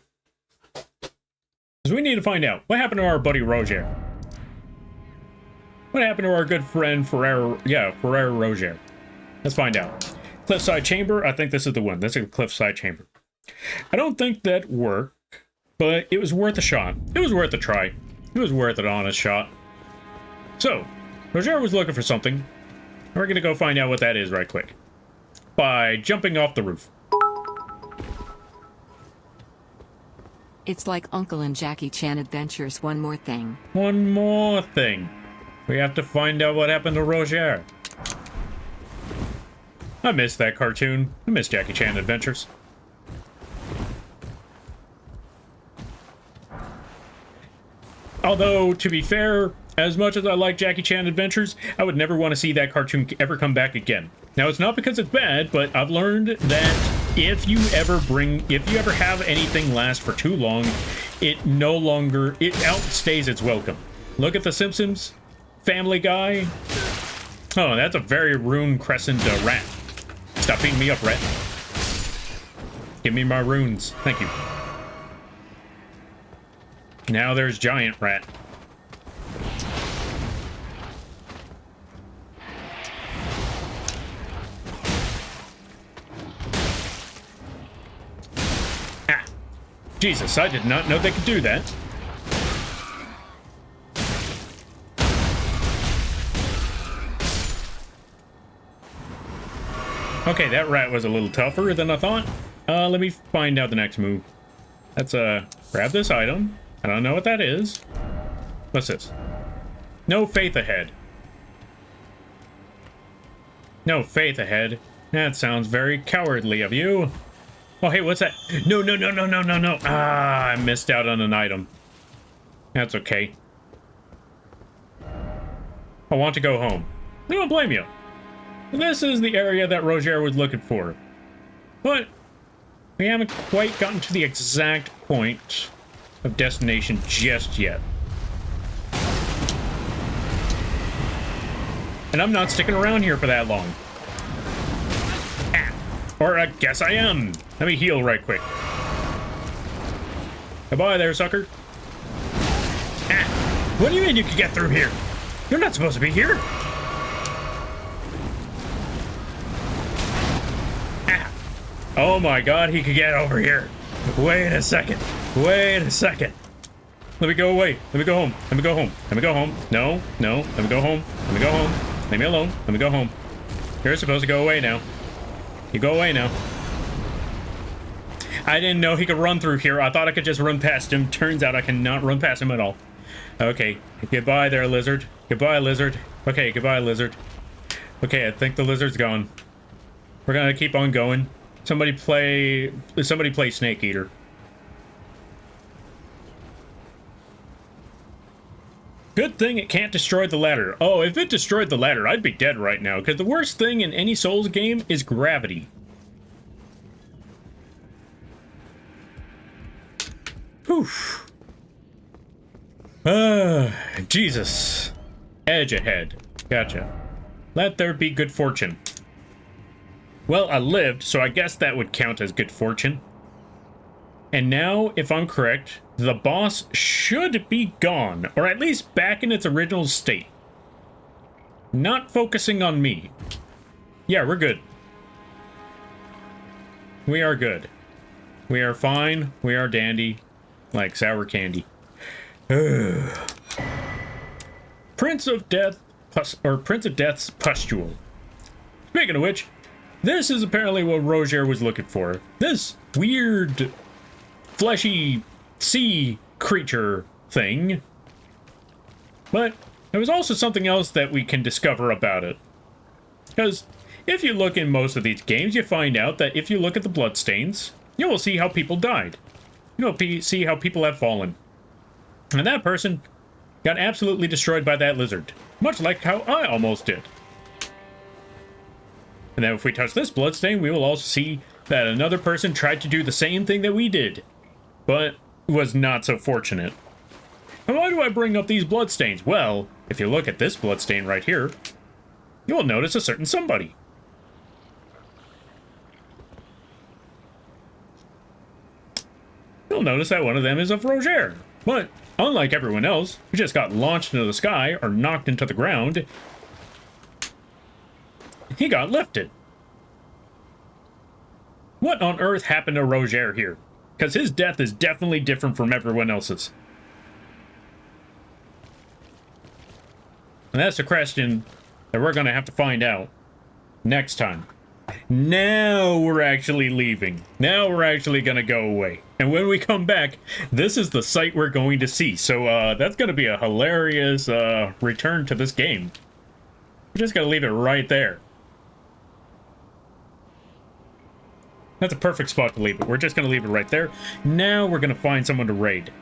Because we need to find out what happened to our buddy Roger. What happened to our good friend Ferrer Roger? Let's find out. Cliffside Chamber, I think this is the one. This is a Cliffside Chamber. I don't think that worked, but it was worth a shot. It was worth a try. It was worth an honest shot. So, Roger was looking for something. We're gonna go find out what that is right quick. By jumping off the roof. It's like Uncle and Jackie Chan Adventures. One more thing. One more thing. We have to find out what happened to Roger. I miss that cartoon. I miss Jackie Chan Adventures. Although, to be fair, as much as I like Jackie Chan Adventures, I would never want to see that cartoon ever come back again. Now, it's not because it's bad, but I've learned that if you ever have anything last for too long, it outstays its welcome. Look at The Simpsons, Family Guy. Oh, that's a very rune crescent rat. Stop beating me up, rat. Give me my runes. Thank you. Now there's giant rat. Ah. Jesus, I did not know they could do that. Okay, that rat was a little tougher than I thought. Let me find out the next move. Let's, grab this item. I don't know what that is. What's this? No faith ahead. No faith ahead. That sounds very cowardly of you. Oh, hey, what's that? No, no, no, no, no, no, no. Ah, I missed out on an item. That's okay. I want to go home. I don't blame you. This is the area that Roger was looking for. But we haven't quite gotten to the exact point of destination just yet. And I'm not sticking around here for that long. Ah, or I guess I am. Let me heal right quick. Goodbye there, sucker. Ah, what do you mean you can get through here? You're not supposed to be here. Oh my god, he could get over here. Wait a second. Wait a second. Let me go away. Let me go home. Let me go home. Let me go home. No, no. Let me go home. Let me go home. Leave me alone. Let me go home. You're supposed to go away now. You go away now. I didn't know he could run through here. I thought I could just run past him. Turns out I cannot run past him at all. Okay. Goodbye there, lizard. Goodbye, lizard. Okay, goodbye, lizard. Okay, I think the lizard's gone. We're gonna keep on going. Somebody play Snake Eater. Good thing it can't destroy the ladder. Oh, if it destroyed the ladder, I'd be dead right now, because the worst thing in any Souls game is gravity. Whew. Jesus. Edge ahead. Gotcha. Let there be good fortune. Well, I lived, so I guess that would count as good fortune. And now, if I'm correct, the boss should be gone, or at least back in its original state. Not focusing on me. Yeah, we're good. We are good. We are fine. We are dandy. Like sour candy. Prince of Death's Pustule. Speaking of which, this is apparently what Roger was looking for. This weird, fleshy sea creature thing. But there was also something else that we can discover about it. Because if you look in most of these games, you find out that if you look at the bloodstains, you will see how people died. You will see how people have fallen. And that person got absolutely destroyed by that lizard. Much like how I almost did. And then if we touch this bloodstain, we will also see that another person tried to do the same thing that we did, but was not so fortunate. And why do I bring up these bloodstains? Well, if you look at this bloodstain right here, you will notice a certain somebody. You'll notice that one of them is of Roger, but unlike everyone else who just got launched into the sky or knocked into the ground, he got lifted. What on earth happened to Roger here? Because his death is definitely different from everyone else's. And that's a question that we're going to have to find out next time. Now we're actually leaving. Now we're actually going to go away. And when we come back, this is the sight we're going to see. So that's going to be a hilarious return to this game. We're just going to leave it right there. That's a perfect spot to leave it. We're just going to leave it right there. Now we're going to find someone to raid.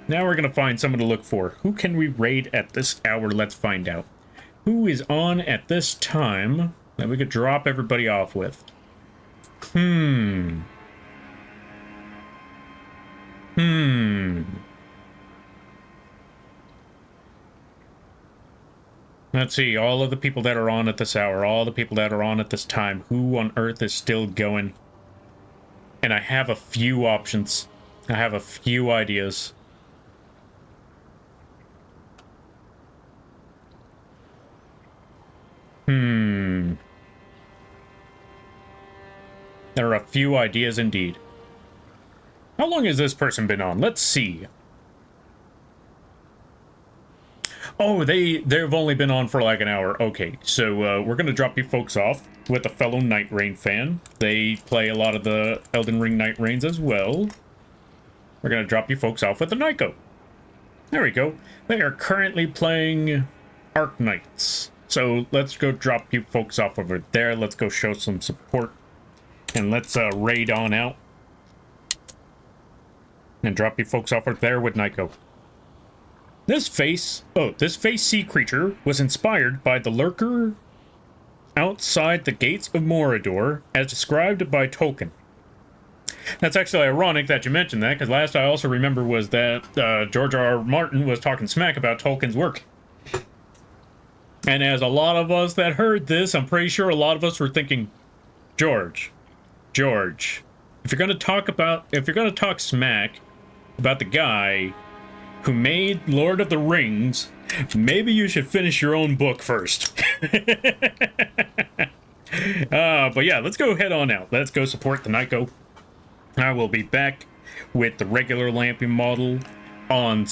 Now we're going to find someone to look for. Who can we raid at this hour? Let's find out. Who is on at this time that we could drop everybody off with? Hmm. Let's see, all of the people that are on at this hour, all the people that are on at this time, who on earth is still going? And I have a few options. I have a few ideas. There are a few ideas indeed. How long has this person been on? Let's see. Oh, they've only been on for like an hour. Okay, so we're gonna drop you folks off with a fellow Night Rain fan. They play a lot of the Elden Ring Night Rains as well. We're gonna drop you folks off with the Nyko. There we go. They are currently playing Arc Knights. So let's go drop you folks off over there. Let's go show some support. And let's raid on out. And drop you folks off over there with Nyko. This face sea creature was inspired by the lurker outside the gates of Mordor, as described by Tolkien. That's actually ironic that you mentioned that, because last I also remember was that George R.R. Martin was talking smack about Tolkien's work. And as a lot of us that heard this, I'm pretty sure a lot of us were thinking, George, if you're gonna talk smack about the guy who made Lord of the Rings, maybe you should finish your own book first. But yeah, let's go head on out. Let's go support the Nyko. I will be back with the regular Lampy model on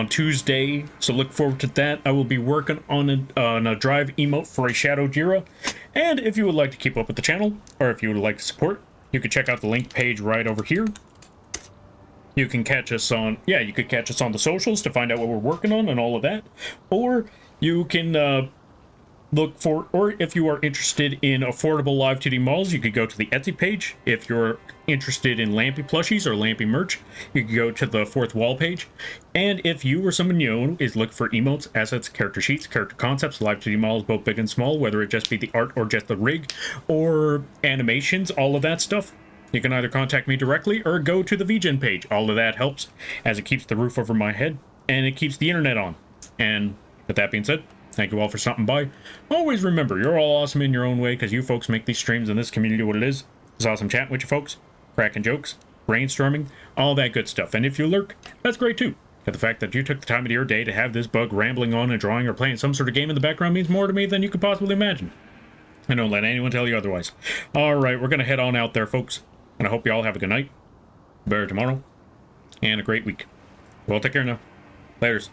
Tuesday, so look forward to that. I will be working on a drive emote for a Shadow Jira. And if you would like to keep up with the channel, or if you would like to support, you can check out the link page right over here. You can catch us on, you could catch us on the socials to find out what we're working on and all of that. Or you can look for, or if you are interested in affordable live 2D models, you could go to the Etsy page. If you're interested in Lampy plushies or Lampy merch, you can go to the Fourth Wall page. And if you or someone you know is looking for emotes, assets, character sheets, character concepts, live 2D models, both big and small, whether it just be the art or just the rig, or animations, all of that stuff, you can either contact me directly or go to the vgen page. All of that helps, as it keeps the roof over my head, and it keeps the internet on. And with that being said, thank you all for stopping by. Always remember, you're all awesome in your own way, because you folks make these streams and this community what it is. It's awesome chatting with you folks, cracking jokes, brainstorming, all that good stuff. And if you lurk, that's great too. But the fact that you took the time of your day to have this bug rambling on and drawing or playing some sort of game in the background means more to me than you could possibly imagine. And don't let anyone tell you otherwise. Alright, we're going to head on out there, folks. And I hope you all have a good night, better tomorrow, and a great week. Well, take care now. Laters.